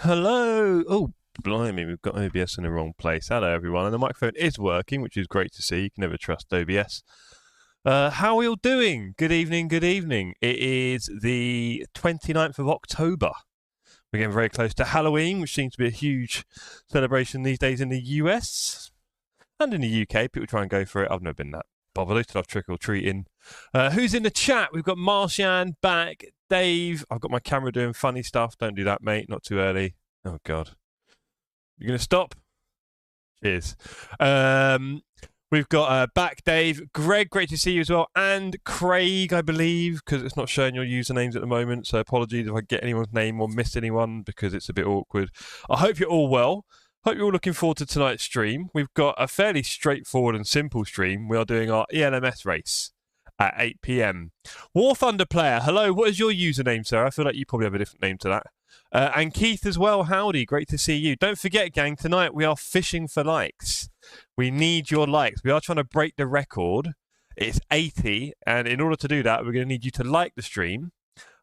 Hello. Oh, blimey, we've got OBS in the wrong place. Hello, everyone. And the microphone is working, which is great to see. You can never trust OBS. How are we all doing? Good evening, good evening. It is the 29th of October. We're getting very close to Halloween, which seems to be a huge celebration these days in the US and in the UK. People try and go for it. I've never been that bother. They still have trick or treating. Who's in the chat? We've got Martian back. Dave. I've got my camera doing funny stuff. Don't do that, mate. Not too early. Oh, God. You're going to stop? Cheers. We've got back Dave. Greg, great to see you as well. And Craig, I believe, because it's not showing your usernames at the moment. So apologies if I get anyone's name or miss anyone because it's a bit awkward. I hope you're all well. Hope you're all looking forward to tonight's stream. We've got a fairly straightforward and simple stream. We are doing our ELMS race at 8 p.m. War Thunder Player, hello. What is your username, sir? I feel like you probably have a different name to that. And Keith as well, howdy. Great to see you. Don't forget, gang, tonight we are fishing for likes. We need your likes. We are trying to break the record. It's 80, and in order to do that, we're going to need you to like the stream.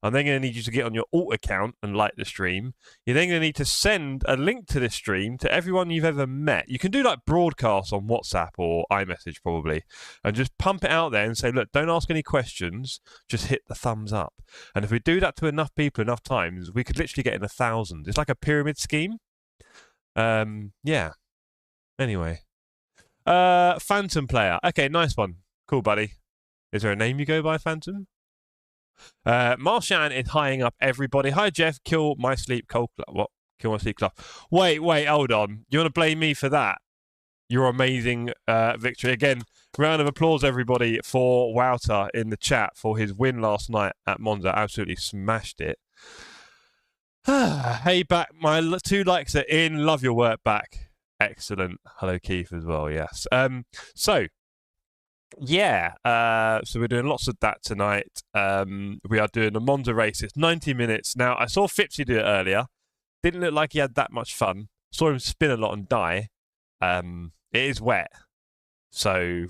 I'm then going to need you to get on your alt account and like the stream. You're then going to need to send a link to this stream to everyone you've ever met. You can do like broadcasts on WhatsApp or iMessage probably, and just pump it out there and say, look, don't ask any questions, just hit the thumbs up. And if we do that to enough people enough times, we could literally get in 1,000. It's like a pyramid scheme. Yeah. Anyway. Phantom Player. Okay, nice one. Cool, buddy. Is there a name you go by, Phantom? Marshan is highing up everybody. Hi, Jeff. Kill my sleep club. What? Kill my sleep club. Wait, hold on. You want to blame me for that? Your amazing victory. Again, round of applause, everybody, for Wouter in the chat for his win last night at Monza. Absolutely smashed it. Hey, back. My 2 likes are in. Love your work back. Excellent. Hello, Keith, as well. Yes. Yeah, so we're doing lots of that tonight. We are doing the Monza race. It's 90 minutes. Now, I saw Fipsy do it earlier. Didn't look like he had that much fun. Saw him spin a lot and die. It is wet. So,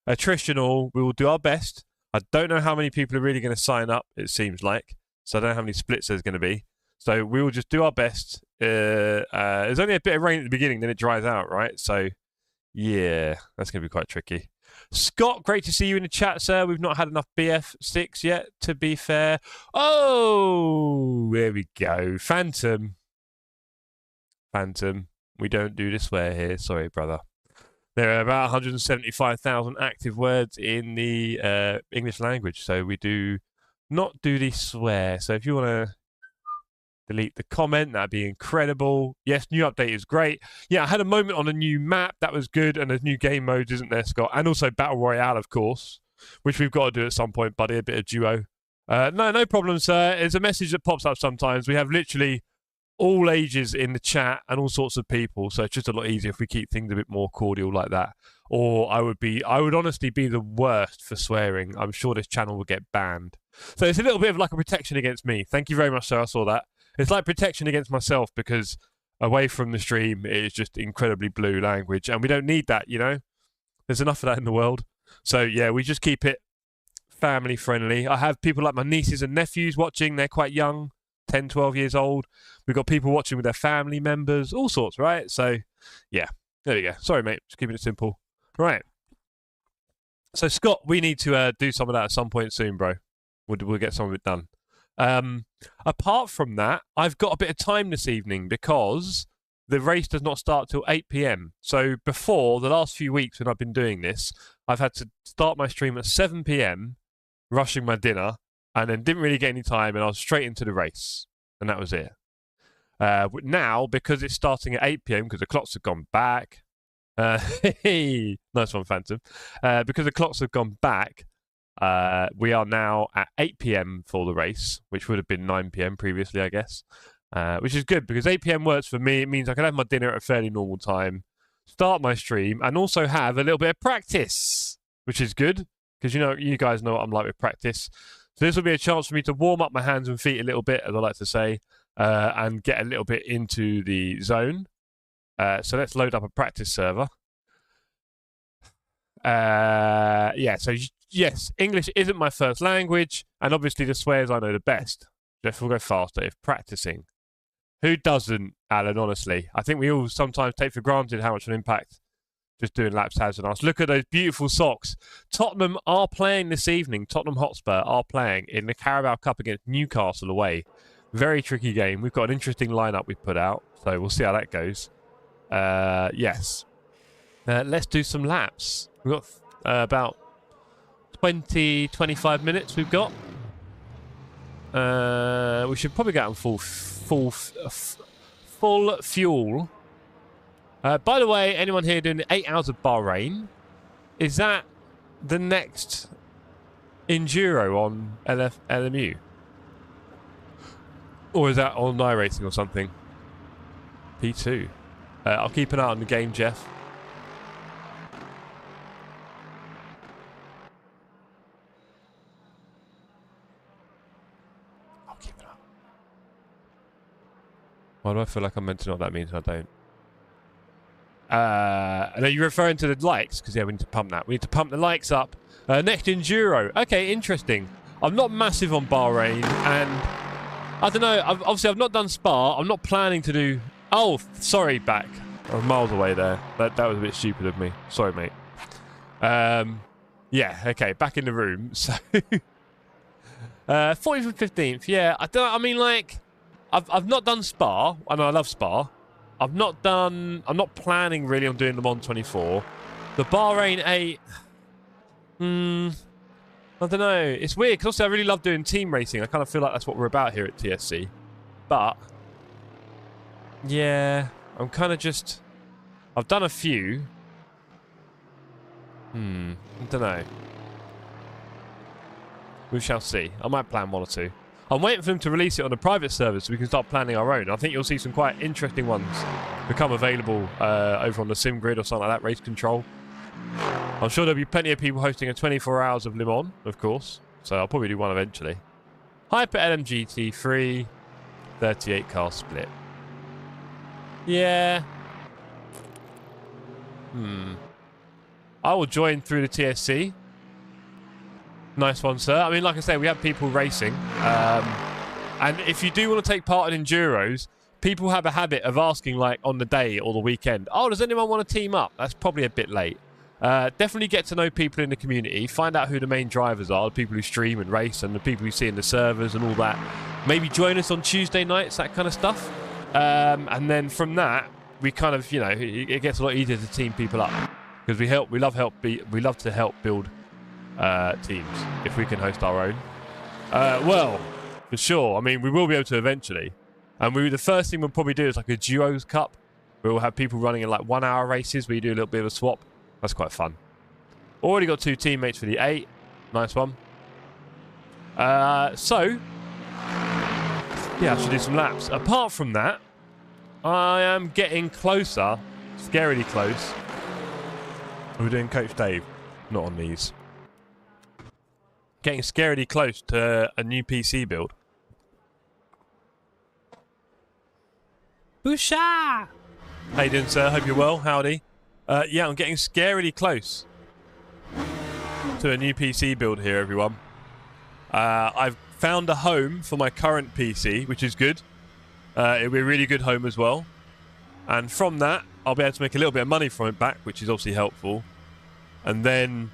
attritional, we will do our best. I don't know how many people are really going to sign up, it seems like. So, I don't know how many splits there's going to be. So, we will just do our best. There's only a bit of rain at the beginning, then it dries out, right? So, yeah, that's going to be quite tricky. Scott, great to see you in the chat, sir. We've not had enough BF6 yet, to be fair. Oh, there we go. Phantom. We don't do the swear here. Sorry, brother. There are about 175,000 active words in the English language, so we do not do the swear. So if you want to delete the comment, that'd be incredible. Yes, new update is great. Yeah, I had a moment on a new map. That was good. And there's new game modes, isn't there, Scott? And also Battle Royale, of course, which we've got to do at some point, buddy. A bit of duo. No problem, sir. It's a message that pops up sometimes. We have literally all ages in the chat and all sorts of people. So it's just a lot easier if we keep things a bit more cordial like that. Or I would honestly be the worst for swearing. I'm sure this channel will get banned. So it's a little bit of like a protection against me. Thank you very much, sir. I saw that. It's like protection against myself because away from the stream, it is just incredibly blue language. And we don't need that, you know? There's enough of that in the world. So, yeah, we just keep it family friendly. I have people like my nieces and nephews watching. They're quite young, 10, 12 years old. We've got people watching with their family members, all sorts, right? So, yeah, there we go. Sorry, mate. Just keeping it simple. Right. So, Scott, we need to do some of that at some point soon, bro. We'll get some of it done. Apart from that, I've got a bit of time this evening because the race does not start till 8 p.m. So before, the last few weeks when I've been doing this, I've had to start my stream at 7 p.m, rushing my dinner, and then didn't really get any time, and I was straight into the race, and that was it. Now, because it's starting at 8 p.m, because the clocks have gone back, nice one, Phantom, because the clocks have gone back, we are now at 8 p.m. for the race, which would have been 9 p.m. previously, I guess, which is good because 8 p.m. works for me. It means I can have my dinner at a fairly normal time, start my stream, and also have a little bit of practice, which is good because, you know, you guys know what I'm like with practice. So this will be a chance for me to warm up my hands and feet a little bit, as I like to say, and get a little bit into the zone. So let's load up a practice server. Yeah, so yes, English isn't my first language, and obviously the swears I know the best. Jeff will go faster if practicing. Who doesn't, Alan, honestly? I think we all sometimes take for granted how much of an impact just doing laps has on us. Look at those beautiful socks. Tottenham are playing this evening. Tottenham Hotspur are playing in the Carabao Cup against Newcastle away. Very tricky game. We've got an interesting lineup we've put out, so we'll see how that goes. Yes. Let's do some laps. We've got About 20-25 minutes we've got. We should probably get on full fuel. By the way, anyone here doing 8 hours of Bahrain, is that the next Enduro on LMU? Or is that on iRacing or something? P2. I'll keep an eye on the game, Jeff. I'll keep it up. Why do I feel like I'm meant to know what that means? I don't. Are you referring to the likes? Because yeah, we need to pump that. We need to pump the likes up. Next Enduro. Okay, interesting. I'm not massive on Bahrain, and I don't know. Obviously, I've not done Spa. I'm not planning to do. Oh, sorry, back. I was miles away there. That was a bit stupid of me. Sorry, mate. Yeah. Okay, back in the room. So, 14th and 15th. Yeah, I don't. I mean, like, I've not done Spa. I know I love Spa. I'm not planning really on doing the Mon 24. The Bahrain 8. I don't know. It's weird because also I really love doing team racing. I kind of feel like that's what we're about here at TSC. But yeah, I'm kind of just. I've done a few. I don't know. We shall see. I might plan one or two. I'm waiting for them to release it on a private server so we can start planning our own. I think you'll see some quite interesting ones become available over on the Sim Grid or something like that, Race Control. I'm sure there'll be plenty of people hosting a 24 hours of Le Mans, of course. So I'll probably do one eventually. Hyper LMGT 3, 38 car split. Yeah. I will join through the TSC. Nice one, sir. I mean, like I say, we have people racing. And if you do want to take part in Enduros, people have a habit of asking, like, on the day or the weekend, oh, does anyone want to team up? That's probably a bit late. Definitely get to know people in the community. Find out who the main drivers are, the people who stream and race, and the people you see in the servers and all that. Maybe join us on Tuesday nights, that kind of stuff. And then from that, we kind of, you know, it gets a lot easier to team people up. Because we love to help build teams if we can host our own. Well, for sure. I mean, we will be able to eventually. And the first thing we'll probably do is like a duos cup, where we'll have people running in like 1 hour races where you do a little bit of a swap. That's quite fun. Already got 2 teammates for the 8. Nice one. So yeah, I should do some laps. Apart from that, I am getting closer, scarily close. We're doing Coach Dave, not on these. Getting scarily close to a new PC build. Bouchard! How you doing, sir? Hope you're well. Howdy. Yeah, I'm getting scarily close to a new PC build here, everyone. I've found a home for my current PC, which is good. It'll be a really good home as well. And from that, I'll be able to make a little bit of money from it back, which is obviously helpful. And then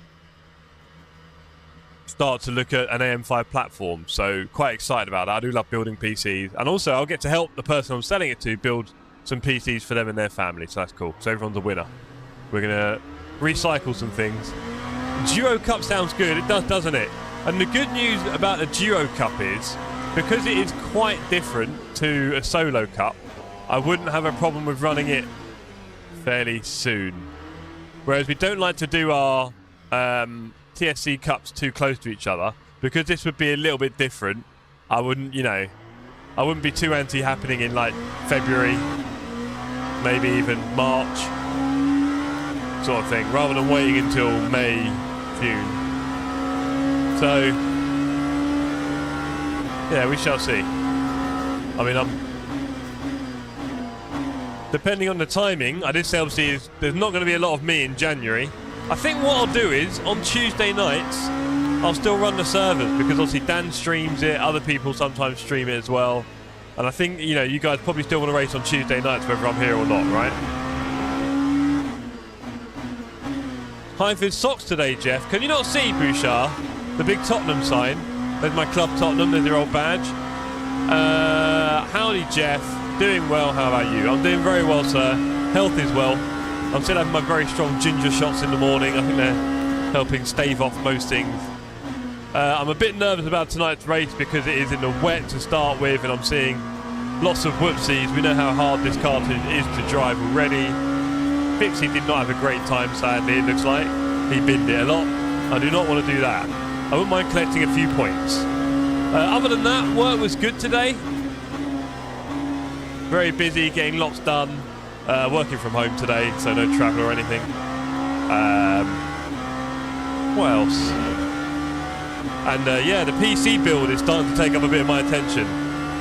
start to look at an AM5 platform. So quite excited about that. I do love building PCs. And also, I'll get to help the person I'm selling it to build some PCs for them and their family. So that's cool. So everyone's a winner. We're going to recycle some things. Duo Cup sounds good. It does, doesn't it? And the good news about the Duo Cup is, because it is quite different to a solo cup, I wouldn't have a problem with running it fairly soon. Whereas we don't like to do our TSC Cups too close to each other, because this would be a little bit different. I wouldn't, you know, I wouldn't be too anti happening in like February, maybe even March, sort of thing, rather than waiting until May, June. So, yeah, we shall see. I mean, depending on the timing, I did say obviously there's not going to be a lot of me in January. I think what I'll do is, on Tuesday nights, I'll still run the servers, because obviously Dan streams it, other people sometimes stream it as well. And I think, you know, you guys probably still want to race on Tuesday nights, whether I'm here or not, right? Heusinkveld socks today, Jeff. Can you not see, Bouchard? The big Tottenham sign. There's my club Tottenham, there's their old badge. Howdy, Jeff. Doing well, how about you? I'm doing very well, sir. Health is well. I'm still having my very strong ginger shots in the morning. I think they're helping stave off most things. I'm a bit nervous about tonight's race because it is in the wet to start with, and I'm seeing lots of whoopsies. We know how hard this car is to drive already. Fixie did not have a great time, sadly, it looks like. He binned it a lot. I do not want to do that. I wouldn't mind collecting a few points. Other than that, work was good today. Very busy, getting lots done. Working from home today, so no travel or anything. What else? And yeah, the PC build is starting to take up a bit of my attention.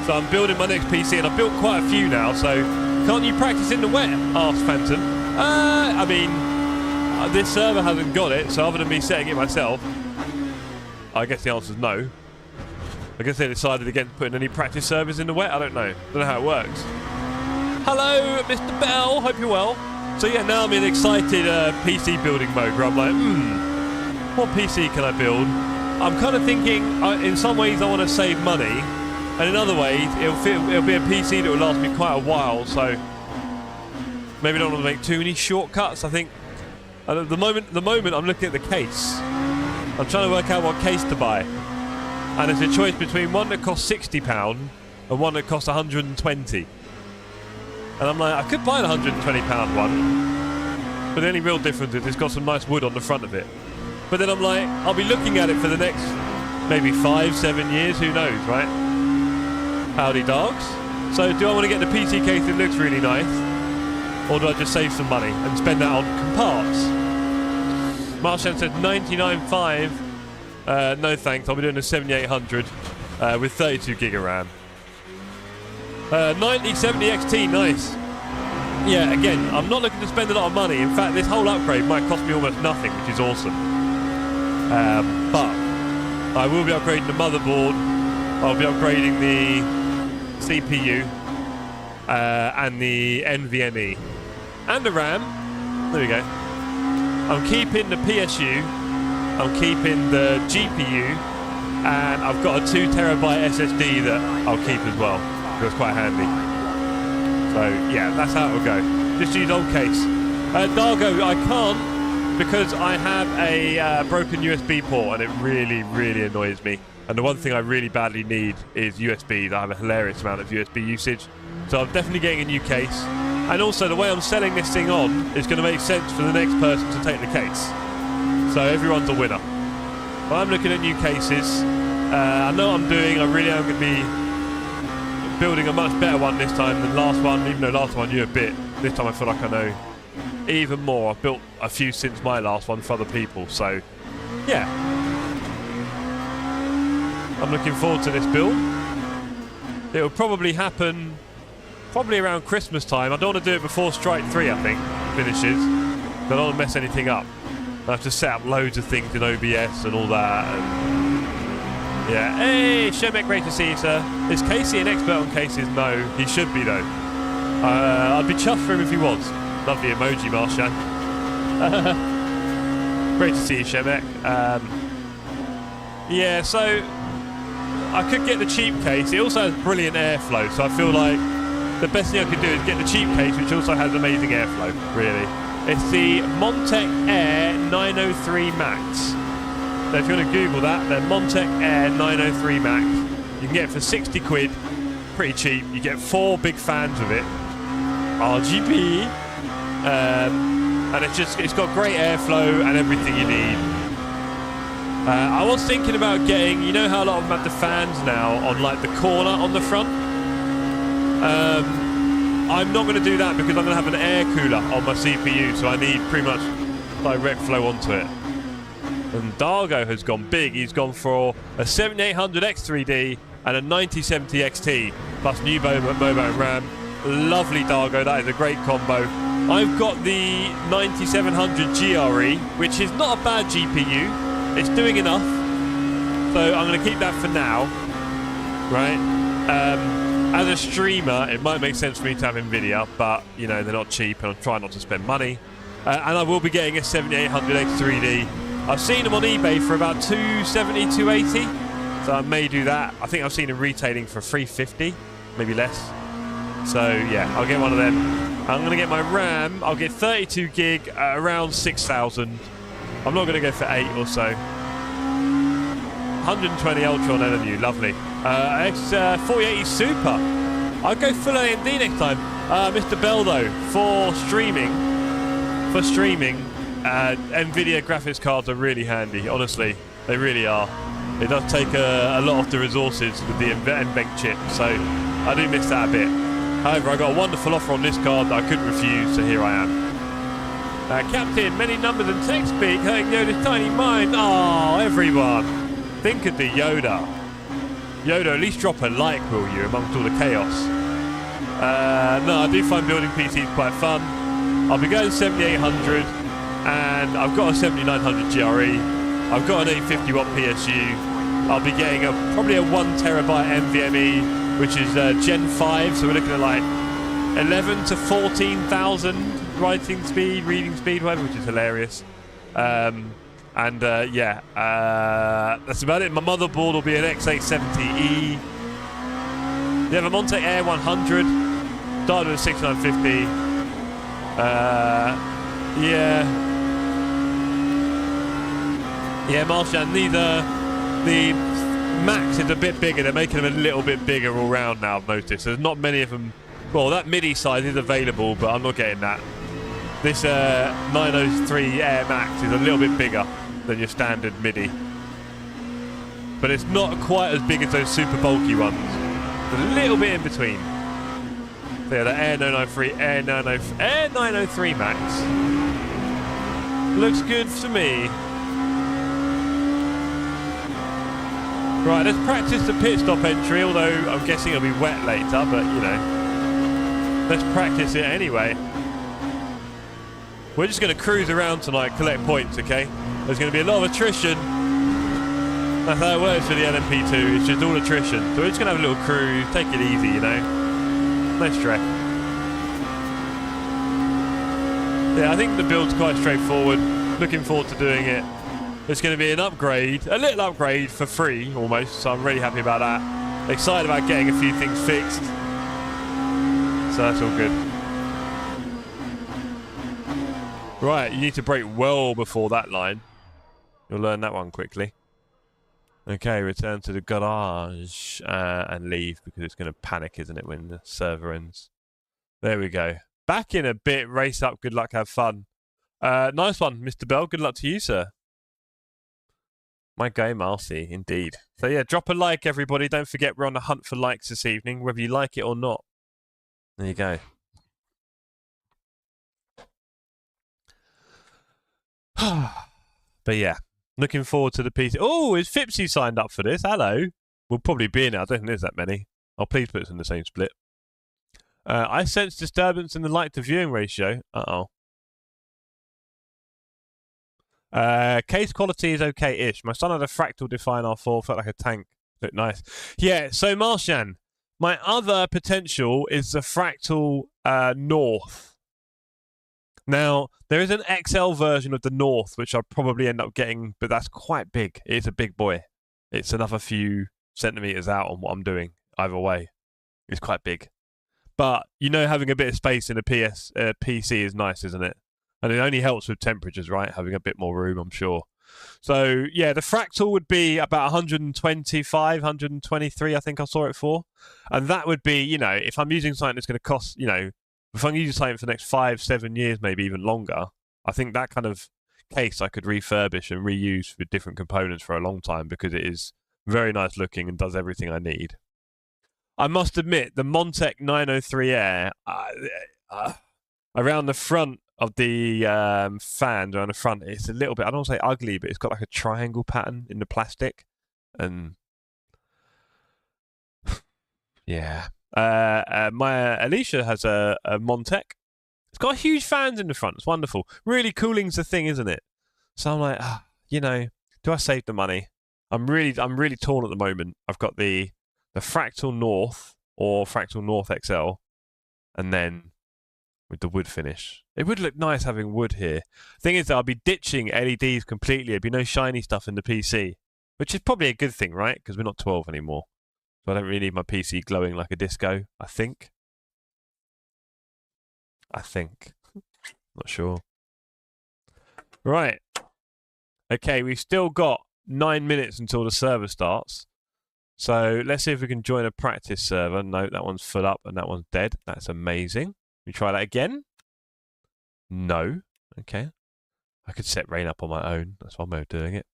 So I'm building my next PC, and I've built quite a few now, so can't you practice in the wet? Asked Phantom. I mean, this server hasn't got it, so other than me setting it myself, I guess the answer is no. I guess they decided against putting any practice servers in the wet. I don't know. Don't know how it works. Hello, Mr. Bell. Hope you're well. So yeah, now I'm in excited PC building mode where I'm like, what PC can I build? I'm kind of thinking, in some ways I want to save money, and in other ways it'll be a PC that will last me quite a while. So maybe I don't want to make too many shortcuts. I think at the moment I'm looking at the case. I'm trying to work out what case to buy, and it's a choice between one that costs £60 and one that costs £120. And I'm like, I could buy the £120 one, but the only real difference is it's got some nice wood on the front of it. But then I'm like, I'll be looking at it for the next maybe 5-7 years, who knows, right? Howdy dogs. So do I want to get the PC case that looks really nice, or do I just save some money and spend that on parts? Marshan said 99.5. No thanks, I'll be doing a 7800 with 32 gig of RAM. 9070 XT, nice. Yeah, again, I'm not looking to spend a lot of money. In fact, this whole upgrade might cost me almost nothing, which is awesome. But I will be upgrading the motherboard. I'll be upgrading the CPU and the NVMe and the RAM. There we go. I'm keeping the PSU. I'm keeping the GPU, and I've got a 2 terabyte SSD that I'll keep as well. It's quite handy. So yeah, that's how it'll go. Just use old case. Dargo, I can't because I have a broken USB port, and it really, really annoys me. And the one thing I really badly need is USB. I have a hilarious amount of USB usage. So I'm definitely getting a new case. And also the way I'm selling this thing on is going to make sense for the next person to take the case. So everyone's a winner. But I'm looking at new cases. I know what I'm doing. I really am going to be building a much better one this time than last one, even though last one I knew a bit. This time I feel like I know even more. I've built a few since my last one for other people, so yeah. I'm looking forward to this build. It will probably happen around Christmas time. I don't want to do it before Strike 3, I think, finishes. I don't want to mess anything up. I have to set up loads of things in OBS and all that. And yeah. Hey, Shemek, great to see you, sir. Is Casey an expert on cases? No, he should be, though. I'd be chuffed for him if he was. Lovely emoji, Marshan. Great to see you, Shemek. Yeah, so I could get the cheap case. It also has brilliant airflow, so I feel like the best thing I could do is get the cheap case, which also has amazing airflow, really. It's the Montec Air 903 Max. So if you want to Google that, then Montec Air 903 Max. You can get it for 60 quid, pretty cheap. You get 4 big fans of it, RGB, and it's got great airflow and everything you need. I was thinking about getting, you know how a lot of them have the fans now on like the corner on the front? I'm not going to do that because I'm going to have an air cooler on my CPU, so I need pretty much direct flow onto it. And Dargo has gone big. He's gone for a 7800 X3D and a 9070 XT plus new mobile RAM. Lovely, Dargo. That is a great combo. I've got the 9700 GRE, which is not a bad GPU. It's doing enough, so I'm going to keep that for now, right? As a streamer, it might make sense for me to have NVIDIA, but, you know, they're not cheap, and I'm trying not to spend money. And I will be getting a 7800 X3D. I've seen them on eBay for about 270, 280, so I may do that. I think I've seen them retailing for 350, maybe less. So, yeah, I'll get one of them. I'm going to get my RAM. I'll get 32 gig, around 6,000. I'm not going to go for 8 or so. 120 Ultra on LMU, lovely. X4080 Super. I'll go full AMD next time. Mr. Bell though, for streaming, NVIDIA graphics cards are really handy. Honestly, they really are. It does take a lot of the resources with the NVENC chip, so I do miss that a bit. However, I got a wonderful offer on this card that I couldn't refuse, so here I am. Captain, many numbers and text speak, hurting Yoda's tiny mind. Oh, everyone. Think of the Yoda. Yoda, at least drop a like, will you, amongst all the chaos. No, I do find building PCs quite fun. I'll be going 7800, and I've got a 7900 GRE. I've got an 850 watt PSU. I'll be getting probably a 1 terabyte NVMe, which is Gen 5, so we're looking at like 11 to 14,000 writing speed, reading speed, whatever, which is hilarious. Yeah, that's about it. My motherboard will be an X870E. You have a Montec Air 100, started with a 6950. Yeah, Martian, the Max is a bit bigger. They're making them a little bit bigger all round now, I've noticed. There's not many of them. Well, that MIDI size is available, but I'm not getting that. This 903 Air Max is a little bit bigger than your standard MIDI. But it's not quite as big as those super bulky ones. There's a little bit in between. So yeah, the Air 903, Air 903 Max. Looks good to me. Right, let's practice the pit stop entry, although I'm guessing it'll be wet later, but you know. Let's practice it anyway. We're just going to cruise around tonight, collect points, okay? There's going to be a lot of attrition. That's how it works for the LMP2, it's just all attrition. So we're just going to have a little cruise, take it easy, you know? No stress. Yeah, I think the build's quite straightforward. Looking forward to doing it. It's going to be an upgrade, a little upgrade for free, almost, so I'm really happy about that. Excited about getting a few things fixed. So that's all good. Right, you need to brake well before that line. You'll learn that one quickly. Okay, return to the garage and leave because it's going to panic, isn't it, when the server ends. There we go. Back in a bit, race up, good luck, have fun. Nice one, Mr. Bell, good luck to you, sir. My go, Marcy, indeed. So yeah, drop a like, everybody. Don't forget we're on the hunt for likes this evening, whether you like it or not. There you go. But yeah, looking forward to the PC. Oh, is Fipsy signed up for this? Hello. We'll probably be in it. I don't think there's that many. Oh, please put us in the same split. I sense disturbance in the light to viewing ratio. Uh-oh. Case quality is okay-ish. My son had a fractal Define R4, felt like a tank. Looked nice. Yeah, so Martian, my other potential is the fractal North. Now, there is an XL version of the North, which I'll probably end up getting, but that's quite big. It's a big boy. It's another few centimetres out on what I'm doing, either way. It's quite big. But, you know, having a bit of space in a PC is nice, isn't it? And it only helps with temperatures, right? Having a bit more room, I'm sure. So, yeah, the fractal would be about 125, 123, I think I saw it for. And that would be, you know, if I'm using something that's going to cost, you know, if I'm using something for the next 5-7 years, maybe even longer, I think that kind of case I could refurbish and reuse with different components for a long time because it is very nice looking and does everything I need. I must admit, the Montec 903 Air, around the front of the fans, around the front, it's a little bit, I don't want to say ugly, but it's got like a triangle pattern in the plastic. And yeah. My Alicia has a Montec. It's got huge fans in the front. It's wonderful. Really cooling's the thing, isn't it? So I'm like, you know, do I save the money? I'm really torn at the moment. I've got the Fractal North or Fractal North XL, and then with the wood finish. It would look nice having wood here. Thing is, I'll be ditching LEDs completely. There'd be no shiny stuff in the PC, which is probably a good thing, right? Because we're not 12 anymore. So I don't really need my PC glowing like a disco, I think. Not sure. Right. Okay, we've still got 9 minutes until the server starts. So let's see if we can join a practice server. No, that one's full up and that one's dead. That's amazing. We try that again. No. Okay. I could set rain up on my own. That's one way of doing it.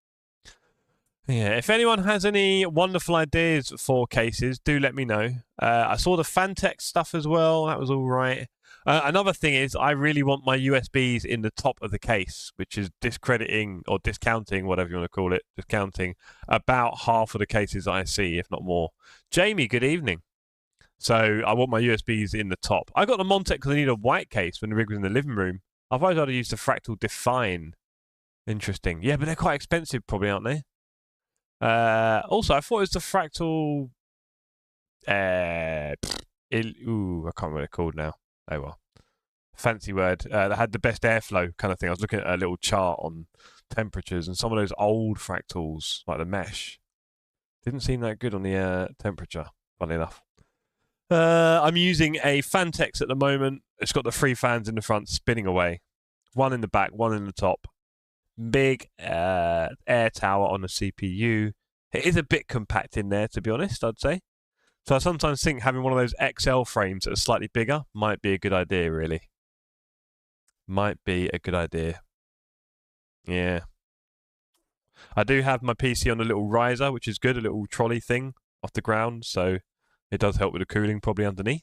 Yeah, if anyone has any wonderful ideas for cases, do let me know. I saw the Fantech stuff as well. That was all right. Another thing is I really want my USBs in the top of the case, which is discrediting or discounting, whatever you want to call it, discounting about half of the cases I see, if not more. Jamie, good evening. So I want my USBs in the top. I got the Montec because I need a white case when the rig was in the living room. Otherwise I'd have used the Fractal Define. Interesting. Yeah, but they're quite expensive probably, aren't they? Also, I thought it was the Fractal... I can't remember what it's called now. Oh well. Fancy word. That had the best airflow kind of thing. I was looking at a little chart on temperatures, and some of those old Fractals, like the mesh, didn't seem that good on the temperature, funny enough. I'm using a Fantex at the moment. It's got the 3 fans in the front spinning away. One in the back, one in the top. Big air tower on the CPU. It is a bit compact in there, to be honest, I'd say. So I sometimes think having one of those XL frames that are slightly bigger might be a good idea, really. Might be a good idea. Yeah. I do have my PC on a little riser, which is good, a little trolley thing off the ground, so it does help with the cooling probably underneath.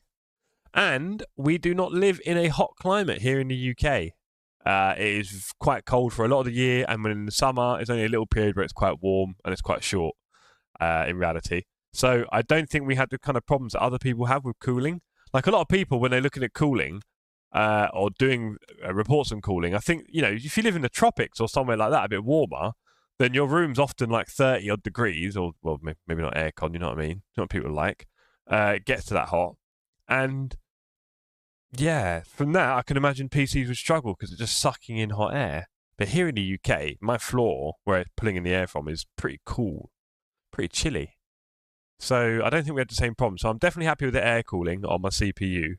And we do not live in a hot climate here in the UK. It is quite cold for a lot of the year, and when in the summer, it's only a little period where it's quite warm, and it's quite short in reality. So I don't think we have the kind of problems that other people have with cooling. Like a lot of people, when they're looking at cooling or doing reports on cooling, I think, you know, if you live in the tropics or somewhere like that, a bit warmer, then your room's often like 30 odd degrees, or, well, maybe not aircon, you know what I mean? You know what people like. It gets to that hot. And yeah, from that, I can imagine PCs would struggle because it's just sucking in hot air. But here in the UK, my floor, where it's pulling in the air from, is pretty cool, pretty chilly. So I don't think we had the same problem. So I'm definitely happy with the air cooling on my CPU.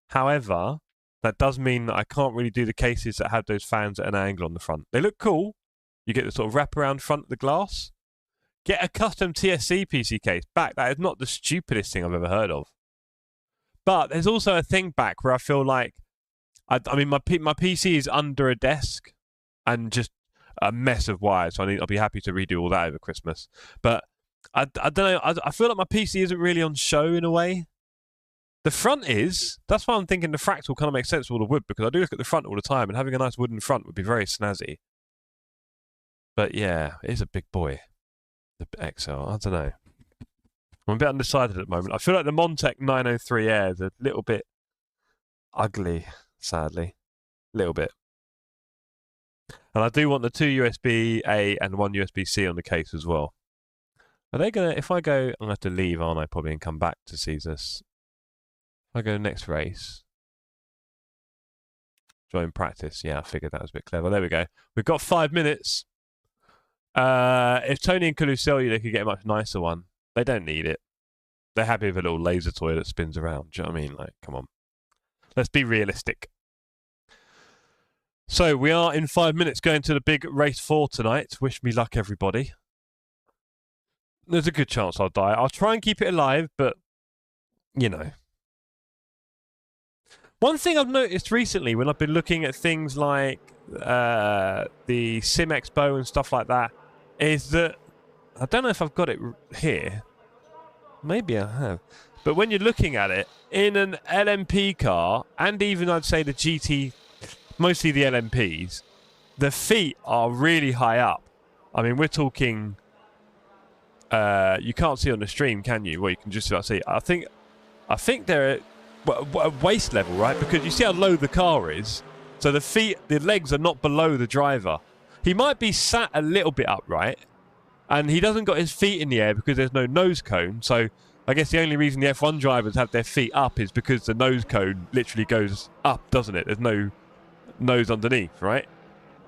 However, that does mean that I can't really do the cases that have those fans at an angle on the front. They look cool. You get the sort of wraparound front of the glass. Get a custom TSC PC case back. That is not the stupidest thing I've ever heard of. But there's also a thing back where I feel like, I mean, my PC is under a desk and just a mess of wires. So I'll be happy to redo all that over Christmas. But I don't know. I feel like my PC isn't really on show in a way. The front is. That's why I'm thinking the Fractal kind of makes sense with all the wood, because I do look at the front all the time, and having a nice wooden front would be very snazzy. But yeah, it is a big boy. The XL. I don't know. I'm a bit undecided at the moment. I feel like the Montec 903 Air is a little bit ugly, sadly. A little bit. And I do want the 2 USB-A and 1 USB-C on the case as well. Are they going to... If I go... I'm going to have to leave, aren't I, probably, and come back to see this. If I go next race... Join practice. Yeah, I figured that was a bit clever. There we go. We've got 5 minutes. If Tony and Kulu sell you, they could get a much nicer one. They don't need it. They're happy with a little laser toy that spins around. Do you know what I mean? Like, come on. Let's be realistic. So, we are in 5 minutes going to the big race 4 tonight. Wish me luck, everybody. There's a good chance I'll die. I'll try and keep it alive, but, you know. One thing I've noticed recently when I've been looking at things like the Sim Expo and stuff like that is that, I don't know if I've got it here. Maybe I have. But when you're looking at it, in an LMP car, and even I'd say the GT, mostly the LMPs, the feet are really high up. I mean, we're talking... you can't see on the stream, can you? Well, you can just about see. I think they're at waist level, right? Because you see how low the car is. So the legs are not below the driver. He might be sat a little bit upright, and he doesn't got his feet in the air because there's no nose cone. So I guess the only reason the F1 drivers have their feet up is because the nose cone literally goes up, doesn't it? There's no nose underneath, right?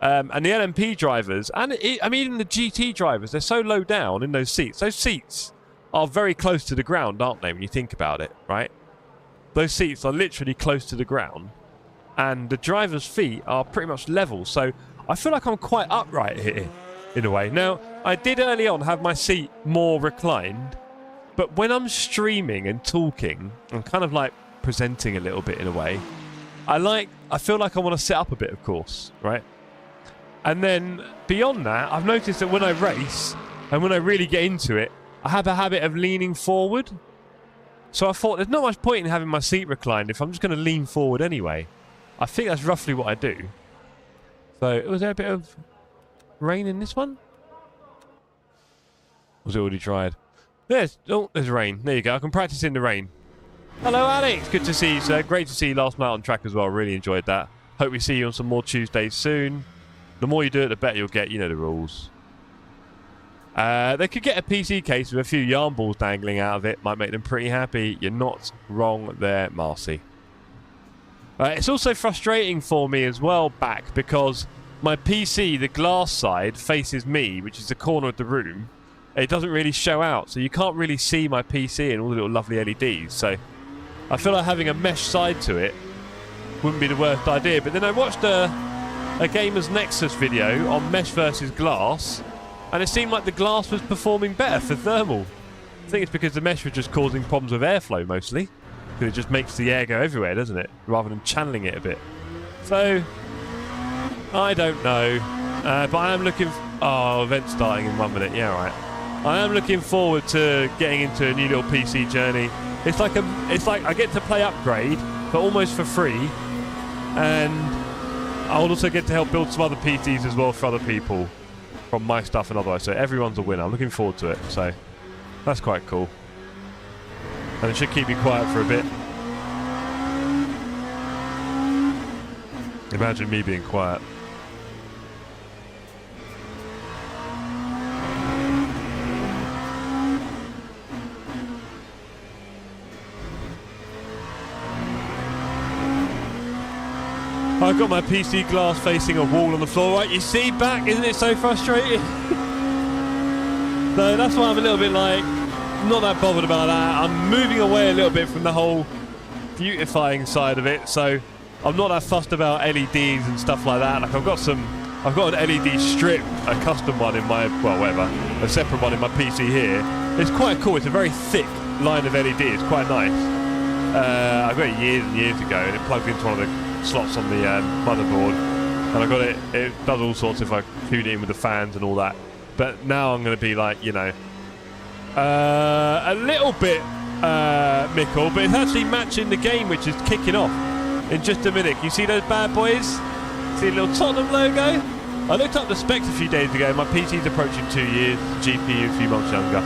And the LMP drivers, and I mean even the GT drivers, they're so low down in those seats. Those seats are very close to the ground, aren't they, when you think about it, right? Those seats are literally close to the ground, and the driver's feet are pretty much level. So I feel like I'm quite upright here. in a way. Now, I did early on have my seat more reclined, but when I'm streaming and talking, I'm kind of like presenting a little bit in a way. I feel like I want to set up a bit, of course, right? And then beyond that, I've noticed that when I race and when I really get into it, I have a habit of leaning forward. So I thought there's not much point in having my seat reclined if I'm just going to lean forward anyway. I think that's roughly what I do. So, was there a bit of rain in this one? Was it already dried? There's rain. There you go. I can practice in the rain. Hello, Alex. Good to see you, sir. Great to see you last night on track as well. Really enjoyed that. Hope we see you on some more Tuesdays soon. The more you do it, the better you'll get. You know the rules. They could get a PC case with a few yarn balls dangling out of it. Might make them pretty happy. You're not wrong there, Marcy. It's also frustrating for me as well back because my PC, the glass side, faces me, which is the corner of the room. It doesn't really show out, so you can't really see my PC and all the little lovely LEDs. So I feel like having a mesh side to it wouldn't be the worst idea. But then I watched a Gamer's Nexus video on mesh versus glass, and it seemed like the glass was performing better for thermal. I think it's because the mesh was just causing problems with airflow mostly. Because it just makes the air go everywhere, doesn't it? Rather than channeling it a bit. So, I don't know. But I am looking... Oh, event starting in 1 minute. Yeah, right. I am looking forward to getting into a new little PC journey. It's like I get to play Upgrade, but almost for free. And I'll also get to help build some other PCs as well for other people. From my stuff and otherwise. So everyone's a winner. I'm looking forward to it. So that's quite cool. And it should keep me quiet for a bit. Imagine me being quiet. I've got my PC glass facing a wall on the floor. Right, you see back? Isn't it so frustrating? So that's why I'm a little bit like, not that bothered about that. I'm moving away a little bit from the whole beautifying side of it. So I'm not that fussed about LEDs and stuff like that. Like I've got an LED strip, a custom one in my, well, whatever, a separate one in my PC here. It's quite cool. It's a very thick line of LED. It's quite nice. I got it years and years ago, and it plugged into one of the slots on the motherboard, and I got it does all sorts if I tune it in with the fans and all that. But now I'm going to be like, you know, a little bit mickle, but it's actually matching the game, which is kicking off in just a minute. You see those bad boys? See the little Tottenham logo? I looked up the specs a few days ago. My PC's approaching 2 years, GPU a few months younger.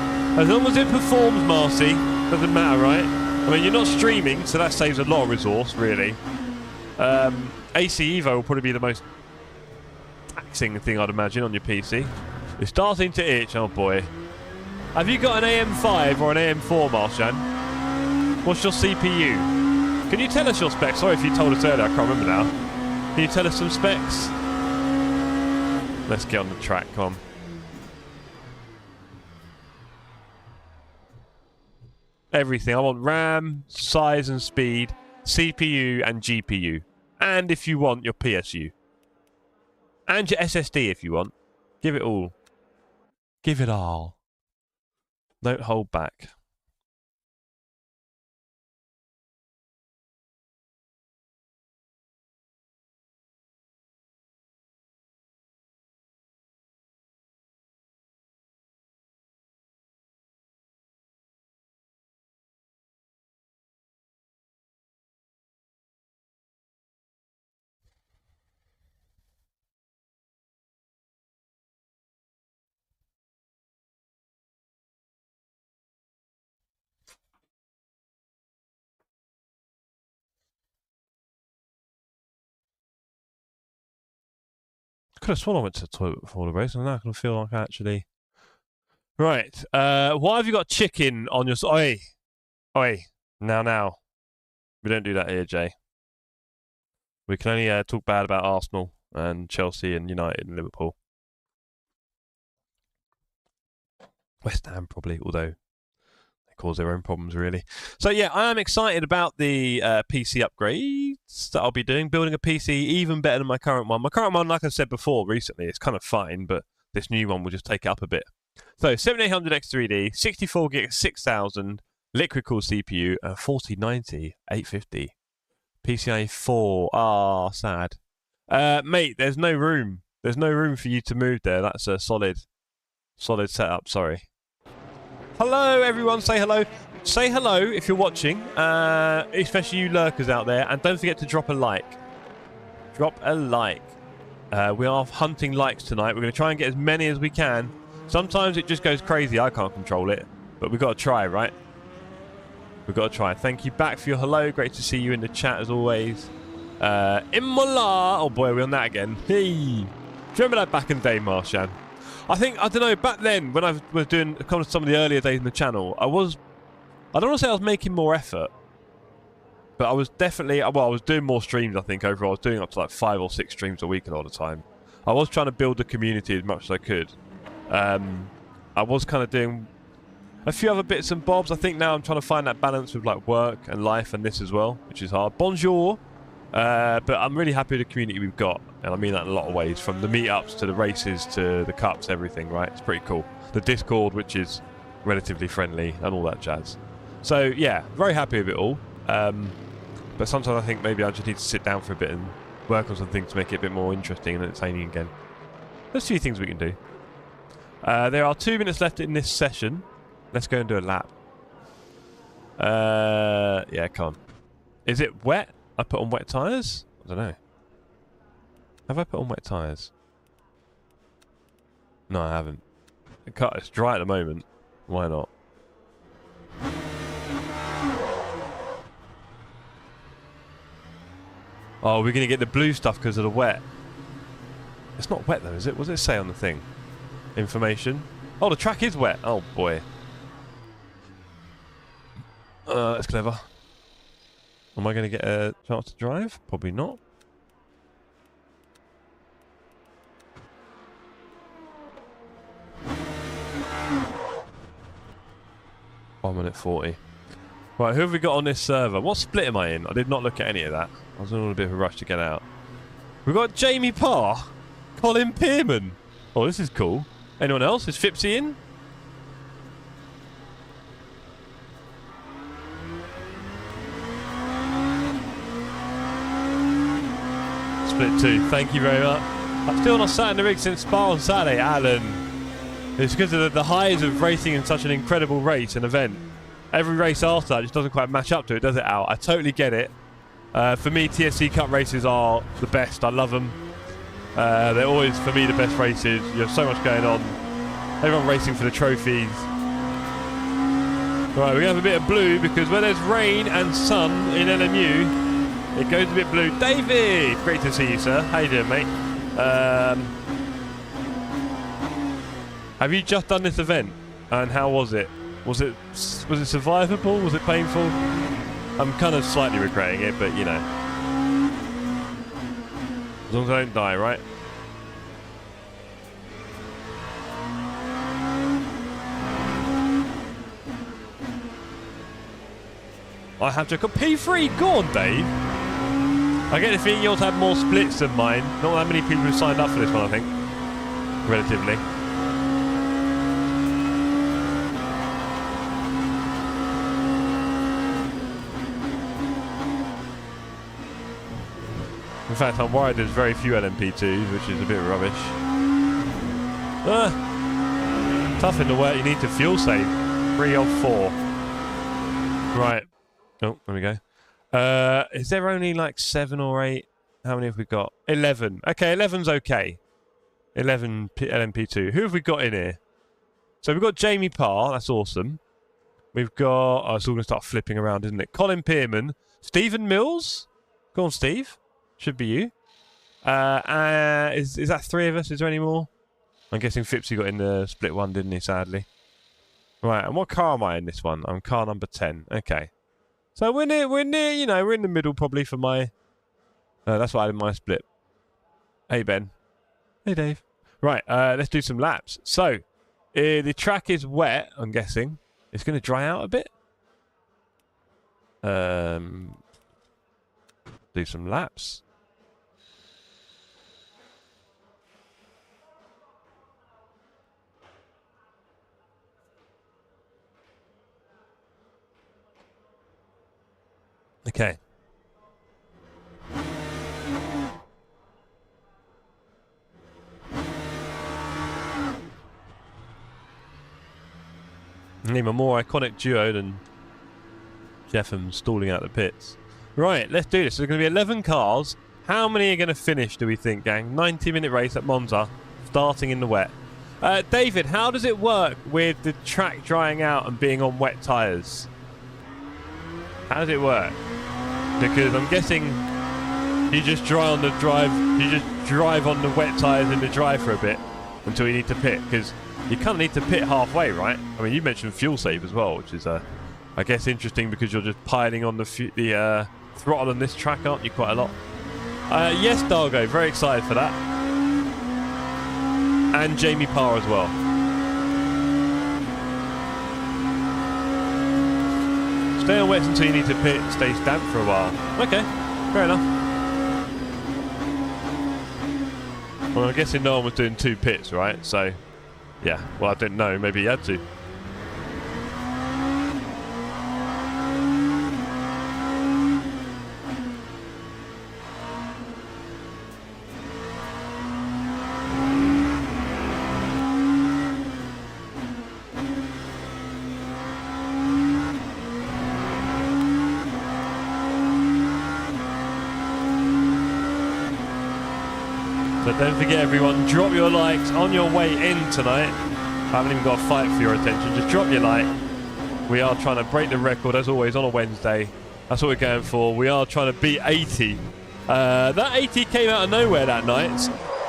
As long as it performs, Marcy, doesn't matter, right? I mean, you're not streaming, so that saves a lot of resource, really. AC Evo will probably be the most taxing thing, I'd imagine, on your PC. It's starting to itch, oh boy. Have you got an AM5 or an AM4, Marshan? What's your CPU? Can you tell us your specs? Sorry if you told us earlier, I can't remember now. Can you tell us some specs? Let's get on the track, come on. Everything. I want RAM, size and speed, CPU and GPU. And if you want, your PSU. And your SSD if you want. Give it all. Give it all. Don't hold back. Could have sworn I went to the toilet before the race, and now I can feel like I actually... Right, why have you got chicken on your... Oi! Oi! Now. We don't do that here, Jay. We can only talk bad about Arsenal and Chelsea and United and Liverpool. West Ham, probably, although they cause their own problems, really. So, yeah, I am excited about the PC upgrades that I'll be doing. Building a PC even better than my current one. My current one, like I said before recently, it's kind of fine, but this new one will just take it up a bit. So 7800 X3D, 64 gig, 6000, liquid cooled CPU, 4090, 850. PCIe 4, ah, sad. Mate, there's no room. There's no room for you to move there. That's a solid setup, sorry. Hello, everyone, say hello. Say hello if you're watching, especially you lurkers out there, and don't forget to drop a like. Drop a like. We are hunting likes tonight. We're going to try and get as many as we can. Sometimes it just goes crazy. I can't control it, but we've got to try, right? We've got to try. Thank you back for your hello. Great to see you in the chat as always. Imola. Oh boy, we're on that again. Hey. Do you remember that back in the day, Marshan? I don't know, back then when I was doing some of the earlier days in the channel, I don't want to say I was making more effort, but I was definitely, well, I was doing more streams, I think, overall. I was doing up to like 5 or 6 streams a week a lot of the time. I was trying to build the community as much as I could. I was kind of doing a few other bits and bobs. I think now I'm trying to find that balance with like work and life and this as well, which is hard. Bonjour. But I'm really happy with the community we've got, and I mean that in a lot of ways, from the meetups to the races to the cups, everything, right? It's pretty cool. The Discord, which is relatively friendly, and all that jazz. So yeah, very happy with it all. But sometimes I think maybe I just need to sit down for a bit and work on some things to make it a bit more interesting and entertaining again. There's a few things we can do. There are 2 minutes left in this session. Let's go and do a lap. Yeah, come on. Is it wet? I put on wet tyres? I don't know. Have I put on wet tyres? No, I haven't. It's dry at the moment. Why not? Oh, we're going to get the blue stuff because of the wet. It's not wet though, is it? What does it say on the thing? Information. Oh, the track is wet. Oh, boy. That's clever. Am I going to get a chance to drive? Probably not. One minute 40. Right, who have we got on this server? What split am I in? I did not look at any of that. I was in a bit of a rush to get out. We've got Jamie Parr. Colin Pearman. Oh, this is cool. Anyone else? Is Fipsy in? Split 2. Thank you very much. I'm still not sat in the rig since Spa on Saturday, Alan. It's because of the highs of racing in such an incredible race and event. Every race after that just doesn't quite match up to it, does it, Al? I totally get it. For me, TSC Cup races are the best. I love them. They're always, for me, the best races. You have so much going on. Everyone racing for the trophies. Right, we're going to have a bit of blue because where there's rain and sun in LMU, it goes a bit blue. David! Great to see you, sir. How you doing, mate? Have you just done this event? And how was it? Was it survivable? Was it painful? I'm kind of slightly regretting it, but you know. As long as I don't die, right? I have to go P3. Go on, Dave. I get the feeling yours had more splits than mine. Not that many people who signed up for this one, I think. Relatively. In fact, I'm worried there's very few LMP2s, which is a bit rubbish. Tough in the way you need to fuel save. 3 of 4. Right. Oh, there we go. Is there only like 7 or 8? How many have we got? 11. Okay, 11's okay. 11 LMP2. Who have we got in here? So we've got Jamie Parr. That's awesome. We've got... Oh, it's all going to start flipping around, isn't it? Colin Pearman. Stephen Mills. Go on, Steve. Should be you. Is that 3 of us? Is there any more? I'm guessing Fipsy got in the split one, didn't he, sadly? Right, and what car am I in this one? I'm car number 10. Okay. So we're near, you know, we're in the middle probably for my... that's what I had in my split. Hey, Ben. Hey, Dave. Right, let's do some laps. So, the track is wet, I'm guessing. It's going to dry out a bit. Do some laps. Okay. Name a more iconic duo than Jeff and stalling out the pits. Right, let's do this. There's going to be 11 cars. How many are going to finish, do we think, gang? 90-minute race at Monza, starting in the wet. David, how does it work with the track drying out and being on wet tyres? How does it work? Because I'm guessing you just drive on the wet tyres in the dry for a bit until you need to pit, because you kind of need to pit halfway, right? I mean, you mentioned fuel save as well, which is, I guess, interesting because you're just piling on the throttle on this track, aren't you, quite a lot? Yes, Dargo, very excited for that. And Jamie Parr as well. Stay on wets until you need to pit, stays damp for a while. Okay, fair enough. Well, I'm guessing no one was doing 2 pits, right? So, yeah, well, I didn't know. Maybe he had to. So don't forget, everyone, drop your likes on your way in tonight. I haven't even got a fight for your attention. Just drop your like. We are trying to break the record, as always, on a Wednesday. That's what we're going for. We are trying to beat 80. That 80 came out of nowhere that night.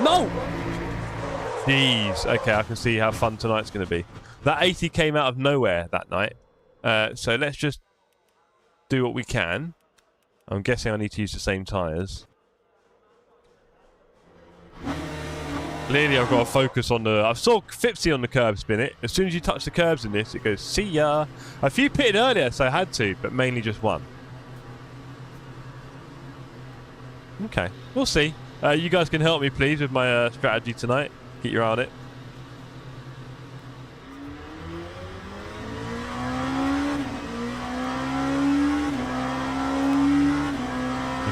No! Jeez. Okay, I can see how fun tonight's going to be. That 80 came out of nowhere that night. So let's just do what we can. I'm guessing I need to use the same tyres. Clearly, I've got to focus on the... I saw Fipsy on the curb spin it. As soon as you touch the curbs in this, it goes, see ya. A few pitted earlier, so I had to, but mainly just one. Okay, we'll see. You guys can help me, please, with my strategy tonight. Keep your eye on it.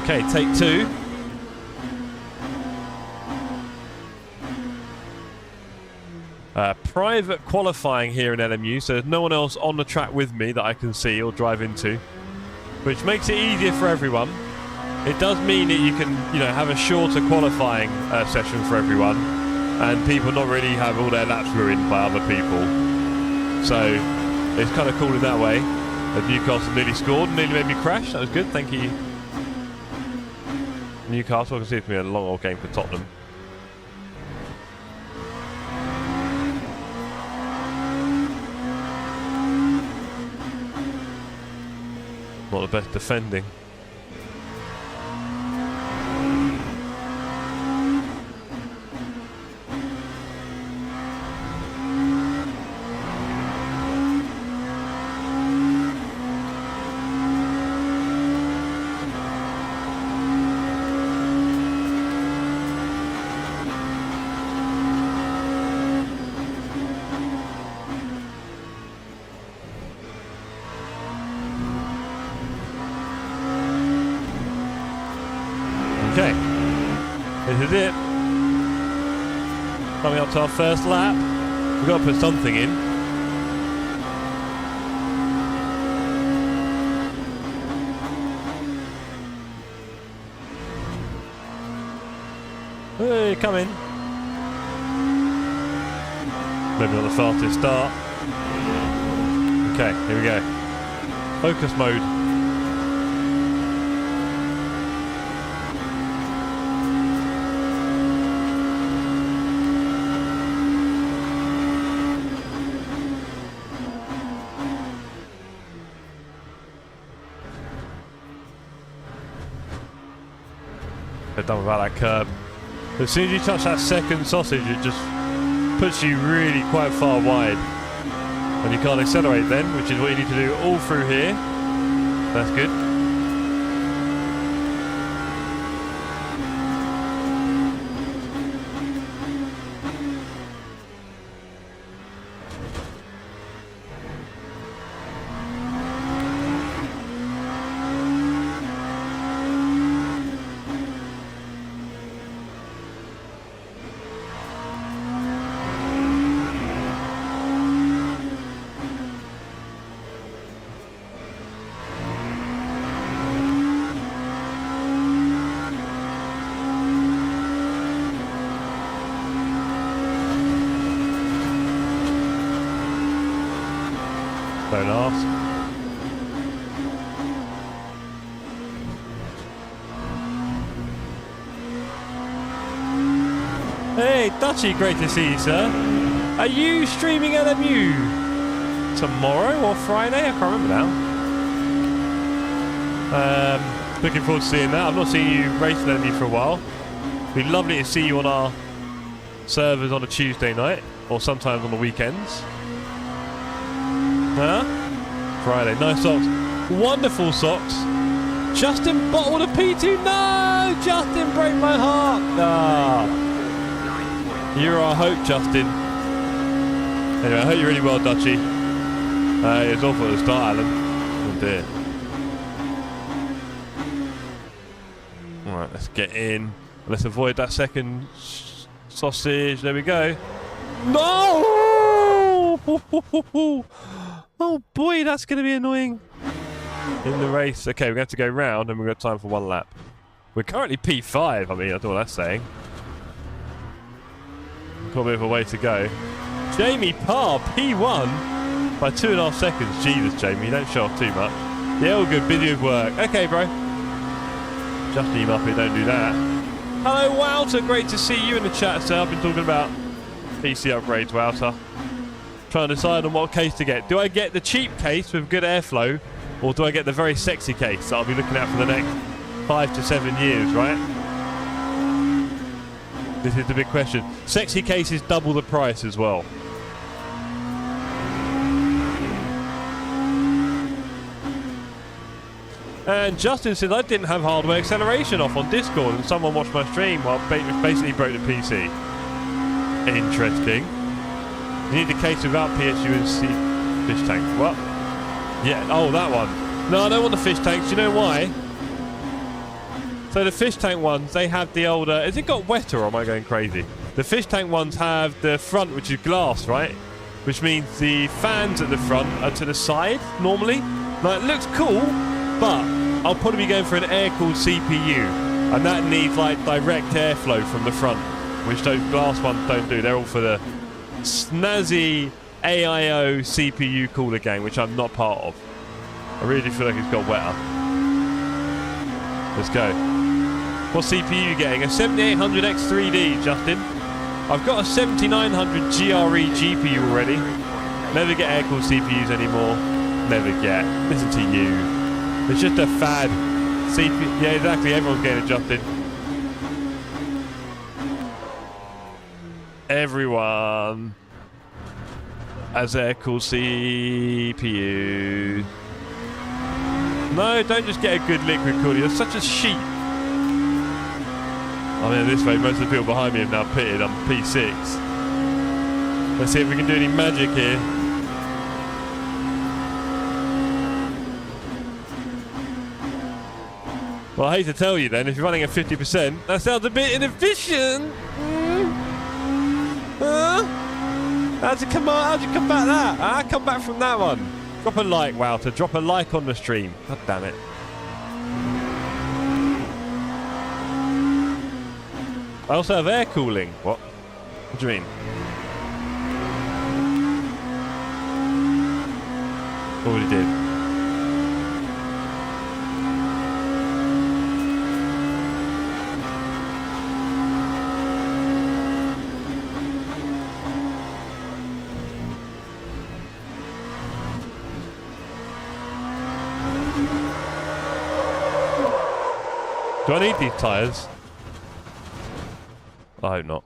Okay, take 2. Private qualifying here in LMU, so there's no one else on the track with me that I can see or drive into, which makes it easier for everyone. It does mean that you can, have a shorter qualifying session for everyone, and people not really have all their laps ruined by other people. So it's kind of cool in that way. Newcastle nearly scored, nearly made me crash. That was good, thank you. Newcastle, I can see it's going to be a long old game for Tottenham. Not the best defending. Okay, this is it. Coming up to our first lap. We've got to put something in. Hey, come in. Maybe not the fastest start. Okay, here we go. Focus mode. They're done without that curb. As soon as you touch that second sausage, it just puts you really quite far wide. And you can't accelerate then, which is what you need to do all through here. That's good. Don't ask. Hey, Dutchy, great to see you, sir. Are you streaming LMU tomorrow or Friday? I can't remember now. Looking forward to seeing that. I've not seen you racing LMU for a while. It'd be lovely to see you on our servers on a Tuesday night or sometimes on the weekends. Huh? Friday. Nice socks. Wonderful socks. Justin bottled a P2. No! Justin broke my heart. Ah. You're our hope, Justin. Anyway, I hope you're really well, Dutchy. It was awful at the start, Alan. Oh dear. Alright, let's get in. Let's avoid that second sausage. There we go. No! Oh boy, that's going to be annoying in the race. Okay, we're going to have to go round and we've got time for one lap. We're currently P5. I mean, I don't know what that's saying. Got a bit of a way to go. Jamie Parr, P1 by 2.5 seconds. Jesus, Jamie, don't show off too much. Yeah, all good. Busy with work. Okay, bro. Justin, you muppet, don't do that. Hello, Wouter. Great to see you in the chat, sir. I've been talking about PC upgrades, Wouter. Trying to decide on what case to get. Do I get the cheap case with good airflow, or do I get the very sexy case that I'll be looking at for the next 5 to 7 years, right? This is the big question. Sexy case is double the price as well. And Justin said I didn't have hardware acceleration off on Discord and someone watched my stream while basically broke the PC. Interesting. You need the case without PSU and C fish tank. What? Yeah, oh, that one. No, I don't want the fish tanks. You know why? So the fish tank ones, they have the older... Has it got wetter or am I going crazy? The fish tank ones have the front, which is glass, right? Which means the fans at the front are to the side, normally. Like, it looks cool, but I'll probably be going for an air-cooled CPU. And that needs, like, direct airflow from the front, which those glass ones don't do. They're all for the snazzy AIO CPU cooler gang, which I'm not part of. I really feel like it's got wetter. Let's go. What CPU are you getting? A 7800X3D, Justin. I've got a 7900 GRE GPU already. Never get air-cooled CPUs anymore. Never get. Listen to you. It's just a fad. CPU. Yeah, exactly. Everyone's getting it, Justin. Everyone has air-cooled CPU. No, don't just get a good liquid cooler. You're such a sheep. I mean, this way, most of the people behind me have now pitted. I'm P6. Let's see if we can do any magic here. Well, I hate to tell you then, if you're running at 50%, that sounds a bit inefficient. How'd you combat that? Come back from that one. Drop a like, Wouter. Drop a like on the stream. God damn it. I also have air cooling. What? What do you mean? Already did. Do I need these tyres? I hope not.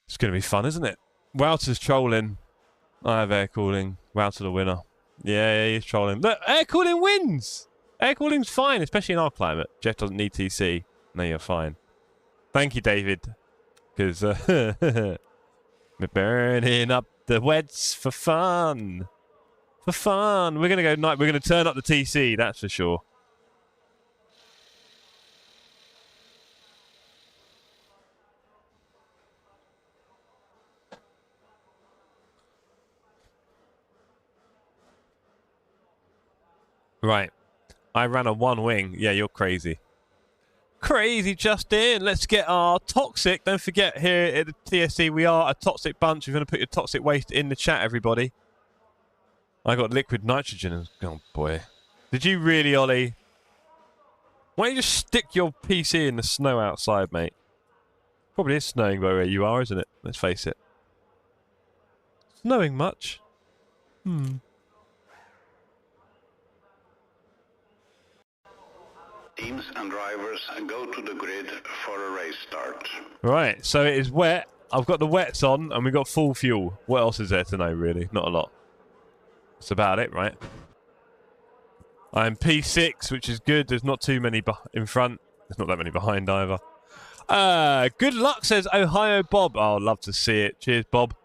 It's going to be fun, isn't it? Wouter's trolling. I have air cooling. Wouter the winner. Yeah, he's trolling. Look, air cooling wins! Air cooling's fine, especially in our climate. Jeff doesn't need TC. No, you're fine. Thank you, David. Because we're burning up the wets for fun. For fun. We're going to go night. We're going to turn up the TC, that's for sure. Right. I ran a one wing. Yeah, you're crazy. Crazy Justin. Let's get our toxic. Don't forget, here at the TSC, we are a toxic bunch. We're going to put your toxic waste in the chat, everybody. I got liquid nitrogen. Oh, boy. Did you really, Ollie? Why don't you just stick your PC in the snow outside, mate? Probably is snowing by where you are, isn't it? Let's face it. Snowing much? Teams and drivers go to the grid for a race start. Right, so it is wet. I've got the wets on and we've got full fuel. What else is there to know, really? Not a lot. That's about it, right? I'm P6, which is good. There's not too many in front. There's not that many behind either. Good luck, says Ohio Bob. Oh, love to see it. Cheers, Bob.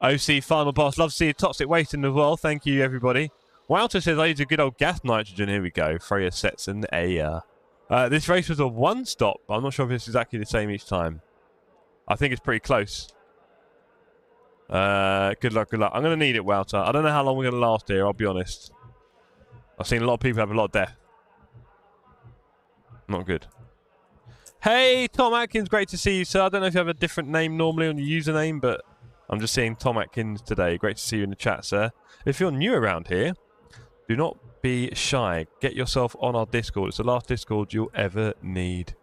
OC Final Boss. Love to see a toxic waste in the world. Thank you, everybody. Walter says, I use a good old gas nitrogen. Here we go. Freya sets in the air. This race was a one-stop. I'm not sure if it's exactly the same each time. I think it's pretty close. Good luck, good luck. I'm going to need it, Walter. I don't know how long we're going to last here, I'll be honest. I've seen a lot of people have a lot of death. Not good. Hey, Tom Atkins, great to see you, sir. I don't know if you have a different name normally on your username, but I'm just seeing Tom Atkins today. Great to see you in the chat, sir. If you're new around here, do not be shy. Get yourself on our Discord. It's the last Discord you'll ever need.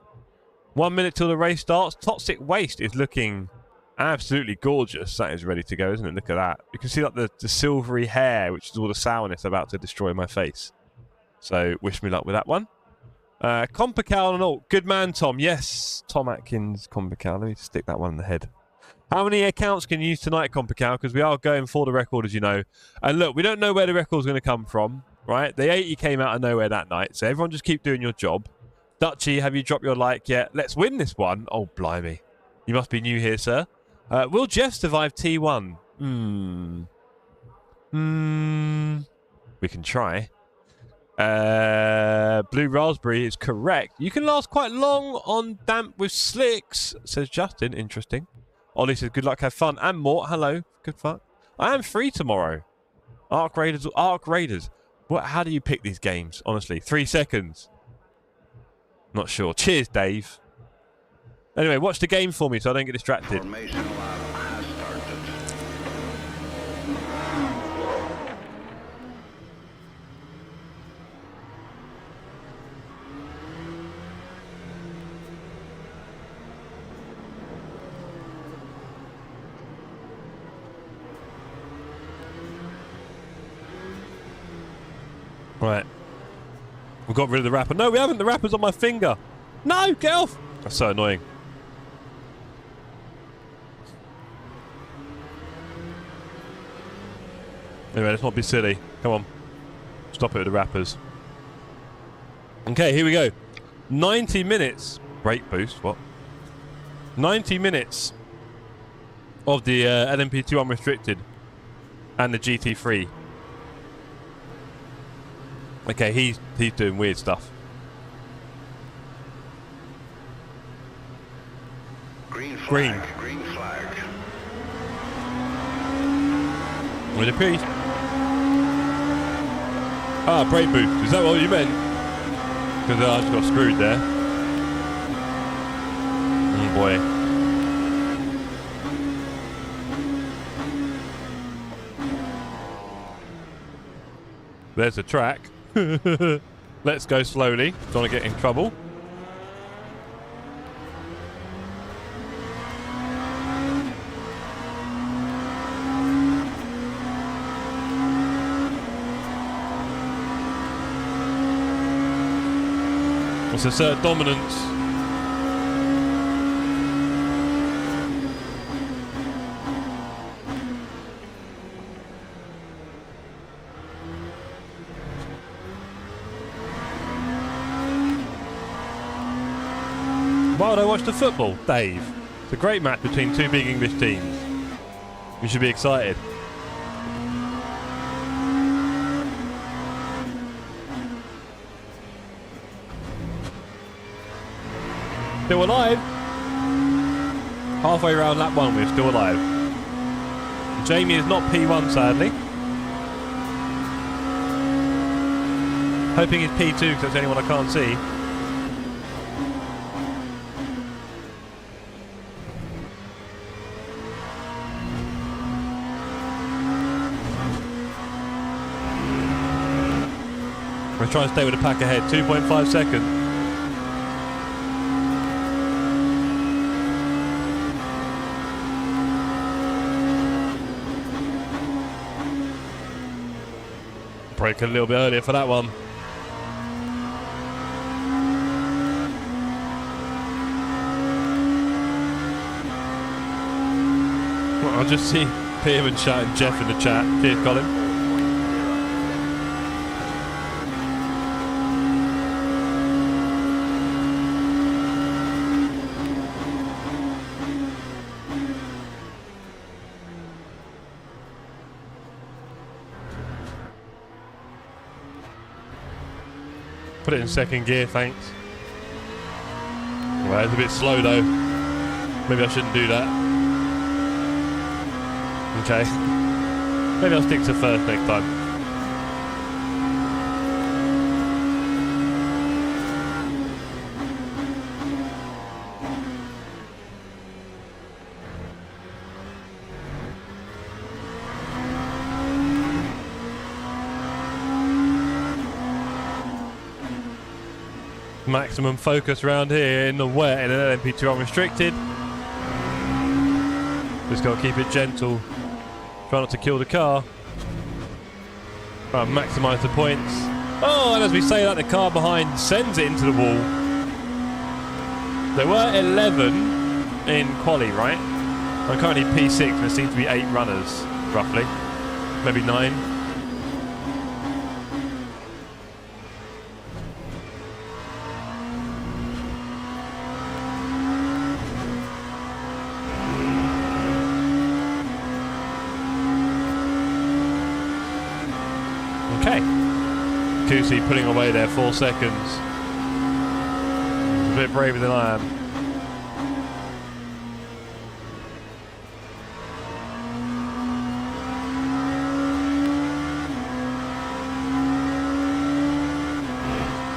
1 minute till the race starts. Toxic Waste is looking absolutely gorgeous. That is ready to go, isn't it? Look at that. You can see like the silvery hair, which is all the sourness about to destroy my face. So wish me luck with that one. Compical and all. Good man, Tom. Yes, Tom Atkins, Compical. Let me stick that one in the head. How many accounts can you use tonight, Compical? Because we are going for the record, as you know. And look, we don't know where the record's going to come from, right? The 80 came out of nowhere that night, so everyone just keep doing your job. Dutchy, have you dropped your like yet? Let's win this one. Oh, blimey. You must be new here, sir. Will Jeff survive T1? We can try. Blue Raspberry is correct. You can last quite long on damp with slicks, says Justin. Interesting. Ollie says, good luck, have fun. And Mort, hello. Good fun. I am free tomorrow. Arc Raiders. What? How do you pick these games? Honestly, 3 seconds. Not sure. Cheers, Dave. Anyway, watch the game for me so I don't get distracted. Formation lab has started. Right. We've got rid of the wrapper. No, we haven't. The wrapper's on my finger. No, get off. That's so annoying. Anyway, let's not be silly. Come on. Stop it with the wrappers. Okay, here we go. 90 minutes. Brake boost, what? 90 minutes of the LMP2 Unrestricted and the GT3. Okay, he's doing weird stuff. Green flag. Green flag. With a piece. Ah, brake boost. Is that what you meant? Because I just got screwed there. Oh boy. There's a track. Let's go slowly. Don't want to get in trouble. Let's assert dominance. Why would I watch the football, Dave? It's a great match between two big English teams. You should be excited. Still alive. Halfway around lap 1, we're still alive. Jamie is not P1, sadly. Hoping he's P2 because that's the only one I can't see. We're trying to stay with the pack ahead. 2.5 seconds. Break a little bit earlier for that one. Well, I'll just see Pearman shouting Jeff in the chat. Cheers, Colin. Put it in second gear, thanks. Well, it's a bit slow though. Maybe I shouldn't do that. Okay. Maybe I'll stick to first next time. Maximum focus around here in the wet in an LMP2 unrestricted. Just got to keep it gentle. Try not to kill the car. Try and maximise the points. Oh, and as we say that, the car behind sends it into the wall. There were 11 in quali, right? I'm currently P6 and there seems to be 8 runners, roughly. Maybe 9. Kusi pulling away there, 4 seconds. A bit braver than I am.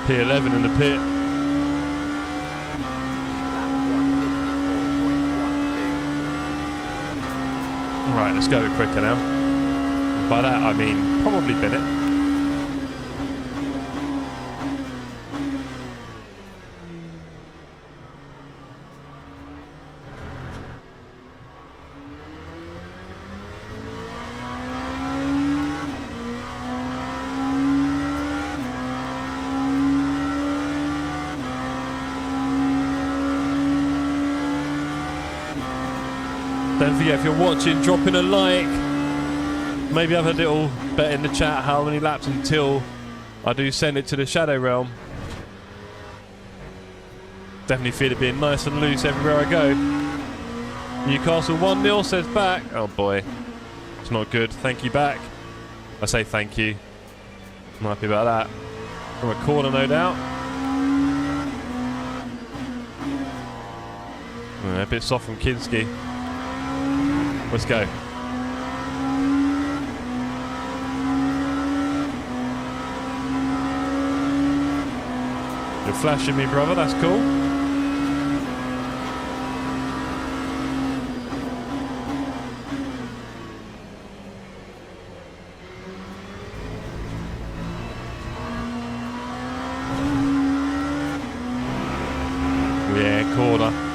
P11 in the pit. Right, let's go a bit quicker now. By that I mean probably Bennett. Don't forget, if you're watching, drop in a like. Maybe have a little bet in the chat how many laps until I do send it to the Shadow Realm. Definitely feel it being nice and loose everywhere I go. Newcastle 1-0 says back. Oh boy, it's not good. Thank you back. I say thank you. I'm happy about that. From a corner, no doubt. A bit soft from Kinski. Let's go. You're flashing me, brother. That's cool. Yeah, corner.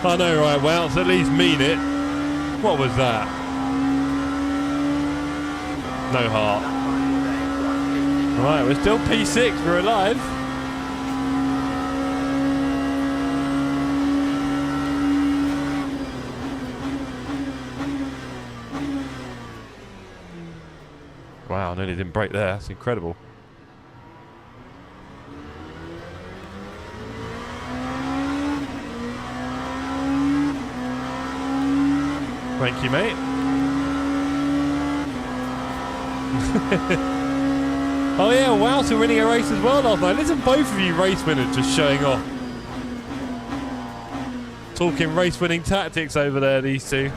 I know, right? Well, at least mean it. What was that? No heart. Right, we're still P6. We're alive. Wow, nearly didn't break there. That's incredible. Thank you, mate. Oh yeah, Wouter winning a race as well last night. Listen, both of you race winners just showing off. Talking race winning tactics over there, these two.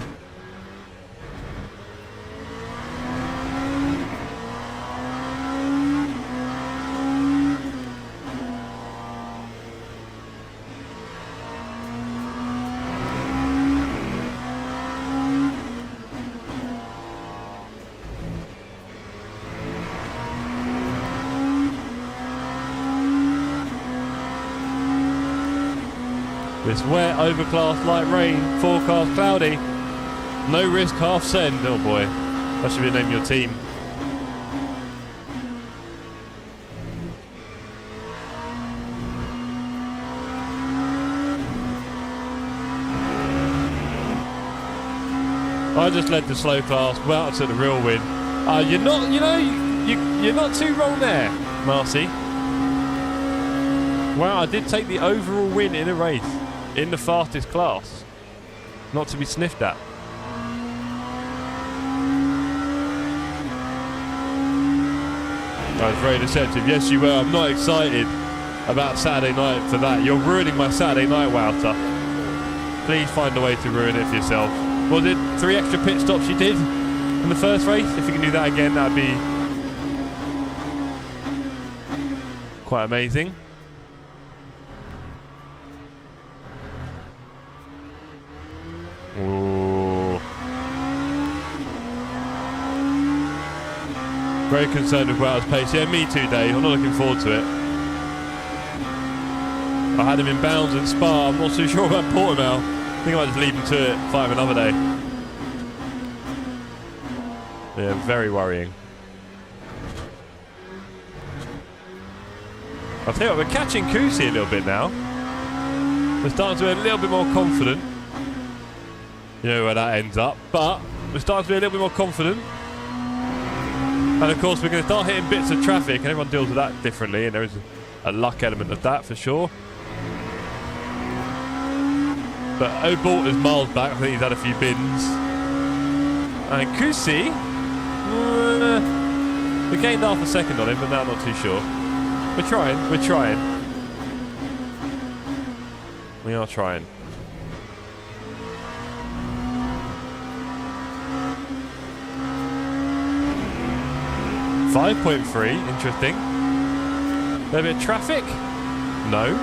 This wet, overcast, light rain, forecast cloudy. No risk, half send. Oh boy, that should be the name of your team. I just led the slow class, well to the real win. You're not, you know, you're not too wrong there, Marcy. Wow, I did take the overall win in a race, in the fastest class. Not to be sniffed at. I was very deceptive. Yes, you were. I'm not excited about Saturday night for that. You're ruining my Saturday night, Wouter. Please find a way to ruin it for yourself. Was it 3 extra pit stops you did in the first race? If you can do that again, that'd be quite amazing. Ooh. Very concerned with Wouter's pace. Yeah, me too, Dave. I'm not looking forward to it. I had him in bounds in Spa. I'm not too sure about Portimao. I think I might just leave him to it, fight him another day. Yeah, very worrying. I'll tell you what, we're catching Kusi a little bit now. We're starting to be a little bit more confident. You know where that ends up, but we're starting to be a little bit more confident. And of course, we're going to start hitting bits of traffic, and everyone deals with that differently, and there is a luck element of that for sure. But OBSBot is miles back. I think he's had a few bins. And Kusi, we gained half a second on him, but now I'm not too sure. We're trying. We're trying. We are trying. .3, interesting. A bit of traffic? No.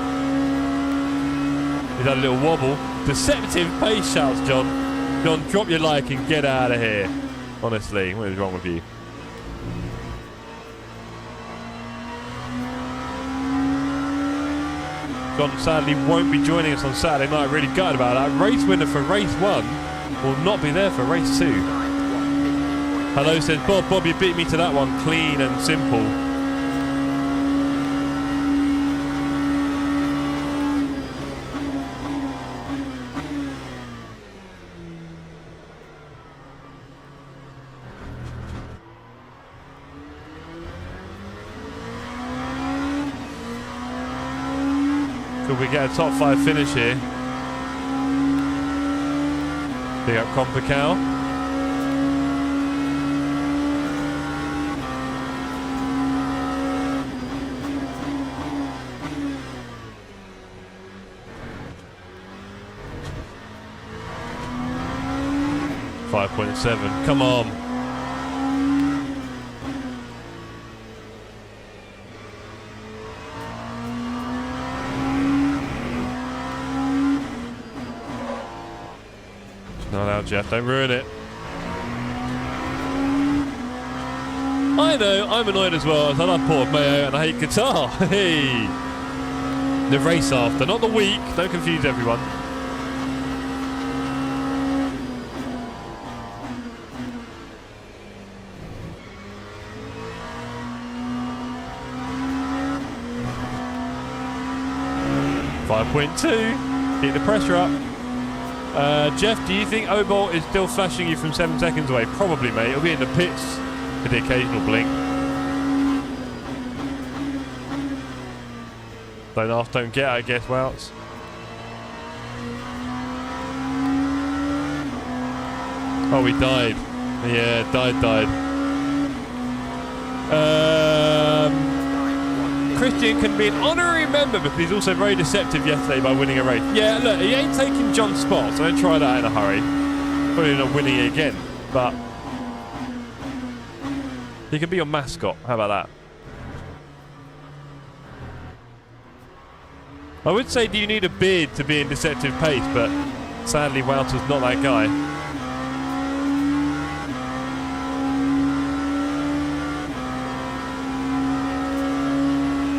He's had a little wobble. Deceptive pace shouts, John. John, drop your like and get out of here. Honestly, what is wrong with you? John sadly won't be joining us on Saturday night. Really gutted about that. Race winner for race 1 will not be there for race 2. Hello says Bob. Bob, you beat me to that one. Clean and simple. Could we get a top 5 finish here? Big up Competizione. .7. Come on. Not out, Jeff. Don't ruin it. I know. I'm annoyed as well. I love Port Mayo and I hate guitar. Hey. The race after, not the week. Don't confuse everyone. .2, keep the pressure up. Jeff, do you think OBSBot is still flashing you from 7 seconds away? Probably, mate. It'll be in the pits for the occasional blink. Don't ask, don't get, I guess, Wouts. Oh, he died. Yeah, died. Christian can be an honorary member because he's also very deceptive yesterday by winning a race. Yeah, look, he ain't taking John's spot, so don't try that in a hurry. Probably not winning it again, but he can be your mascot. How about that? I would say, do you need a beard to be in deceptive pace? But sadly, Wouter's not that guy.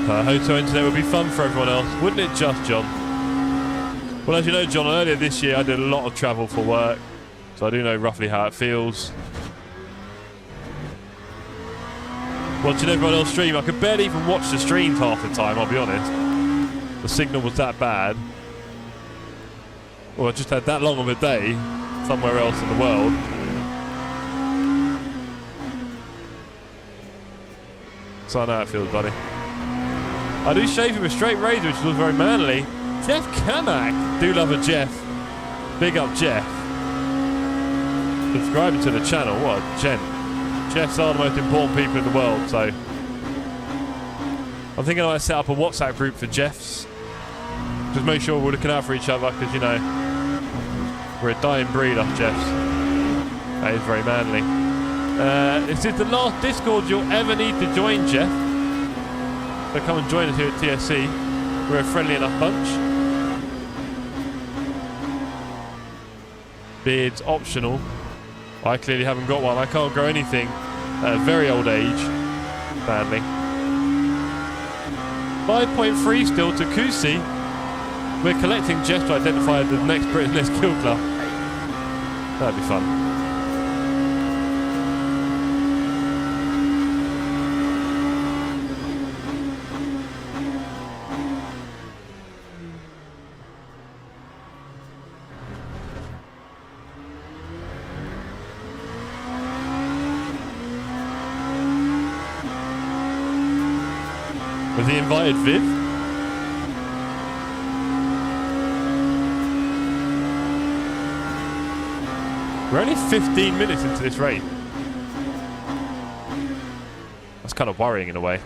Hotel internet would be fun for everyone else, wouldn't it just, John? Well, as you know, John, earlier this year I did a lot of travel for work, so I do know roughly how it feels. Watching everyone else stream, I could barely even watch the streams half the time, I'll be honest. The signal was that bad. Well, I just had that long of a day somewhere else in the world. So I know how it feels, buddy. I do shave him with straight razor, which was very manly. Jeff Kamak. Do love a Jeff. Big up Jeff. Subscribing to the channel. What a gent. Jeffs are the most important people in the world, so I'm thinking I might set up a WhatsApp group for Jeffs. Just make sure we're looking out for each other, because, you know, we're a dying breed, us Jeffs. That is very manly. This is the last Discord you'll ever need to join, Jeff. So come and join us here at TSC. We're a friendly enough bunch. Beard's optional. I clearly haven't got one. I can't grow anything at a very old age, sadly. 5.3 still to Kusi. We're collecting Jeff to identify the next Britain's Next Kill Club. That'd be fun. Was he invited, Viv? We're only 15 minutes into this race. That's kind of worrying in a way.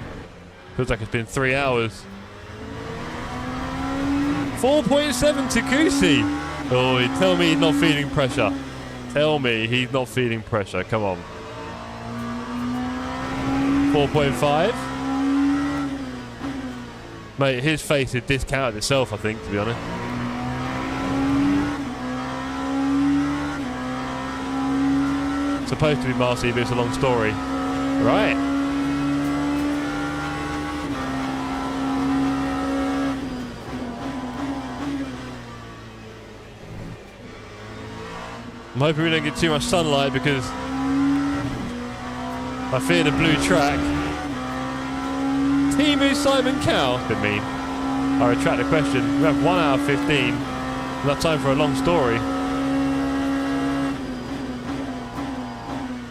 Feels like it's been 3 hours. 4.7 to Kusi. Oh, tell me he's not feeling pressure. Tell me he's not feeling pressure. Come on. 4.5. Mate, his face had discounted itself, I think, to be honest. It's supposed to be Marcy, but it's a long story. Right. I'm hoping we don't get too much sunlight, because I fear the blue track. Timu Simon Cow. Bit mean. I retract the question. We have 1 hour 15. Enough time for a long story.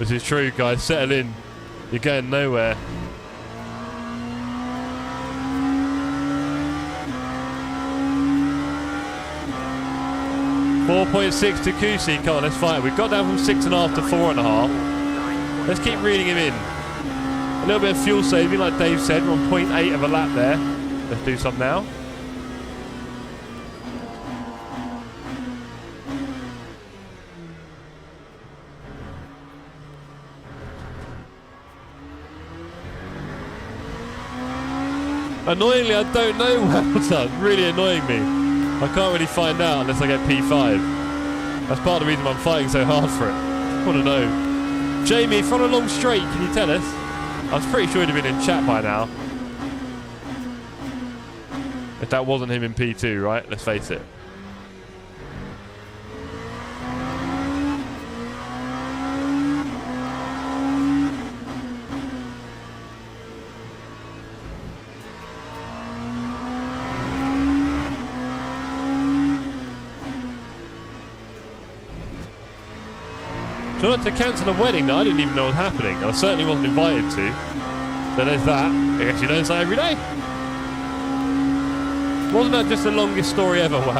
This is true, guys. Settle in. You're going nowhere. .6 to Kusi. Come on, let's fight. We've got down from 6.5 to 4.5. Let's keep reading him in. A little bit of fuel saving, like Dave said. We're on 0.8 of a lap there. Let's do some now. Annoyingly, I don't know. Well done. Really annoying me. I can't really find out unless I get P5. That's part of the reason I'm fighting so hard for it. I want to know. Jamie, if you're on a long straight, can you tell us? I was pretty sure he'd have been in chat by now. If that wasn't him in P2, right? Let's face it. So not to cancel a wedding that I didn't even know was happening. I certainly wasn't invited to. So there's that. I guess you learn something every day. Wasn't that just the longest story ever, Wows?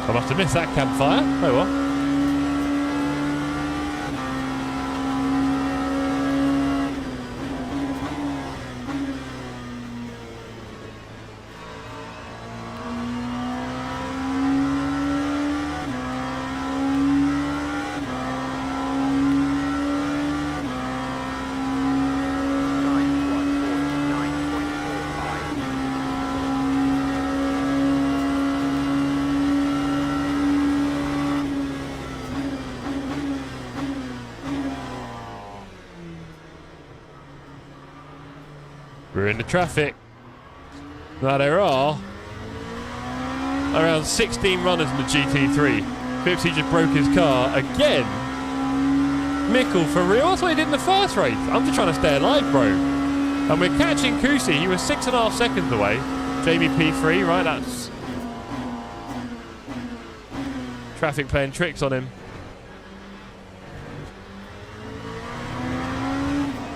I must have missed that campfire. Oh well. We're in the traffic. Now there are around 16 runners in the GT3. Pipsy just broke his car again. Mickle, for real? That's what he did in the first race. I'm just trying to stay alive, bro. And we're catching Kusi. He was 6.5 seconds away. Jamie P3, right? That's traffic playing tricks on him.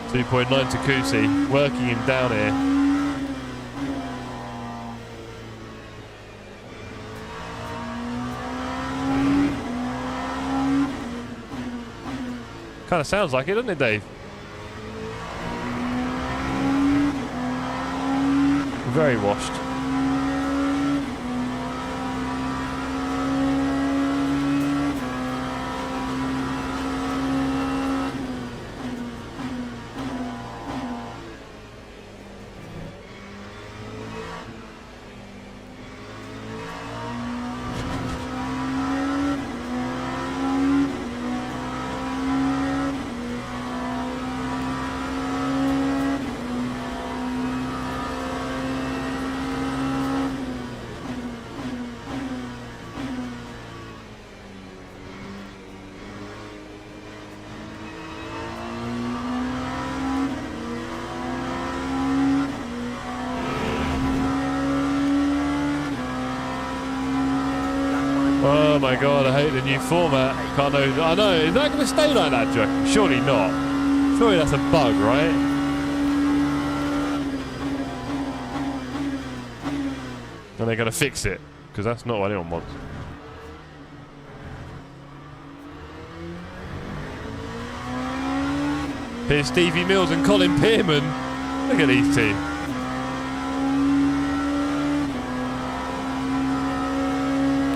2.9 to Kusi, working him down here. Kind of sounds like it, doesn't it, Dave? Very washed. Oh my god, I hate the new format. Can't know. I know, is that going to stay like that, Joe? Surely not. Surely that's a bug, right? And they're going to fix it, because that's not what anyone wants. Here's Stevie Mills and Colin Pearman. Look at these two.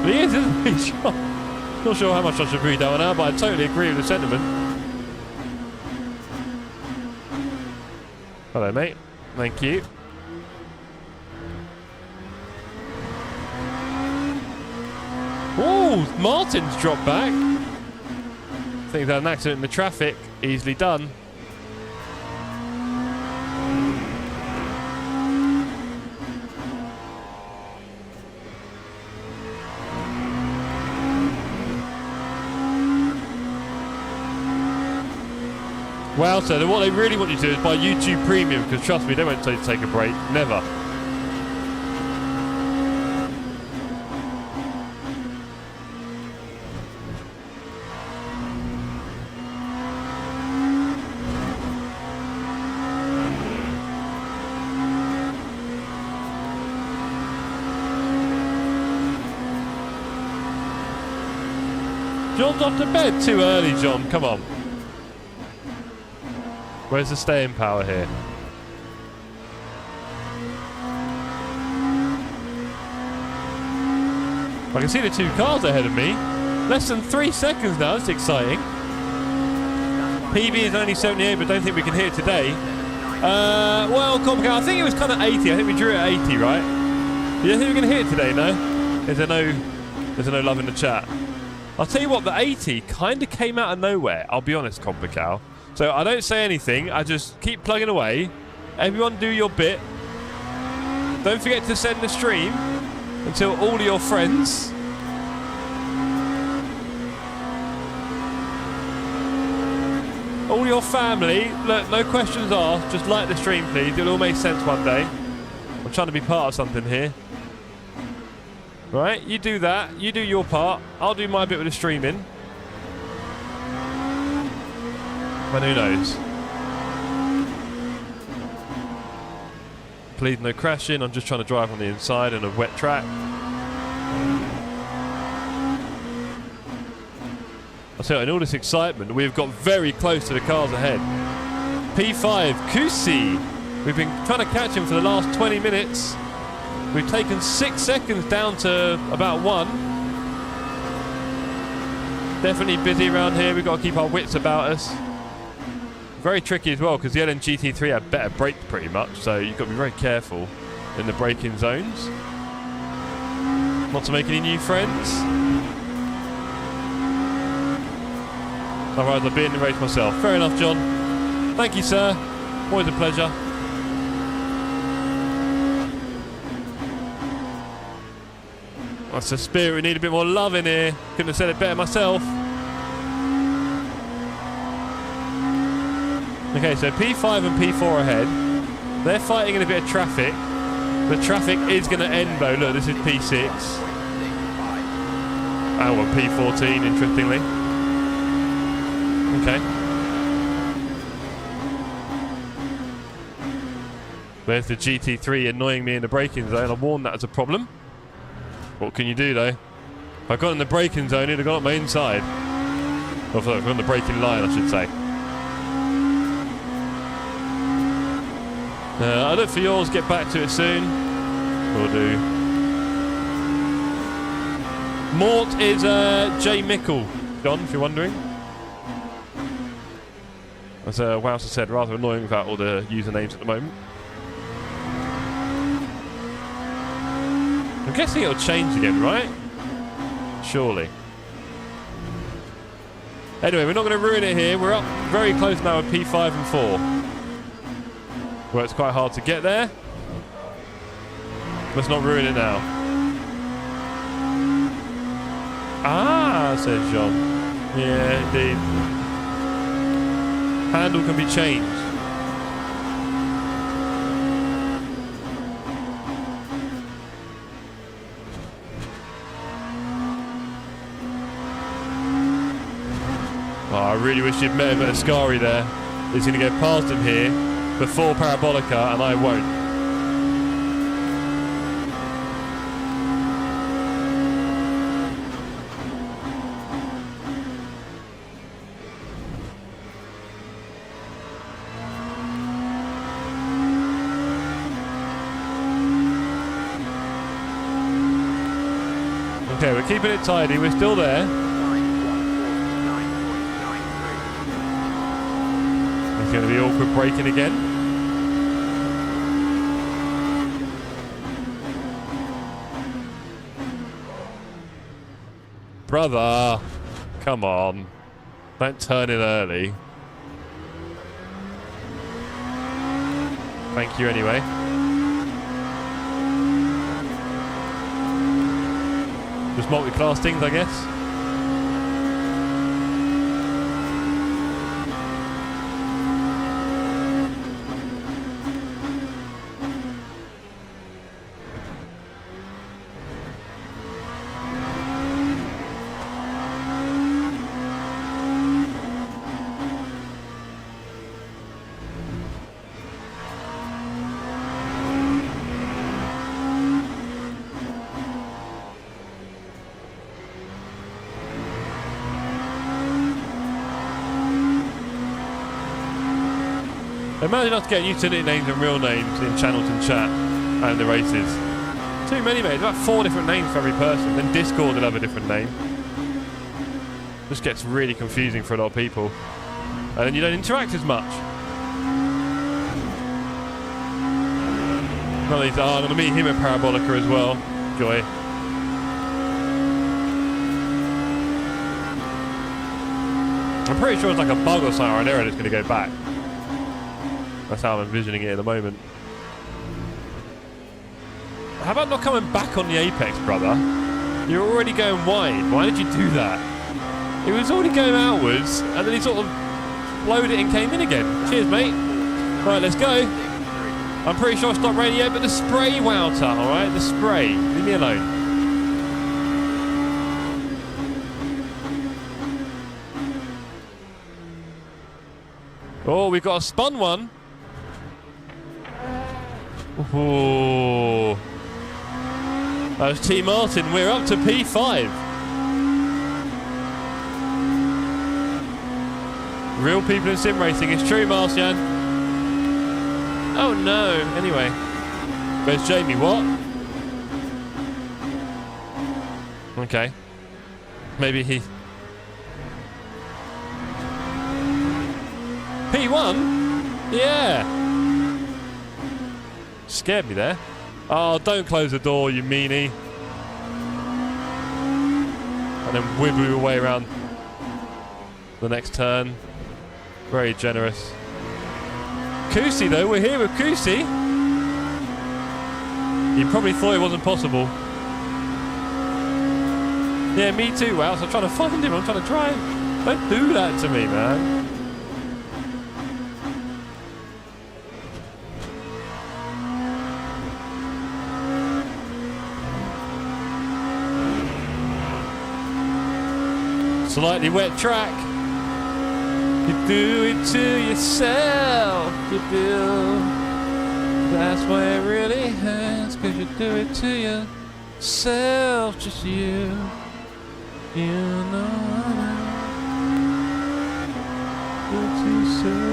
He is, isn't he? Not sure how much I should read that one out, but I totally agree with the sentiment. Hello, mate. Thank you. Oh, Martin's dropped back. I think he's had an accident in the traffic. Easily done. Wow, so what they really want you to do is buy YouTube Premium, because trust me, they won't tell you to take a break. Never. John's off to bed too early, John. Come on. Where's the staying power here? I can see the two cars ahead of me. Less than 3 seconds now. That's exciting. PB is only 78, but don't think we can hit it today. Well, complicated. I think it was kind of 80. I think we drew it at 80, right? You don't think we're going to hit it today, no? There's no love in the chat. I'll tell you what, the 80 kind of came out of nowhere. I'll be honest, Complical. So I don't say anything. I just keep plugging away. Everyone do your bit. Don't forget to send the stream until all of your friends. All your family. Look, no questions asked. Just like the stream, please. It'll all make sense one day. I'm trying to be part of something here. Right, you do that. You do your part. I'll do my bit with the streaming. But who knows? Please no crashing. I'm just trying to drive on the inside in a wet track. I'll tell you, in all this excitement, we've got very close to the cars ahead. P5, Kusi. We've been trying to catch him for the last 20 minutes. We've taken 6 seconds down to about 1. Definitely busy around here. We've got to keep our wits about us. Very tricky as well, because the LN GT3 had better brakes pretty much, so you've got to be very careful in the braking zones. Not to make any new friends. Otherwise I'll be in the race myself. Fair enough, John. Thank you, sir. Always a pleasure. That's the spirit. We need a bit more love in here. Couldn't have said it better myself. Okay, so P5 and P4 ahead. They're fighting in a bit of traffic. The traffic is going to end though. Look, this is P6. Oh, well, P14, interestingly. Okay. There's the GT3 annoying me in the braking zone. I warned that as a problem. What can you do though? If I got in the braking zone, it'd have gone up my inside. Or if I got on the braking line, I should say. I look for yours, get back to it soon. Will do. Mort is J. Mickle, John, if you're wondering. As Wowser said, rather annoying without all the usernames at the moment. I'm guessing it'll change again, right? Surely. Anyway, we're not going to ruin it here. We're up very close now with P5 and 4. Where it's quite hard to get there. Let's not ruin it now. Ah, says John. Yeah, indeed. Handle can be changed. Oh, I really wish you'd met him at Ascari there. He's going to go past him here before Parabolica, and I won't. Okay, we're keeping it tidy. We're still there. It's going to be awkward braking again. Brother, come on. Don't turn in early. Thank you anyway. Just multi-class things, I guess. Imagine us getting utility names and real names in channels and chat and the races. Too many, mate. There's about 4 different names for every person. Then Discord will have a different name. Just gets really confusing for a lot of people. And then you don't interact as much. None of these are. I'm going to meet him at Parabolica as well. Joy. I'm pretty sure it's like a bug or something or an error that's going to go back. That's how I'm envisioning it at the moment. How about not coming back on the apex, brother? You're already going wide. Why did you do that? It was already going outwards, and then he sort of blowed it and came in again. Cheers, mate. Right, let's go. I'm pretty sure I stopped raining yet, but the spray, Wouter, alright? The spray. Leave me alone. Oh, we've got a spun one. Oh, that was T. Martin. We're up to P5. Real people in sim racing. It's true, Marcian. Oh no. Anyway, where's Jamie? What? Okay. Maybe he. P1? Yeah. Scared me there. Oh, don't close the door, you meanie. And then wibble your way around the next turn. Very generous. Kusi, though, we're here with Kusi. You probably thought it wasn't possible. Yeah, me too, Wow. So I'm trying to find him. I'm trying to drive. Don't do that to me, man. Slightly wet track. You do it to yourself. You do. That's why it really hurts. Cause you do it to yourself. Just you. You know what to say.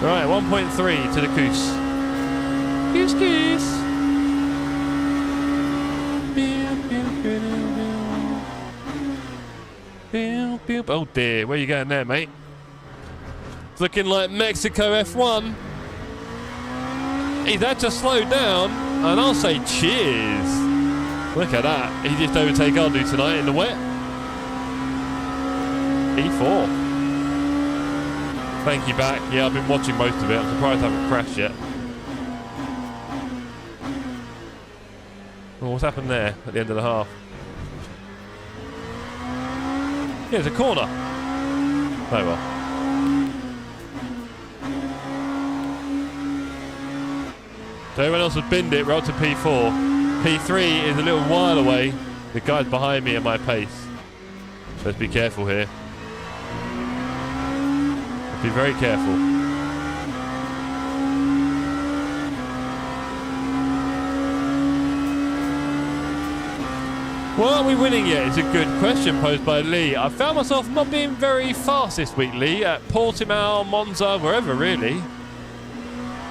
Right, 1.3 to the Coos. Goose goose. Oh dear, where are you going there, mate? It's looking like Mexico F1. He's had to slow down, and I'll say cheers. Look at that. He just overtake Ardu tonight in the wet. E4. Thank you back. Yeah, I've been watching most of it. I'm surprised I haven't crashed yet. Well, what's happened there at the end of the half? Yeah, it's a corner. Oh well. So everyone else has binned it. We're up to P4. P3 is a little while away. The guys behind me at my pace. Let's be careful here. Let's be very careful. Well, are we winning yet? It's a good question posed by Lee. I found myself not being very fast this week, Lee, at Portimao, Monza, wherever really.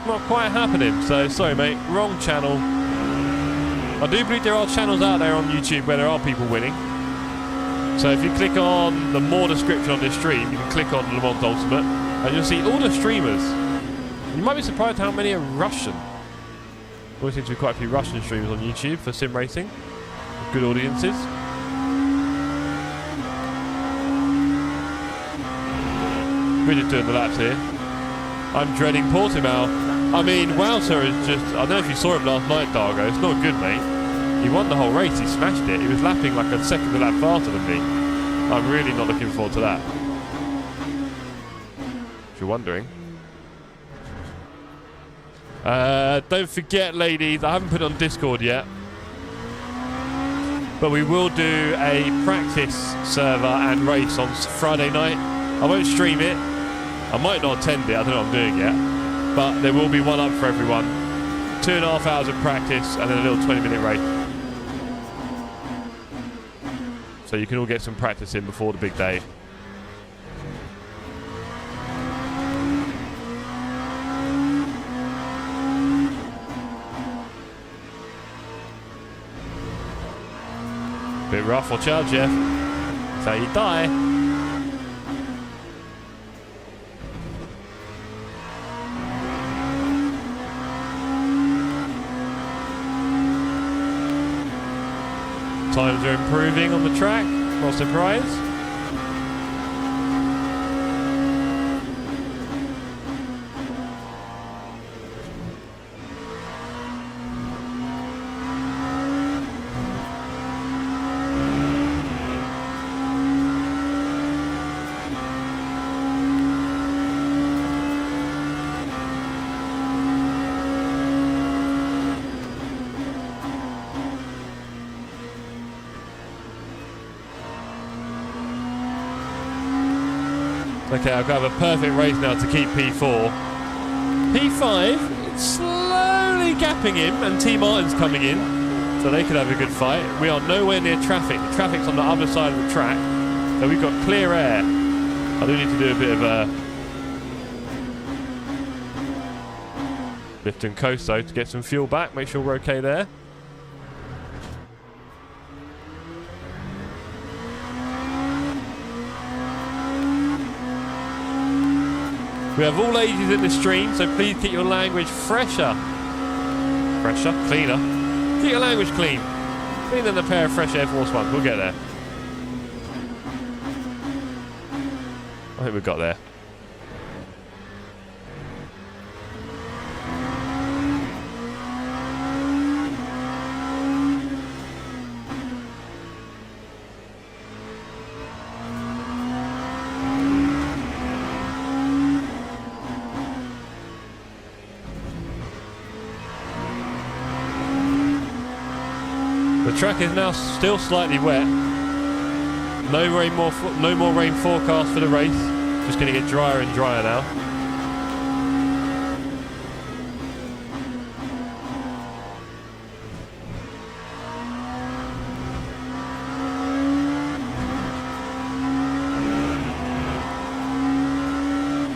Not quite happening, so sorry mate, wrong channel. I do believe there are channels out there on YouTube where there are people winning. So if you click on the more description on this stream, you can click on Le Mans Ultimate and you'll see all the streamers. You might be surprised how many are Russian. There always seems to be quite a few Russian streamers on YouTube for sim racing. Good audiences. We're just doing the laps here. I'm dreading Portimao. I mean, Wouter is just... I don't know if you saw him last night, Dargo. It's not good, mate. He won the whole race. He smashed it. He was lapping like a second of a lap faster than me. I'm really not looking forward to that. If you're wondering. Don't forget, ladies, I haven't put it on Discord yet. But we will do a practice server and race on Friday night. I won't stream it. I might not attend it. I don't know what I'm doing yet. But there will be one up for everyone. 2.5 hours of practice and then a little 20-minute race. So you can all get some practice in before the big day. Bit rough, watch out, Jeff. That's how you die. Times are improving on the track, not surprised. Okay, I've got to have a perfect race now to keep P4. P5, it's slowly gapping him, and T Martin's coming in, so they could have a good fight. We are nowhere near traffic. The traffic's on the other side of the track, so we've got clear air. I do need to do a bit of a lift and coast though to get some fuel back, make sure we're okay there. We have all ages in the stream, so please keep your language fresher. Fresher? Cleaner. Keep your language clean. Cleaner than a pair of fresh Air Force Ones. We'll get there. I think we've got there. The track is now still slightly wet. No more rain forecast for the race. Just going to get drier and drier now.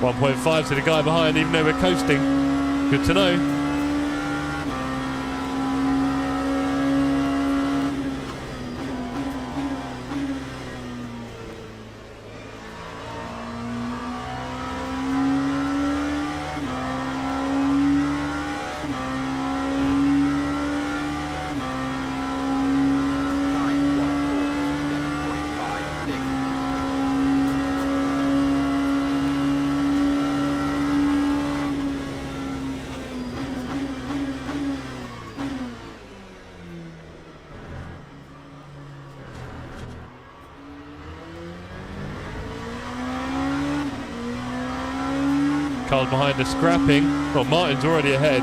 .5 to the guy behind, even though we're coasting. Good to know. Cars behind are scrapping. Well, Martin's already ahead.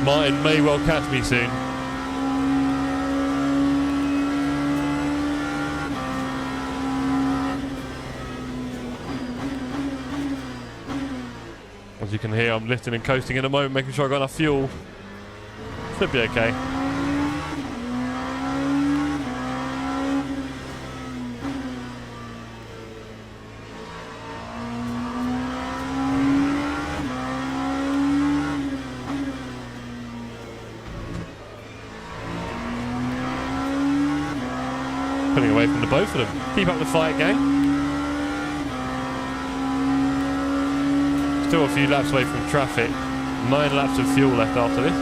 Martin may well catch me soon. As you can hear, I'm lifting and coasting in a moment, making sure I've got enough fuel. Should be okay. Pulling away from the both of them. Keep up the fight, gang. Still a few laps away from traffic. 9 laps of fuel left after this.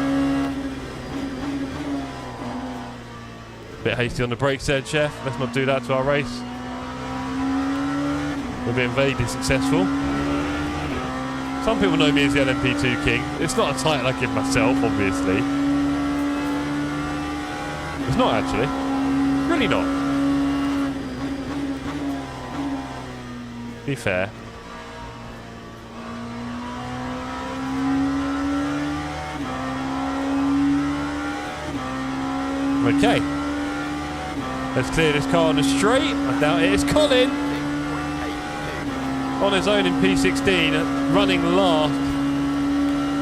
Bit hasty on the brakes there, Chef. Let's not do that to our race. We're being vaguely successful. Some people know me as the LMP2 King. It's not a title I give myself, obviously. It's not actually. Really not. Be fair. Okay. Let's clear this car on the straight. I doubt it. It's Colin. On his own in P16, running last.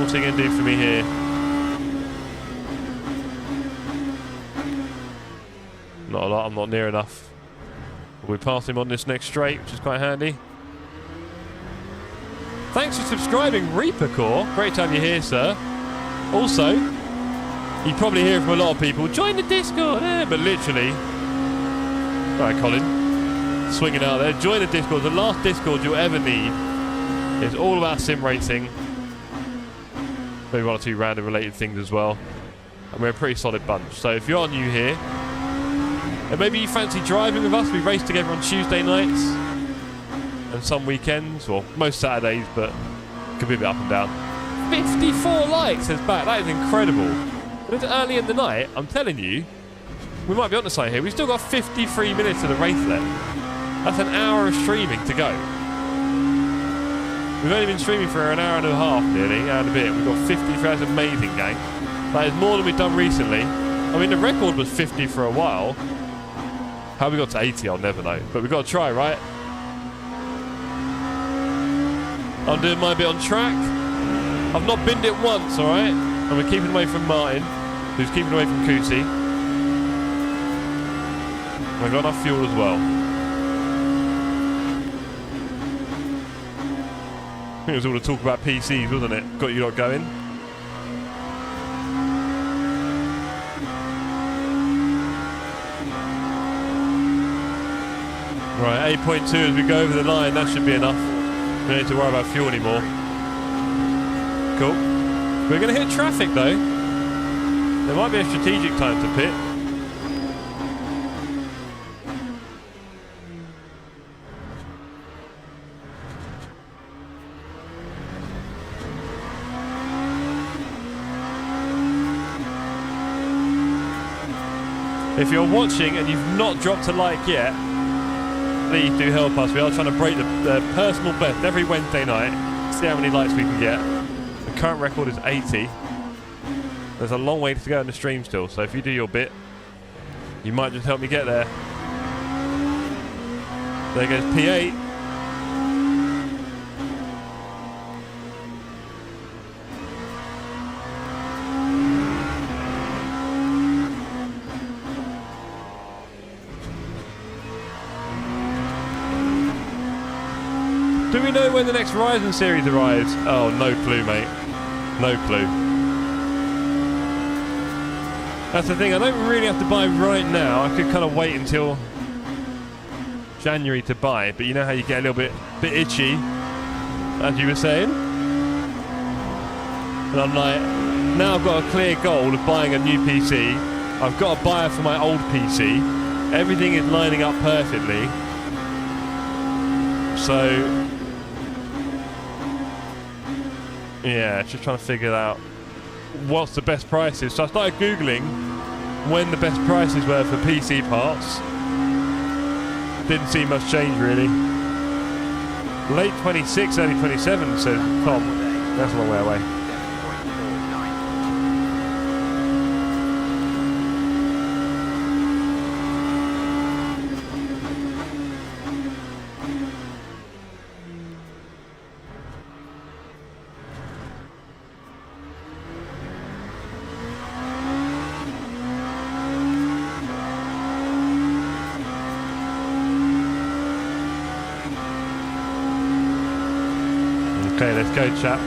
What's he going to do for me here? Not a lot. I'm not near enough. We pass him on this next straight, which is quite handy. Thanks for subscribing, Reaper Core. Great to have you here, sir. Also, you probably hear from a lot of people, join the Discord, but literally, alright Colin, swinging out there, join the Discord. The last Discord you'll ever need is all about sim racing. Maybe one or two random related things as well. And we're a pretty solid bunch. So if you are new here, and maybe you fancy driving with us, we race together on Tuesday nights and some weekends, or most Saturdays, but it could be a bit up and down. 54 likes is back. That is incredible. But it's early in the night. I'm telling you, we might be on the side here. We've still got 53 minutes of the race left. That's an hour of streaming to go. We've only been streaming for an hour and a half, nearly, hour and a bit. We've got 53. That's amazing, gang. That is more than we've done recently. I mean, the record was 50 for a while. How we got to 80, I'll never know. But we've got to try, right? I'm doing my bit on track. I've not binned it once, alright? And we're keeping away from Martin, who's keeping away from Cootie. We've got enough fuel as well. I think it was all the talk about PCs, wasn't it? Got you lot going. Right, 8.2 as we go over the line. That should be enough. We don't need to worry about fuel anymore. Cool. We're going to hit traffic though. There might be a strategic time to pit. If you're watching and you've not dropped a like yet, please do help us. We are trying to break the personal best every Wednesday night. See how many likes we can get. The current record is 80. There's a long way to go in the stream still, so if you do your bit, You might just help me get there. There goes P8. Do we know when the next Ryzen series arrives? Oh, no clue, mate. No clue. That's the thing, I don't really have to buy right now. I could kind of wait until January to buy, but you know how you get a little bit itchy, as you were saying? And I'm like, now I've got a clear goal of buying a new PC. I've got a buyer for my old PC. Everything is lining up perfectly. So yeah, just trying to figure out what's the best prices. So I started Googling when the best prices were for PC parts. Didn't see much change really. Late 26, early 27, says Tom. That's a long way away. Okay, let's go, chap.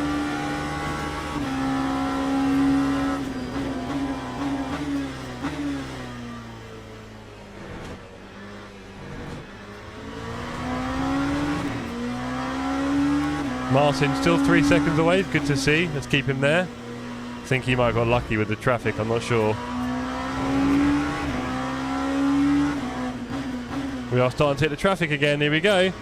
Martin still 3 seconds away. Good to see. Let's keep him there. I think he might have got lucky with the traffic. I'm not sure. We are starting to hit the traffic again. Here we go.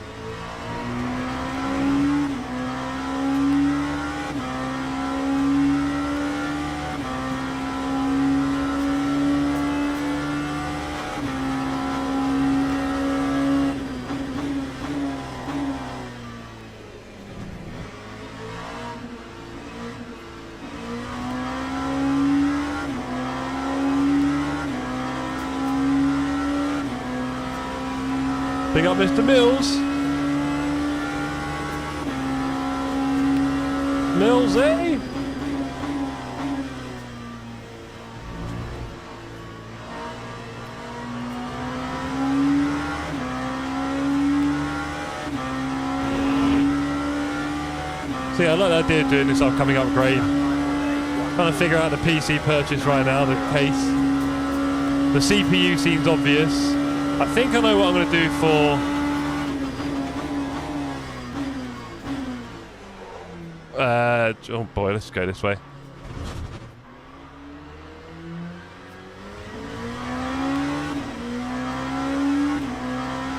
Big up Mr. Mills. Mills, eh? See, I like the idea of doing this upcoming upgrade. Trying to figure out the PC purchase right now, the case. The CPU seems obvious. I think I know what I'm going to do for oh boy, let's go this way.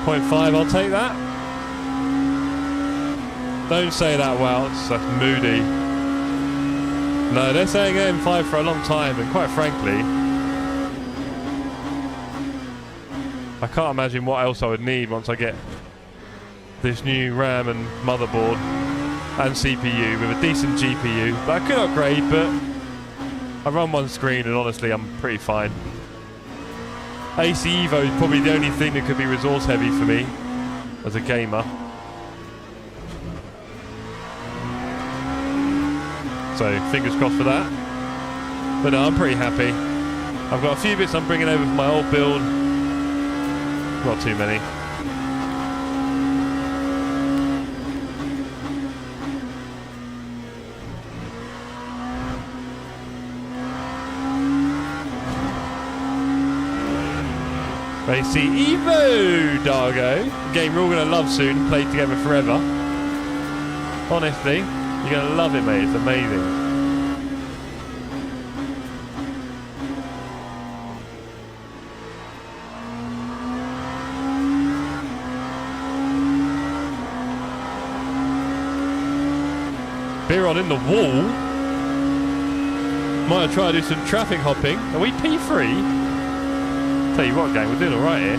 0.5, I'll take that. Don't say that, wow, that's moody. No, they're saying M5 for a long time, and quite frankly, I can't imagine what else I would need once I get this new RAM and motherboard and CPU with a decent GPU. But I could upgrade, but I run one screen and honestly I'm pretty fine. AC Evo is probably the only thing that could be resource heavy for me as a gamer. So fingers crossed for that. But no, I'm pretty happy. I've got a few bits I'm bringing over from my old build. Not too many. AC Evo, Dargo. A game we're all going to love soon, play together forever. Honestly, you're going to love it, mate. It's amazing. Biron in the wall. Might have tried to do some traffic hopping. Are we P3? Tell you what, gang, we're doing alright here.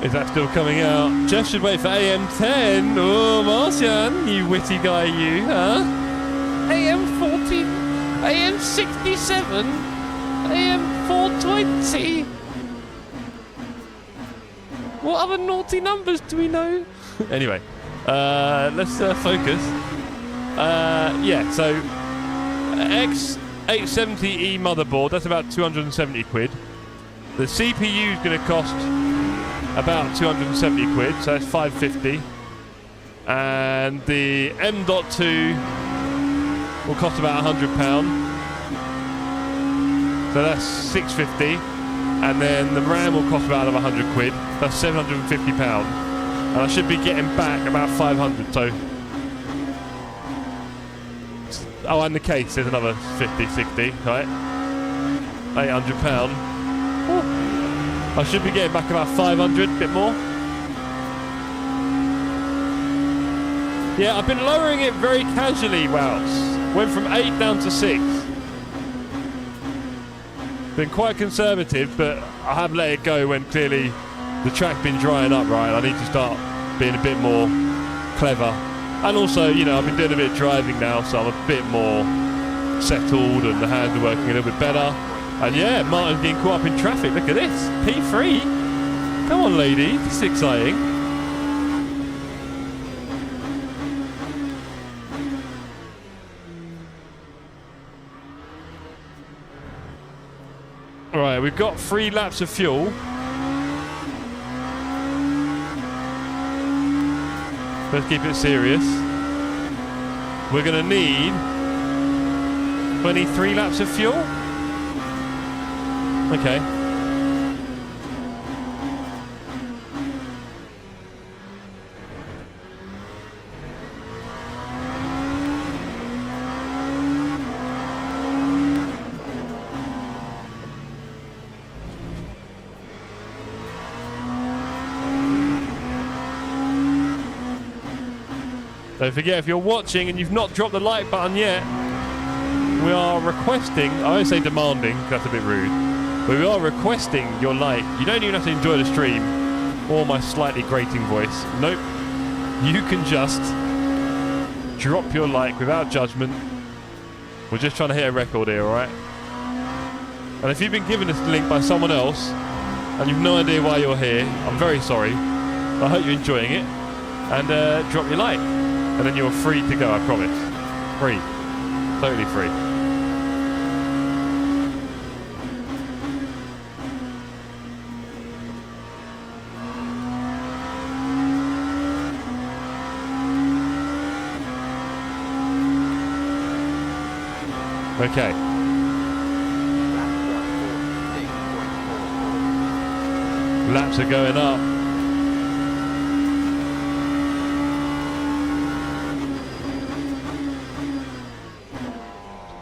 Is that still coming out? Jeff should wait for AM10. Oh, Martian, you witty guy, you, huh? AM14, AM67, AM420. What other naughty numbers do we know? Anyway, let's focus. Yeah, so X870E motherboard, that's about 270 quid. The CPU is going to cost about 270 quid, so that's 550. And the M.2 will cost about £100. So that's 650. And then the RAM will cost about 100 quid. That's 750 £. And I should be getting back about 500. So, oh, and the case, there's another 50, 60, right? £800. Ooh. I should be getting back about 500, a bit more. Yeah, I've been lowering it very casually, Wows. Went from 8 down to 6. Been quite conservative, but I have let it go when clearly the track's been drying up, right? I need to start being a bit more clever. And also, you know, I've been doing a bit of driving now, so I'm a bit more settled and the hands are working a little bit better. And yeah, Martin's getting caught up in traffic. Look at this. P3. Come on, lady. This is exciting. Right, we've got 3 laps of fuel. Let's keep it serious. We're going to need 23 laps of fuel. Okay. Don't forget, if you're watching and you've not dropped the like button yet, we are requesting, I won't say demanding, that's a bit rude, but we are requesting your like. You don't even have to enjoy the stream or my slightly grating voice. Nope. You can just drop your like without judgment. We're just trying to hit a record here, alright? And if you've been given this link by someone else and you've no idea why you're here, I'm very sorry. I hope you're enjoying it. And drop your like. And then you're free to go, I promise. Free. Totally free. Okay. Laps are going up.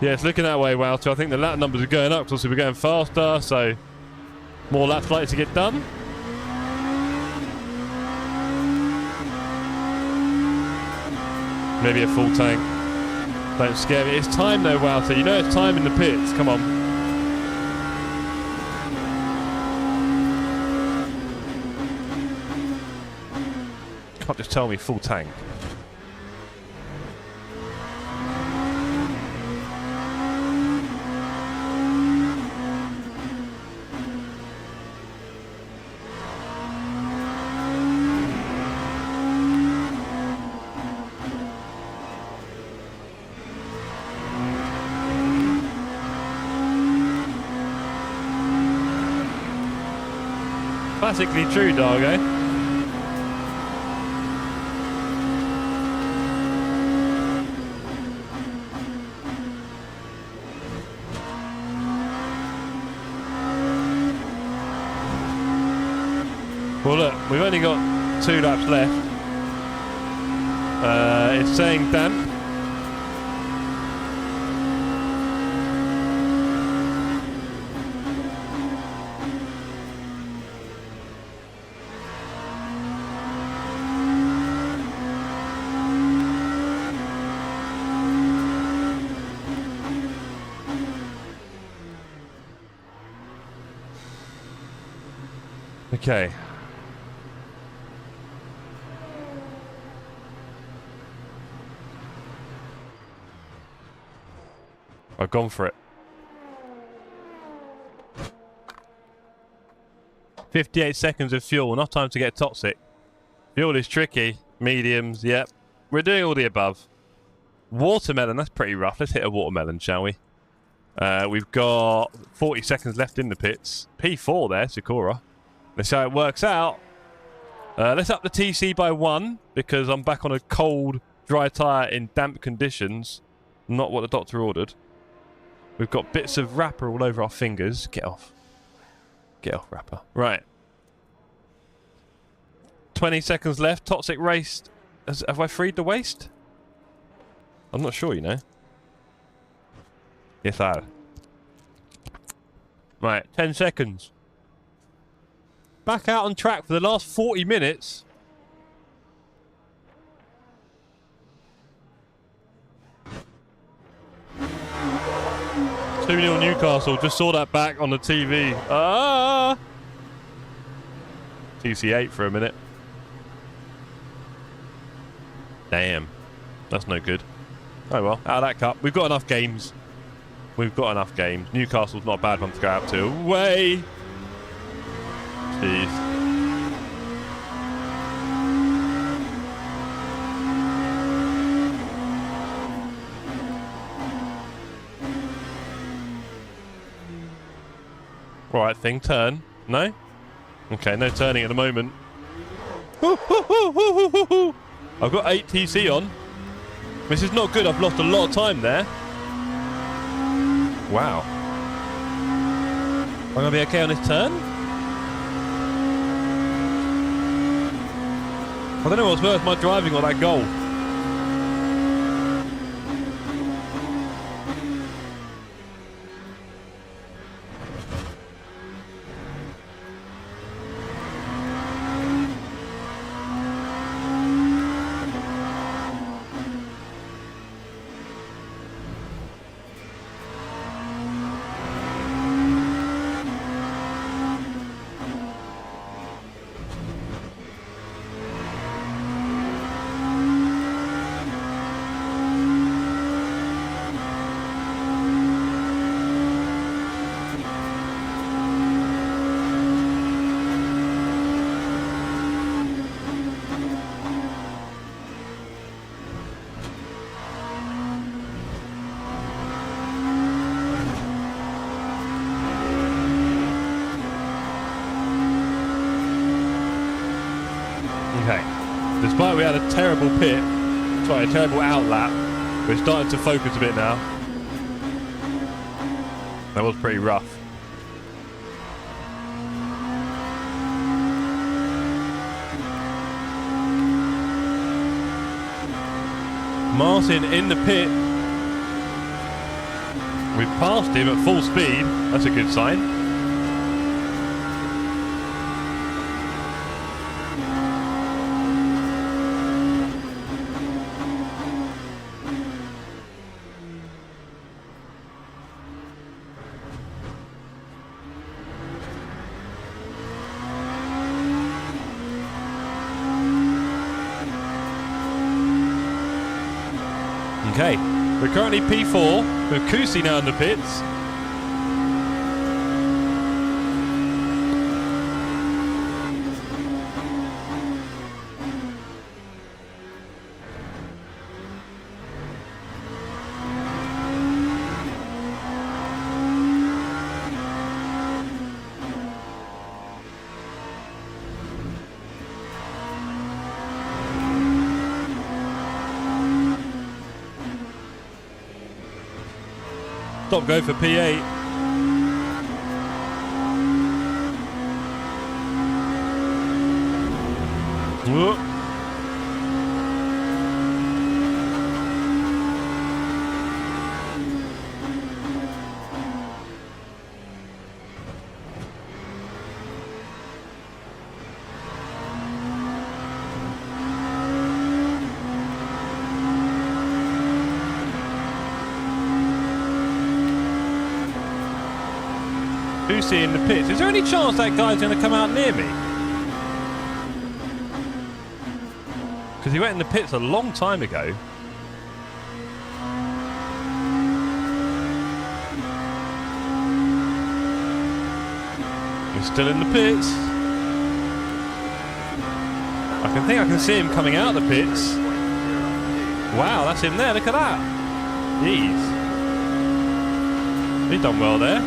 Yeah, it's looking that way, Wow. So I think the lap numbers are going up because we're going faster, so more laps likely to get done. Maybe a full tank. Don't scare me. It's time though, Wow. So you know it's time in the pits. Come on. Can't just tell me full tank. Classically true, Dargo. Well, look, we've only got 2 laps left. It's saying damp. Okay. I've gone for it. 58 seconds of fuel. Enough time to get toxic. Fuel is tricky. Mediums, yep. We're doing all the above. Watermelon, that's pretty rough. Let's hit a watermelon, shall we? We've got 40 seconds left in the pits. P4 there, Sakura. Let's see how it works out. Let's up the TC by 1 because I'm back on a cold, dry tyre in damp conditions. Not what the doctor ordered. We've got bits of wrapper all over our fingers. Get off. Get off, wrapper. Right. 20 seconds left. Toxic race. Have I freed the waste? I'm not sure, you know. Yes, I have. Right, 10 seconds. Back out on track for the last 40 minutes. Two 0 Newcastle. Just saw that back on the TV. Ah! TC8 for a minute. Damn. That's no good. Oh well, out of that cup. We've got enough games. We've got enough games. Newcastle's not a bad one to go out to. Way! Jeez. Right thing, turn. No? Okay, no turning at the moment. I've got 8 TC on. This is not good. I've lost a lot of time there. Wow. Am I going to be okay on this turn? I don't know what's worse, my driving or that goal. Despite we had a terrible pit, sorry, a terrible outlap, we're starting to focus a bit now. That was pretty rough. Martin in the pit. We've passed him at full speed. That's a good sign. Okay, we're currently P4 with Kusi now in the pits. Stop go for P8. Whoop. Lucy in the pits. Is there any chance that guy's going to come out near me? Because he went in the pits a long time ago. He's still in the pits. I can see him coming out of the pits. Wow, that's him there. Look at that. Jeez. He's done well there.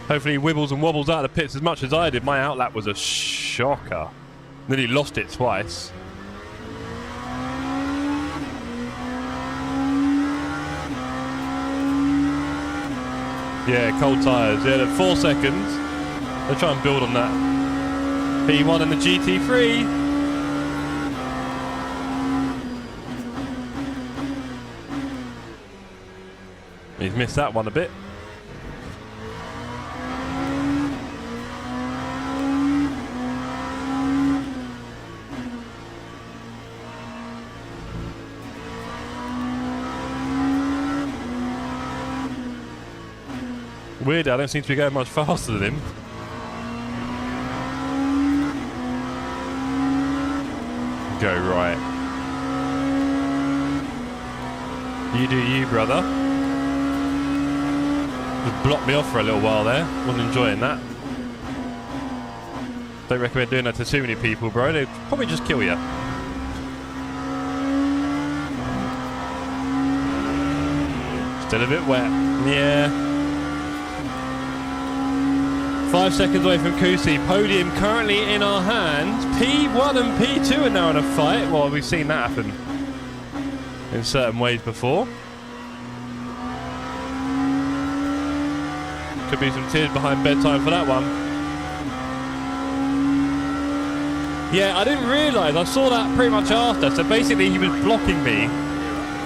Hopefully he wibbles and wobbles out of the pits as much as I did. My outlap was a shocker. Nearly lost it twice. Yeah, cold tyres. Yeah, 4 seconds. They'll try and build on that. P1 and the GT3. He's missed that one a bit. Weird, I don't seem to be going much faster than him. Go right. You do you, brother. Just blocked me off for a little while there. Wasn't enjoying that. Don't recommend doing that to too many people, bro. They'd probably just kill you. Still a bit wet. Yeah. 5 seconds away from Kusi. Podium currently in our hands. P1 and P2 are now in a fight. Well, we've seen that happen in certain ways before. Could be some tears behind bedtime for that one. Yeah, I didn't realise. I saw that pretty much after. So basically he was blocking me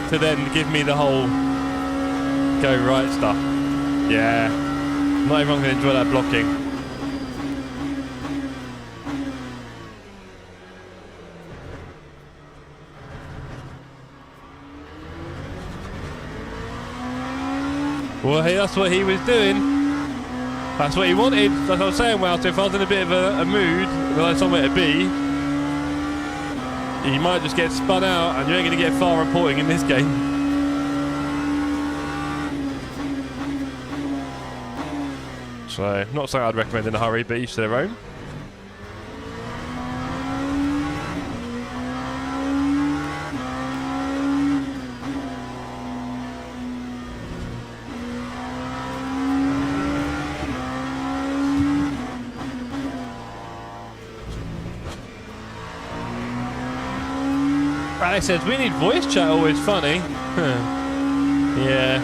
to then give me the whole go right stuff. Yeah. Not everyone's going to enjoy that blocking. Well, hey, that's what he was doing. That's what he wanted. That's what I was saying, well, so if I was in a bit of a mood, like somewhere to be, you might just get spun out and you ain't going to get far reporting in this game. So, not something I'd recommend in a hurry, but each to their own. Alex says, we need voice chat, always funny. Yeah.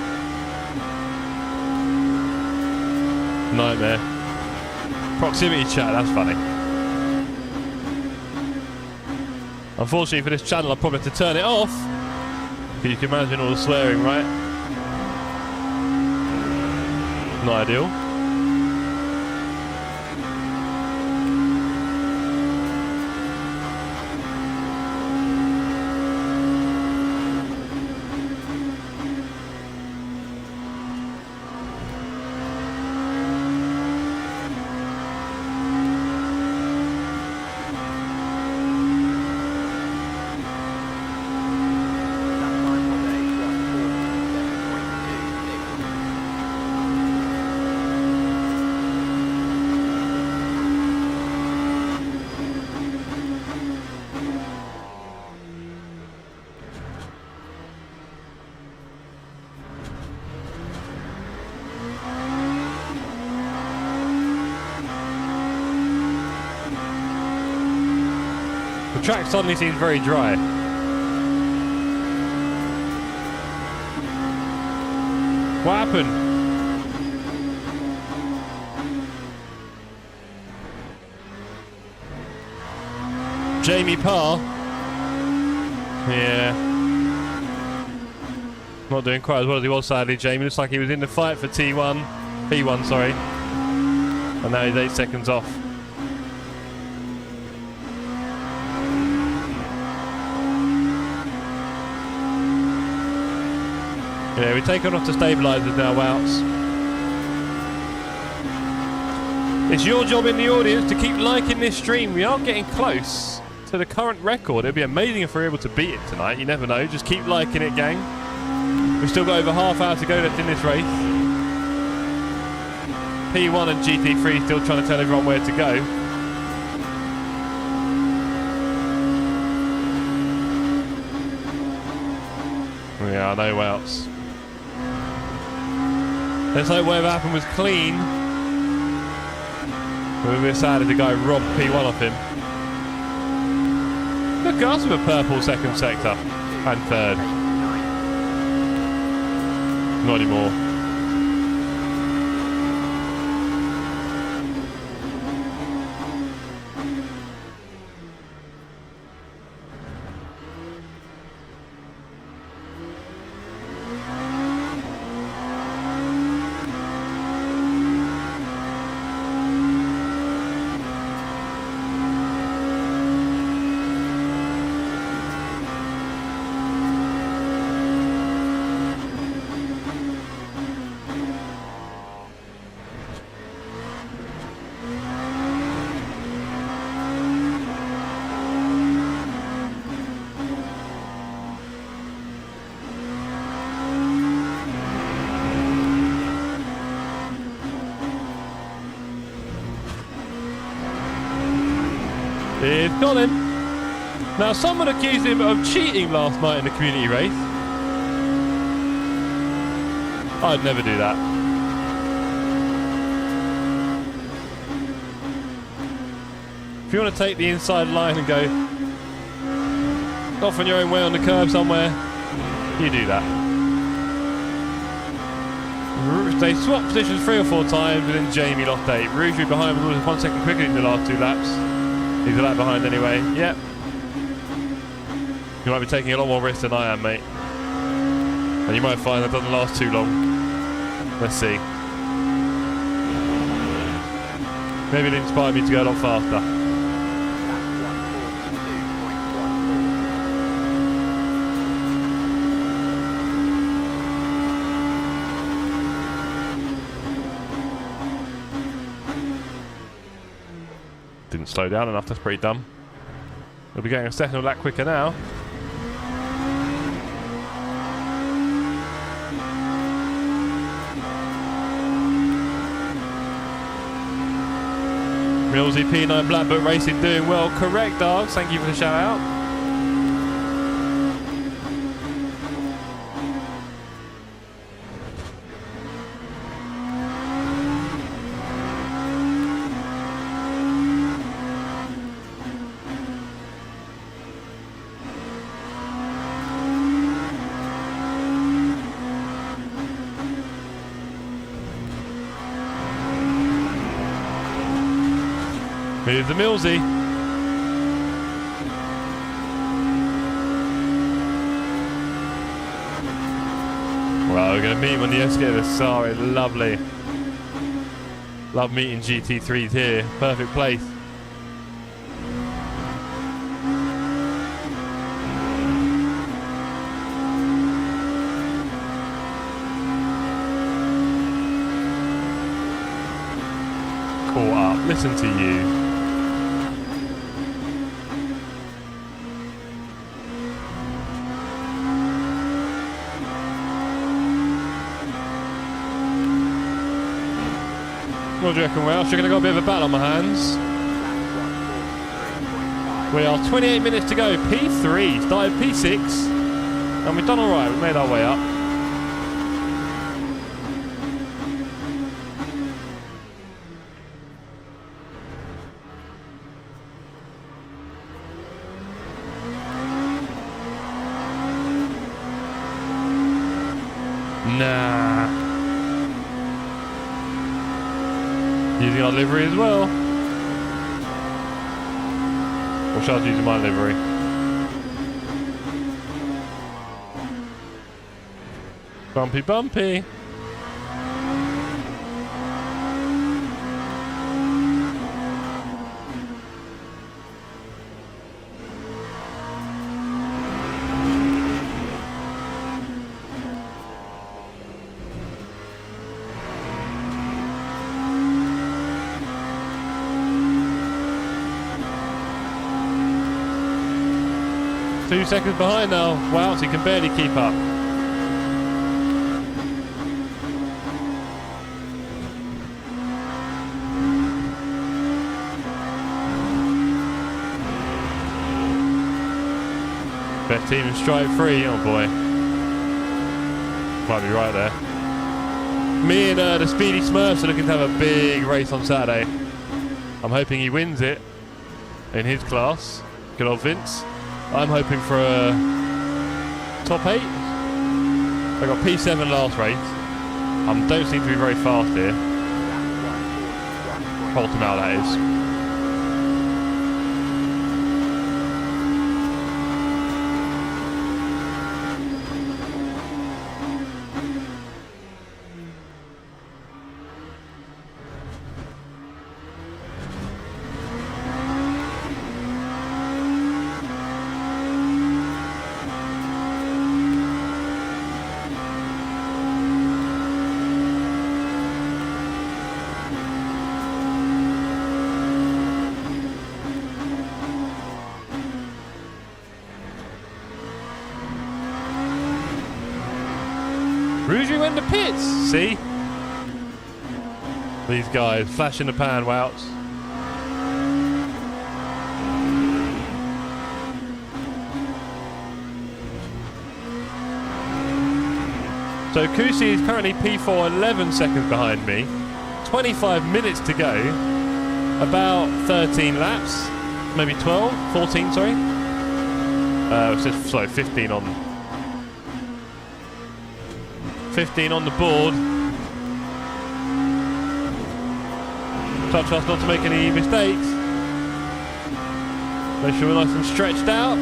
Nightmare. Proximity chat, that's funny. Unfortunately for this channel, I'll probably have to turn it off. Because you can imagine all the swearing, right? Not ideal. The track suddenly seems very dry. What happened? Jamie Parr. Yeah. Not doing quite as well as he was, sadly, Jamie. Looks like he was in the fight for P1, sorry. And now he's 8 seconds off. Yeah, we've taken off the stabilisers now, Wouts. It's your job in the audience to keep liking this stream. We are getting close to the current record. It'd be amazing if we're able to beat it tonight. You never know. Just keep liking it, gang. We've still got over half hour to go left in this race. P1 and GT3 still trying to tell everyone where to go. Yeah, no else. Let's hope whatever happened was clean. We're a bit sad if the guy robbed P1 off him. Look at us with a purple second sector and third. Not anymore. It's Colin. Now, someone accused him of cheating last night in the community race. I'd never do that. If you want to take the inside line and go off on your own way on the curb somewhere, you do that. They swapped positions 3 or 4 times, and then Jamie lost 8. Rouge behind was 1 second quicker in the last 2 laps. He's a lap behind anyway. Yep. You might be taking a lot more risks than I am, mate. And you might find that doesn't last too long. Let's see. Maybe it inspired me to go a lot faster. Didn't slow down enough, that's pretty dumb. We'll be getting a second lap quicker now. Millsy P9 Blackbook Racing doing well. Correct, Dogs. Thank you for the shout out. Here's the Millsy. Well, we're going to meet him on the Escape. Sorry, lovely. Love meeting GT3s here. Perfect place. Caught up. Listen to you. What do you reckon, Welsh? You're going to got a bit of a battle on my hands. We are 28 minutes to go. P3, started P6. And we've done alright, we've made our way up. Nah. Using our livery as well. Or shall I use my livery? Bumpy, bumpy. Two seconds behind now. Wow, so he can barely keep up. Best team in Stripe 3, oh boy. Might be right there. Me and the Speedy Smurfs are looking to have a big race on Saturday. I'm hoping he wins it in his class. Good old Vince. I'm hoping for a top 8. I got P7 last race. Don't seem to be very fast here. Hold him out, that is. Rougerie went to pits. See? These guys, flash in the pan, wouts. So Kusi is currently P4 11 seconds behind me. 25 minutes to go. About 13 laps. Maybe 12? 14, sorry. It says, sorry, 15 on... 15 on the board. Try to us not to make any mistakes. Make sure we're nice and stretched out.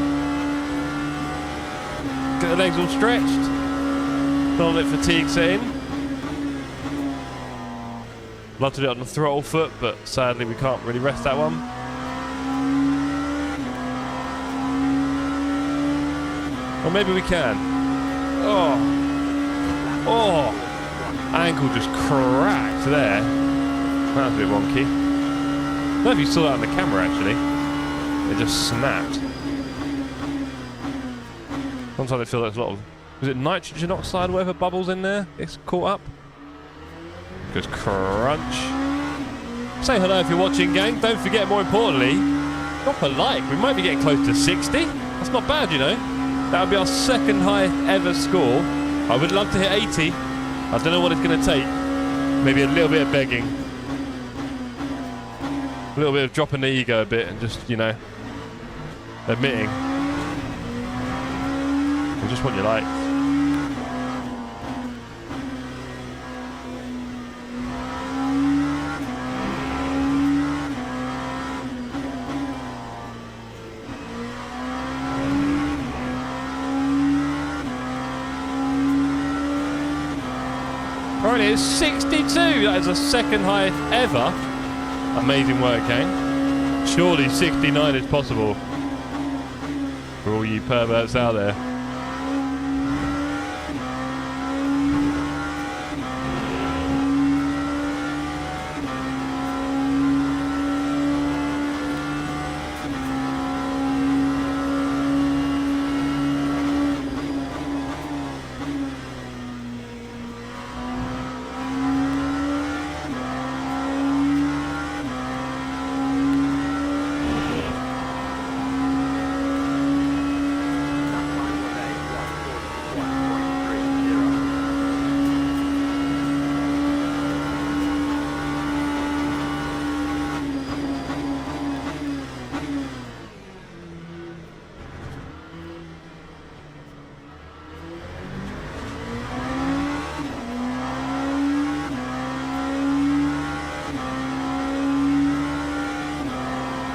Get the legs all stretched. Don't let fatigue set in. Love to do it on the throttle foot, but sadly we can't really rest that one. Or maybe we can. Oh. Oh, ankle just cracked there. That was a bit wonky. I don't know if you saw that on the camera actually. It just snapped. Sometimes I feel there's a lot of... Was it nitrogen oxide or whatever bubbles in there? It's caught up. Just crunch. Say hello if you're watching, gang. Don't forget, more importantly, drop a like. We might be getting close to 60. That's not bad, you know. That would be our second highest ever score. I would love to hit 80. I don't know what it's going to take. Maybe a little bit of begging. A little bit of dropping the ego a bit and just, you know, admitting. I just want your likes. Currently it's 62. That is the second highest ever. Amazing work, gang. Surely 69 is possible for all you perverts out there.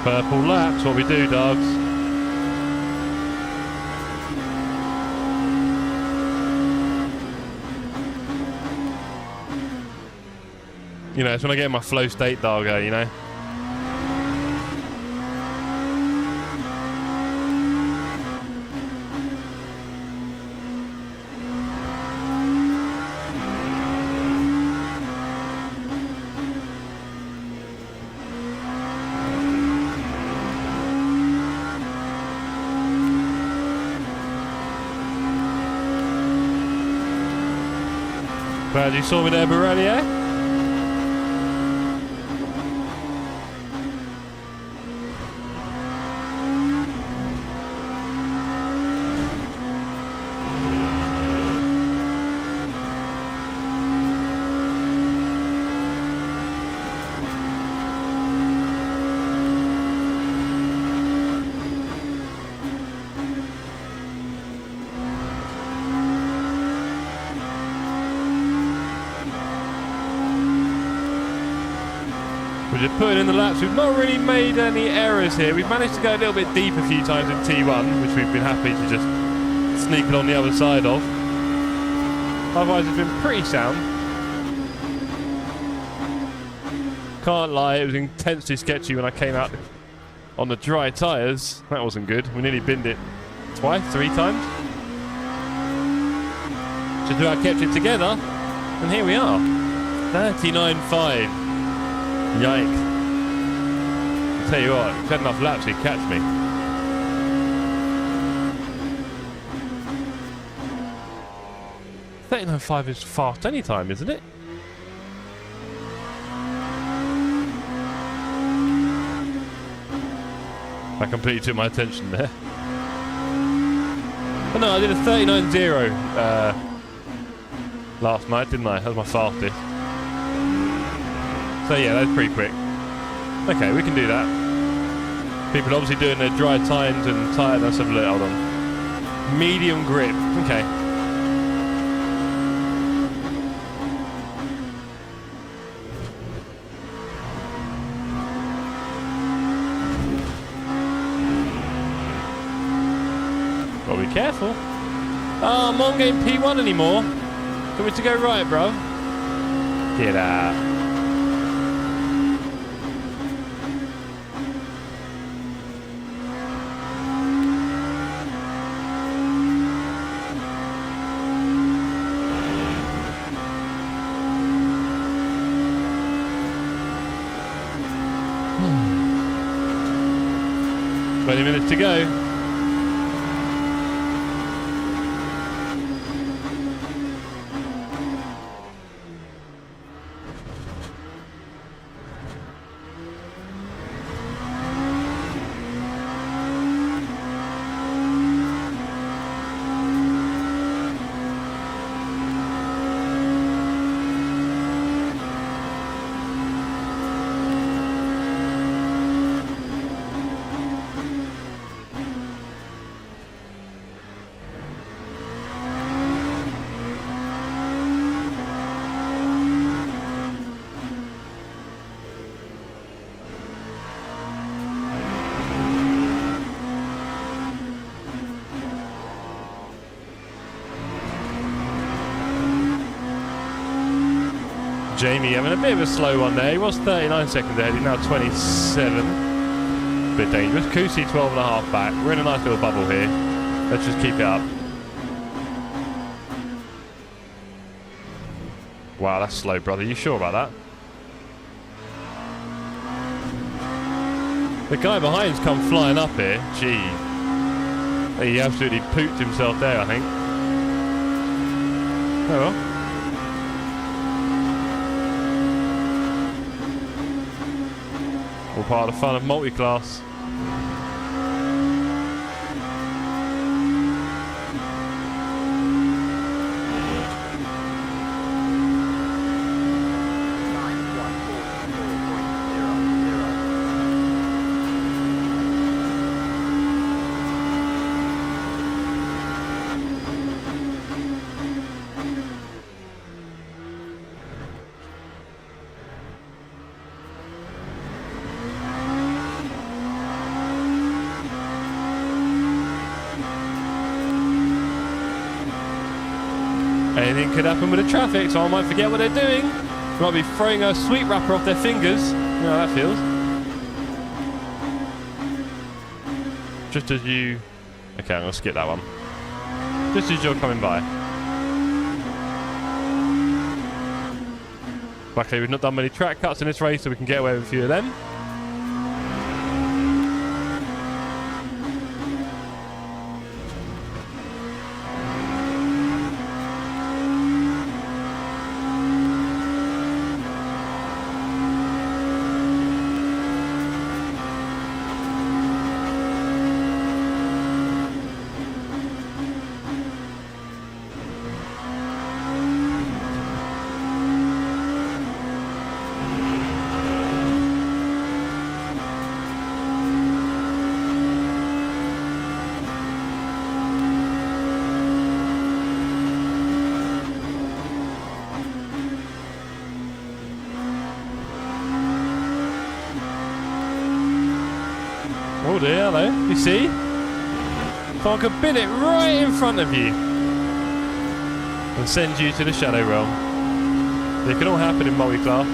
Purple laps, what we do, dogs. You know, it's when I get in my flow state, doggo, you know. Glad you saw me there, Borelli, eh? just putting in the laps. We've not really made any errors here. We've managed to go a little bit deep a few times in T1, which we've been happy to just sneak it on the other side of. Otherwise, it's been pretty sound. Can't lie, it was intensely sketchy when I came out on the dry tyres. That wasn't good. We nearly binned it twice, 3 times. Just about kept it together, and here we are. 39.5. Yike. I'll tell you what, if you had enough laps, he'd catch me. .39.5 is fast any time, isn't it? That completely took my attention there. Oh no, I did a 39.0 last night, didn't I? That was my fastest. So yeah, that's pretty quick. Okay, we can do that. People obviously doing their dry times and tyre. Let's have a look. Hold on. Medium grip. Okay. Gotta be careful. Oh, I'm on game P1 anymore. Want me to go right, bro? Get out. Hmm. 20 minutes to go. Jamie having a bit of a slow one there. He was 39 seconds ahead. He's now 27. Bit dangerous. Kusi 12.5 back. We're in a nice little bubble here. Let's just keep it up. Wow, that's slow, brother. You sure about that? The guy behind's come flying up here. Gee. He absolutely pooped himself there, I think. Oh well. All part of the fun of multi-class. Anything could happen with the traffic, so I might forget what they're doing. Might be throwing a sweet wrapper off their fingers. You know how that feels. Just as you... Okay, I'm going to skip that one. Just as you're coming by. Luckily, we've not done many track cuts in this race, so we can get away with a few of them. do, hello. You see? Someone could bin it right in front of you and send you to the shadow realm. It can all happen in multi-class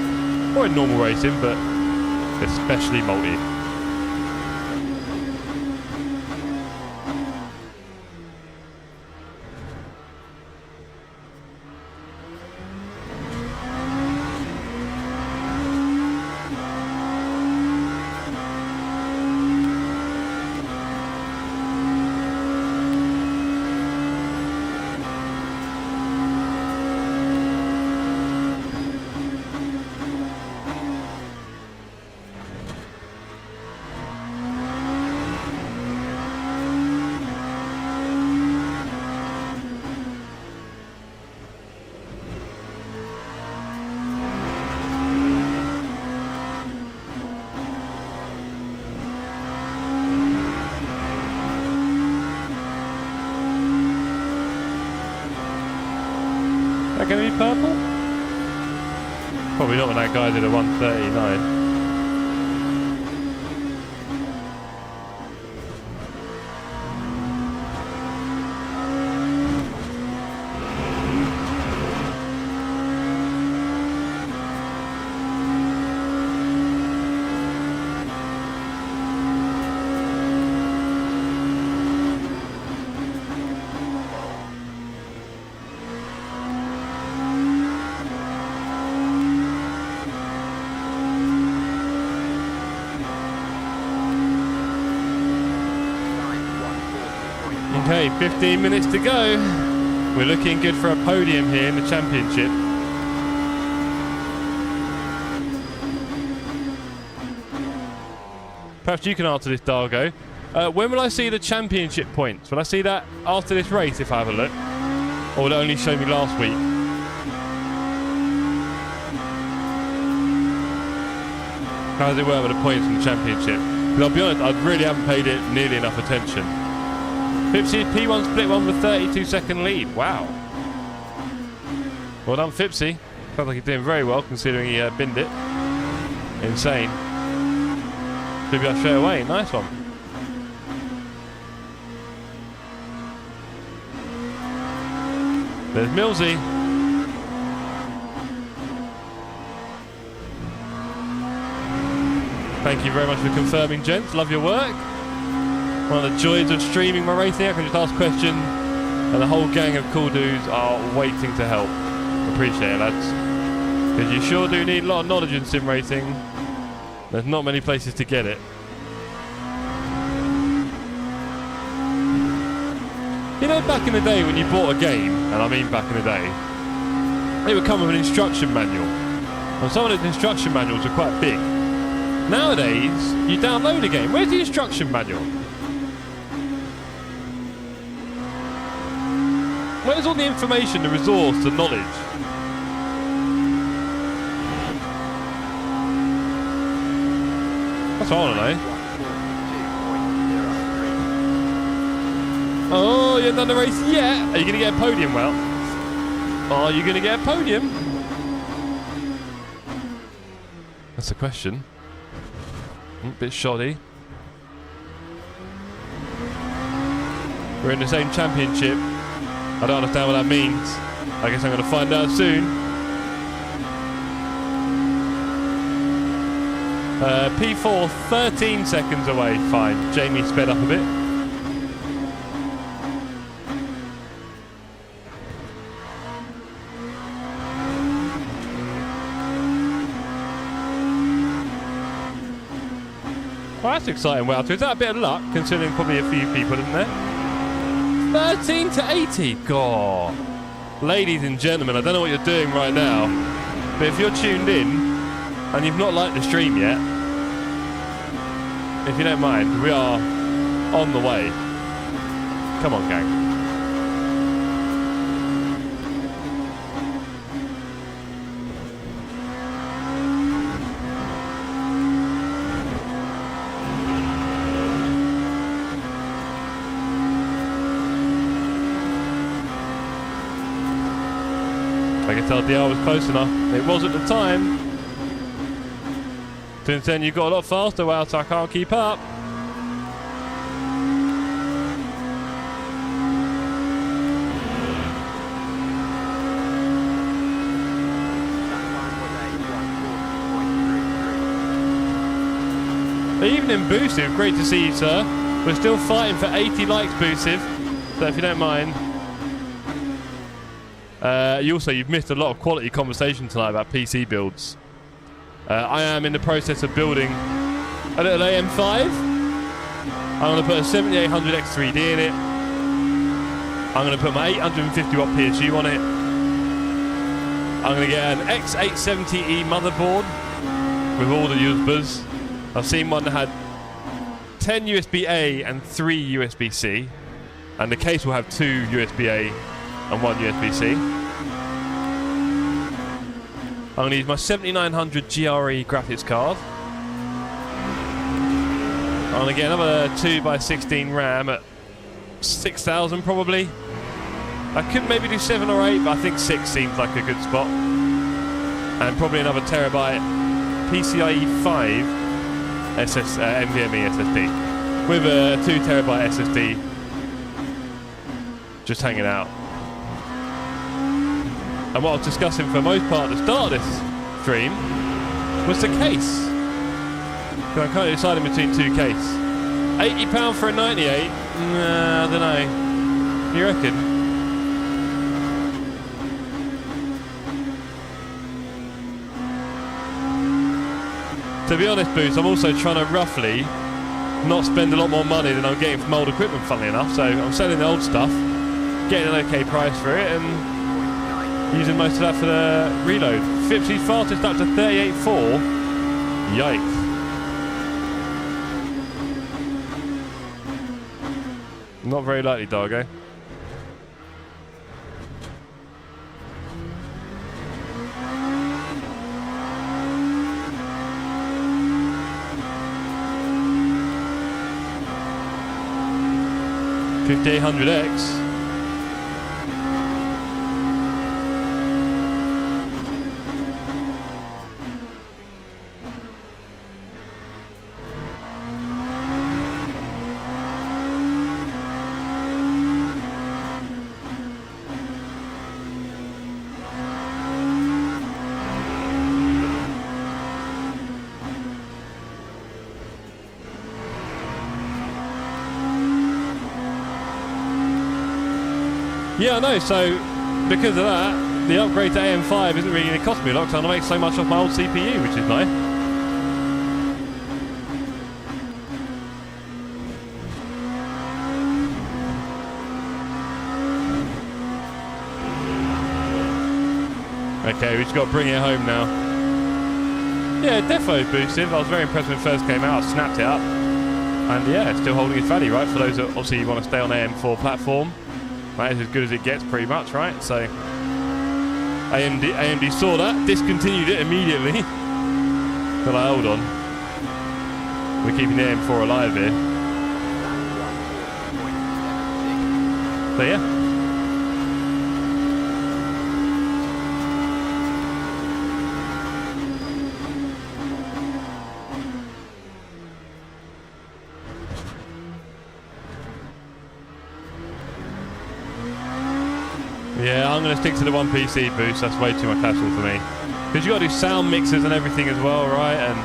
or in normal racing, but especially multi. Going to be purple? Probably not when that guy did a 139. Okay, 15 minutes to go. We're looking good for a podium here in the championship. Perhaps you can answer this, Dargo. When will I see the championship points? Will I see that after this race if I have a look? Or will it only show me last week? How does it work with the points from the championship? Because I'll be honest, I really haven't paid it nearly enough attention. Fipsy P1 split one with 32-second lead. Wow. Well done, Fipsy. Sounds like he's doing very well considering he binned it. Insane. Should be up straight away. Nice one. There's Millsy. Thank you very much for confirming, gents. Love your work. One of the joys of streaming my racing. I can just ask questions and the whole gang of cool dudes are waiting to help. Appreciate it, lads. Because you sure do need a lot of knowledge in sim racing. There's not many places to get it. You know, back in the day when you bought a game, and I mean back in the day, it would come with an instruction manual. And some of those instruction manuals are quite big. Nowadays, you download a game. Where's the instruction manual? Where's all the information, the resource, the knowledge? That's what I want to know. Oh, you haven't done the race yet? Are you going to get a podium, Well? Are you going to get a podium? That's the question. A bit shoddy. We're in the same championship. I don't understand what that means. I guess I'm going to find out soon. P4, 13 seconds away. Fine. Jamie sped up a bit. Well, that's exciting. Well, is that a bit of luck, considering probably a few people, isn't there? 13 to 80. God. Ladies and gentlemen, I don't know what you're doing right now, but if you're tuned in and you've not liked the stream yet, if you don't mind, we are on the way. Come on, gang. I can tell DR was close enough. It was at the time. Since then, you got a lot faster, Wow, so I can't keep up. Evening, Boosive. Great to see you, sir. We're still fighting for 80 likes, Boosive. So if you don't mind. You've missed a lot of quality conversation tonight about PC builds. I am in the process of building a little AM5. I'm going to put a 7800 X3D in it. I'm going to put my 850 watt PSU on it. I'm going to get an X870E motherboard with all the USBs. I've seen one that had 10 USB-A and 3 USB-C. And the case will have 2 USB-A and 1 USB-C. I'm going to use my 7900 GRE graphics card. I'm going to get another 2x16 RAM at 6,000 probably. I could maybe do 7 or 8, but I think 6 seems like a good spot. And probably another terabyte PCIe 5 NVMe SSD with a 2 terabyte SSD just hanging out. And what I was discussing for the most part at the start of this stream was the case. So I'm kind of deciding between 2 cases. £80 for a 98? Nah, I don't know. You reckon? To be honest, Boots, I'm also trying to roughly not spend a lot more money than I'm getting from old equipment, funnily enough. So I'm selling the old stuff, getting an okay price for it, and using most of that for the reload. Fipsy's fastest up to 38.4. Yikes. Not very likely, Dargo. $5,800X. Yeah, I know, so because of that, the upgrade to AM5 isn't really going to cost me a lot because I'm going to make so much off my old CPU, which is nice. Okay, we've just got to bring it home now. Yeah, defo boosted. I was very impressed when it first came out. I snapped it up. And yeah, it's still holding its value, right? For those that obviously want to stay on AM4 platform. That is as good as it gets, pretty much, right? So, AMD saw that, discontinued it immediately. But like, hold on. We're keeping the AM4 alive here. So yeah. Yeah, I'm going to stick to the one PC boost. That's way too much hassle for me. Because you got to do sound mixers and everything as well, right? And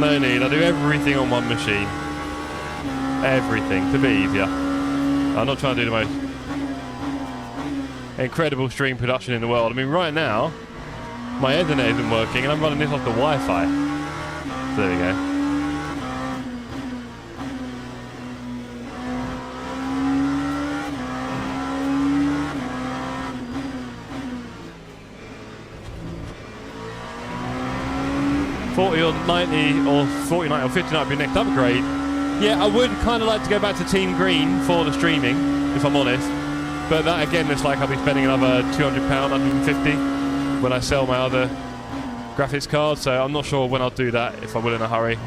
no need. I do everything on one machine. Everything to be easier. I'm not trying to do the most incredible stream production in the world. I mean, right now, my Ethernet isn't working, and I'm running this off the Wi-Fi. So there we go. $40 or $90 or $49 or $59 would be next upgrade. Yeah, I would kind of like to go back to Team Green for the streaming, if I'm honest. But that again, it's like I'll be spending another £200, $150 when I sell my other graphics card. So I'm not sure when I'll do that, if I will in a hurry.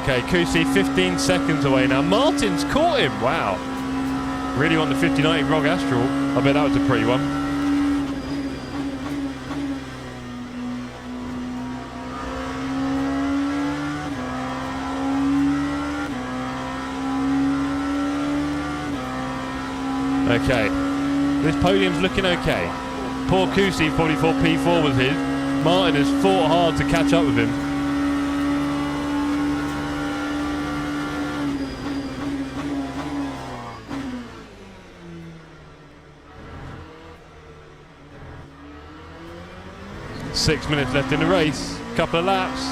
Okay, Kusi 15 seconds away now. Martin's caught him, wow. Really want the 5090 ROG Astral. I bet that was a pretty one. Okay. This podium's looking okay. Poor Kusi probably thought P4 was his. Martin has fought hard to catch up with him. Six minutes left in the race. Couple of laps.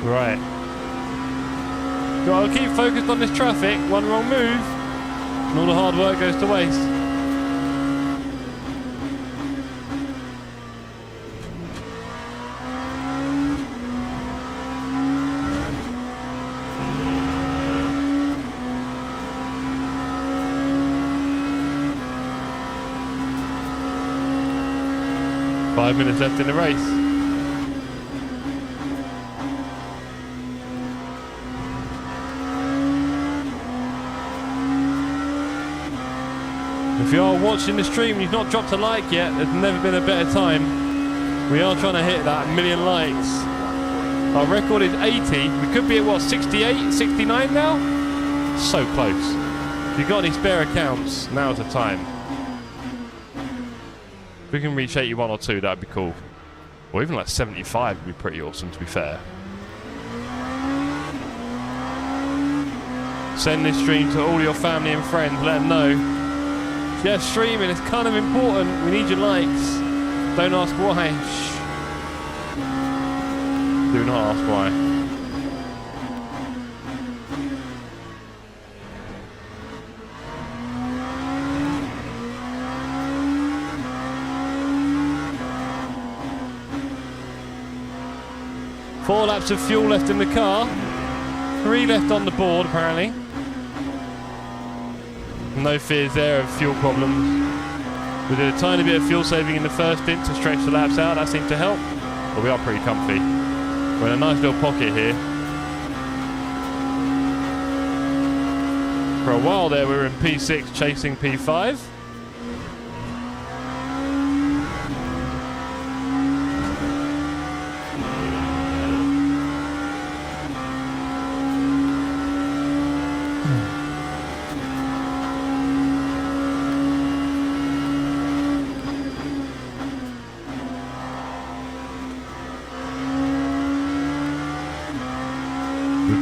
Right. Gotta keep focused on this traffic. One wrong move, and all the hard work goes to waste. Five minutes left in the race. If you are watching the stream and you've not dropped a like yet, there's never been a better time. We are trying to hit that 1 million likes. Our record is 80. We could be at what, 68, 69 now? So close. If you've got any spare accounts, now's the time. If we can reach 81 or 2, that'd be cool. Or even like 75 would be pretty awesome, to be fair. Send this stream to all your family and friends, let them know. Yeah, streaming is kind of important. We need your likes. Don't ask why. Shh. Do not ask why. Four laps of fuel left in the car. 3 left on the board, apparently. No fears there of fuel problems. We did a tiny bit of fuel saving in the first stint to stretch the laps out. That seemed to help. But we are pretty comfy. We're in a nice little pocket here. For a while there we were in P6 chasing P5.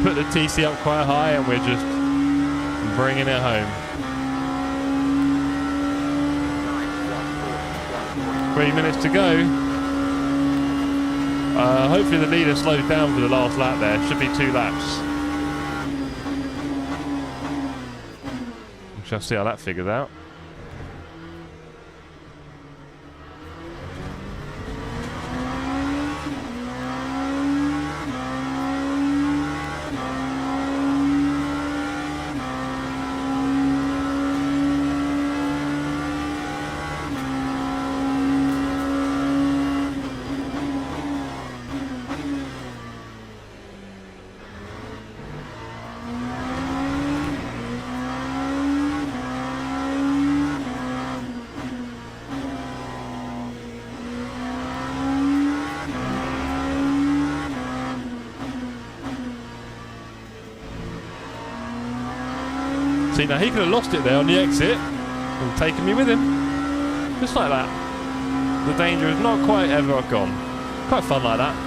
Put the TC up quite high and we're just bringing it home. 3 minutes to go. Hopefully the leader slows down for the last lap there. Should be 2 laps. We shall see how that figures out. See, now he could have lost it there on the exit and taken me with him. Just like that. The danger is not quite ever gone. Quite fun like that.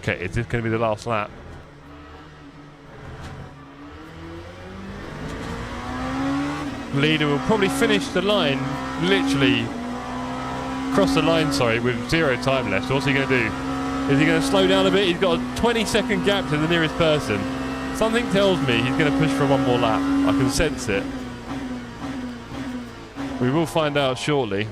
Okay, is this going to be the last lap? Leader will probably finish the line, literally cross the line, sorry, with 0 time left. So what's he going to do? Is he going to slow down a bit? He's got a 20-second gap to the nearest person. Something tells me he's going to push for one more lap. I can sense it. We will find out shortly.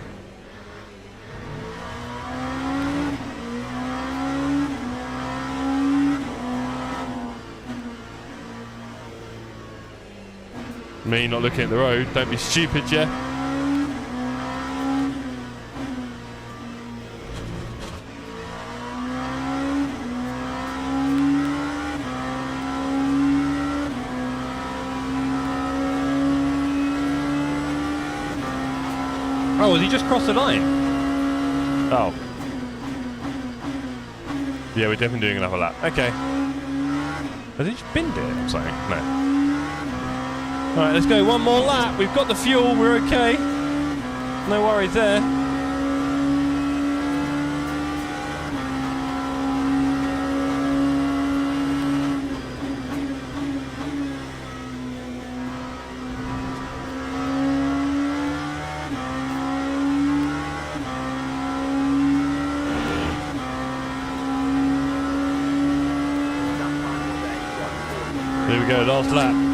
Me not looking at the road. Don't be stupid, Jeff. Oh, has he just crossed the line? Oh. Yeah, we're definitely doing another lap. Okay. Has he just binned it or something? No. Alright, let's go one more lap. We've got the fuel, we're okay. No worries there. There we go, last lap.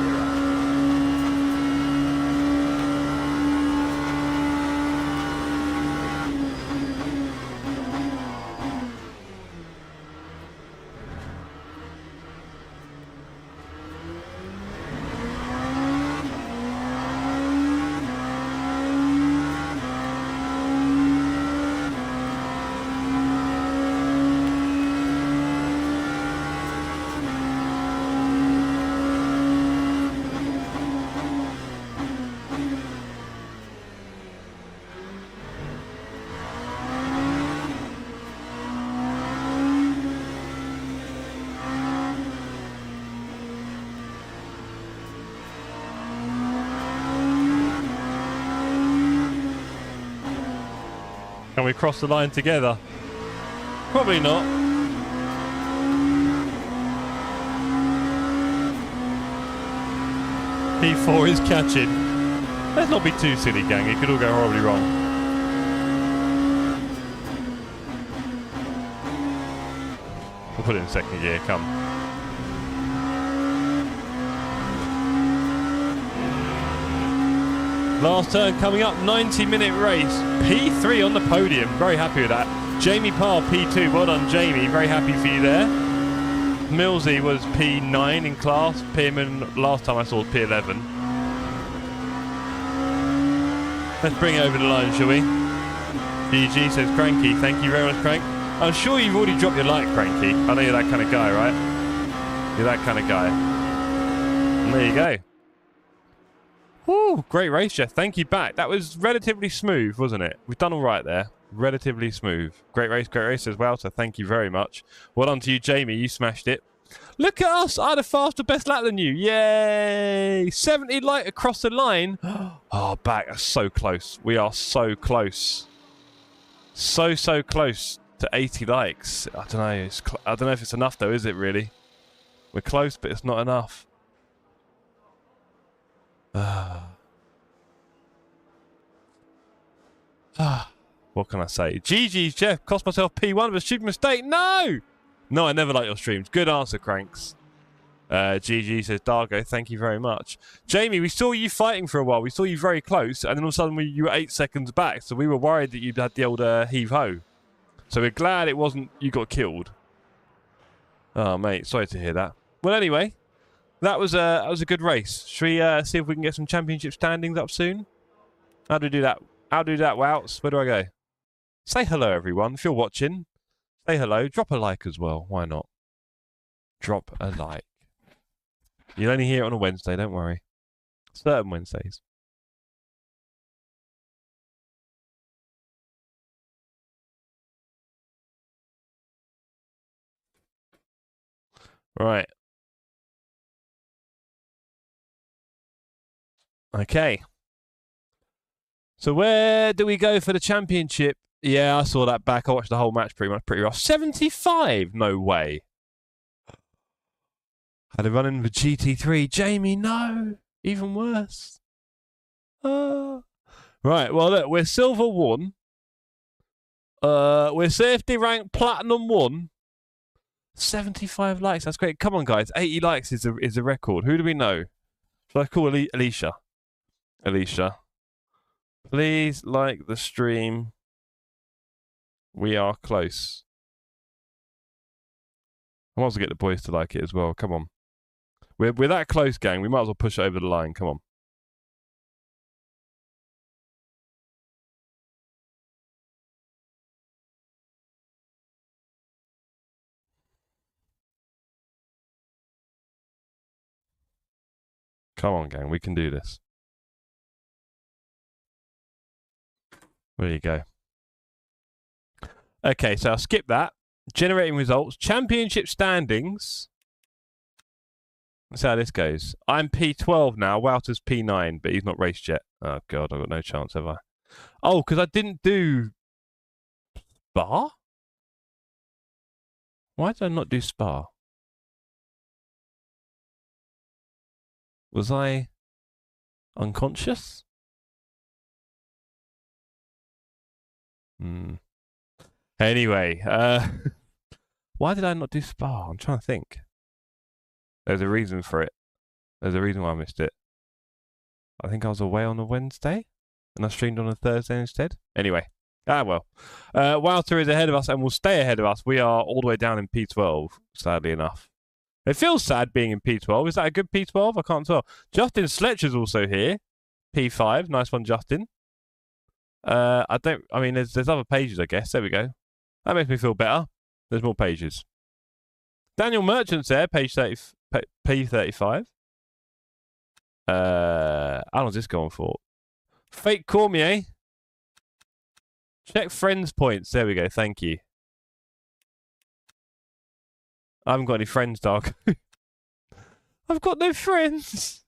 Can we cross the line together? Probably not. P4 is catching. Let's not be too silly, gang. It could all go horribly wrong. We'll put it in second gear. Come. Last turn coming up, 90-minute race. P3 on the podium. Very happy with that. Jamie Parr, P2. Well done, Jamie. Very happy for you there. Millsy was P9 in class. Pearman, last time I saw, was P11. Let's bring it over the line, shall we? GG says Cranky. Thank you very much, Crank. I'm sure you've already dropped your like, Cranky. I know you're that kind of guy, right? You're that kind of guy. And there you go. Woo, great race, Jeff. Thank you back. That was relatively smooth, wasn't it? We've done all right there. Relatively smooth. Great race as well, so thank you very much. Well done to you, Jamie. You smashed it. Look at us. I had a faster best lap than you. Yay. 70 light across the line. Oh, back. That's so close. We are so close. So close to 80 likes. I don't know. I don't know if it's enough, though, is it, really? We're close, but it's not enough. What can I say? GG's, Jeff. Cost myself P1 of a stupid mistake. No! No, I never like your streams. Good answer, Cranks. GG says Dargo. Thank you very much. Jamie, we saw you fighting for a while. We saw you very close, and then all of a sudden you were 8 seconds back, so we were worried that you'd had the old heave-ho. So we're glad it wasn't you got killed. Oh, mate. Sorry to hear that. Well, anyway. That was a good race. Should we see if we can get some championship standings up soon? How do we do that? How do we do that, Wouts? Where do I go? Say hello, everyone. If you're watching, say hello. Drop a like as well. Why not? Drop a like. You'll only hear it on a Wednesday, don't worry. Certain Wednesdays. Right. Okay. So where do we go for the championship? Yeah, I saw that back. I watched the whole match pretty much. Pretty rough. 75? No way. Had a run in the GT3. Jamie, no! Even worse. Right, well, look, we're Silver 1. We're safety rank Platinum 1. 75 likes, that's great. Come on, guys. 80 likes is a record. Who do we know? Should I call Alicia? Alicia. Please like the stream. We are close. I might as well get the boys to like it as well. Come on. We're that close, gang. We might as well push it over the line. Come on. Come on, gang. We can do this. There you go. Okay, so I'll skip that. Generating results. Championship standings. Let's see how this goes. I'm P12 now. Wouter's P9, but he's not raced yet. Oh, God. I've got no chance, have I? Oh, because I didn't do Spa? Why did I not do Spa? Was I unconscious? Anyway, why did I not do Spa? I'm trying to think. There's a reason for it. There's a reason why I missed it. I think I was away on a Wednesday, and I streamed on a Thursday instead. Anyway, well. Wouter is ahead of us and will stay ahead of us. We are all the way down in P12, sadly enough. It feels sad being in P12. Is that a good P12? I can't tell. Justin Sletcher's also here. P5. Nice one, Justin. I mean, there's other pages, I guess. There we go. That makes me feel better. There's more pages. Daniel Merchant's there, page 30, P35. How long's this going for? Fake Cormier. Check friends points. There we go. Thank you. I haven't got any friends, dog. I've got no friends.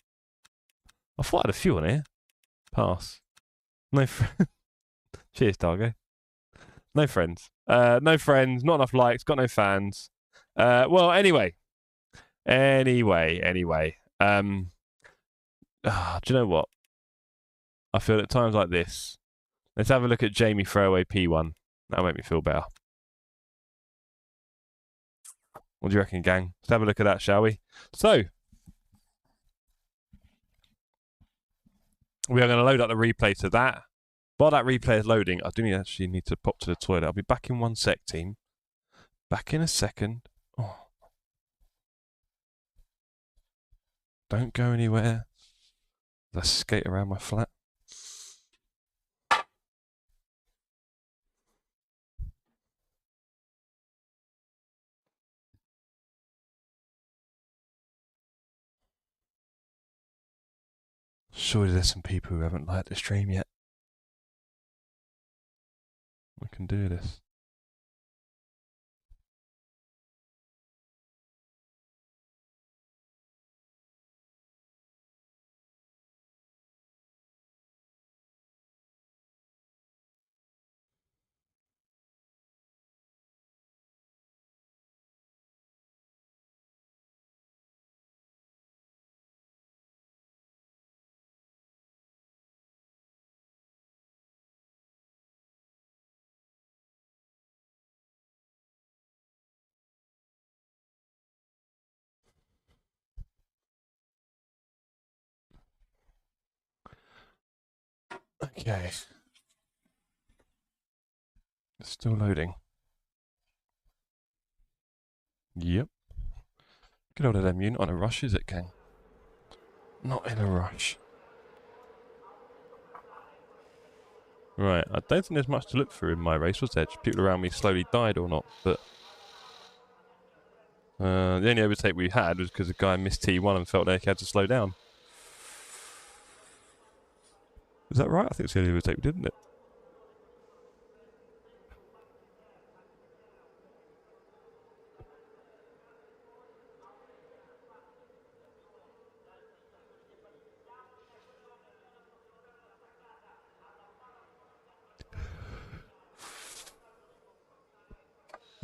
I thought I had a few on here. Pass. No friends. Cheers, Dargo. No friends. No friends. Not enough likes. Got no fans. Well, anyway. Do you know what? I feel at times like this. Let's have a look at Jamie Throwaway P1. That'll make me feel better. What do you reckon, gang? Let's have a look at that, shall we? So, we are going to load up the replay to that. While that replay is loading, I do actually need to pop to the toilet. I'll be back in 1 sec, team. Back in a second. Oh. Don't go anywhere. Let's skate around my flat. Surely there's some people who haven't liked the stream yet. We can do this. Okay. It's still loading. Yep. Good old LMU, not in a rush, is it, gang? Not in a rush. Right, I don't think there's much to look through in my race, was there? Just people around me slowly died or not, but... the only overtake we had was because a guy missed T1 and felt like he had to slow down. Is that right? I think it's the only overtake we did, isn't it?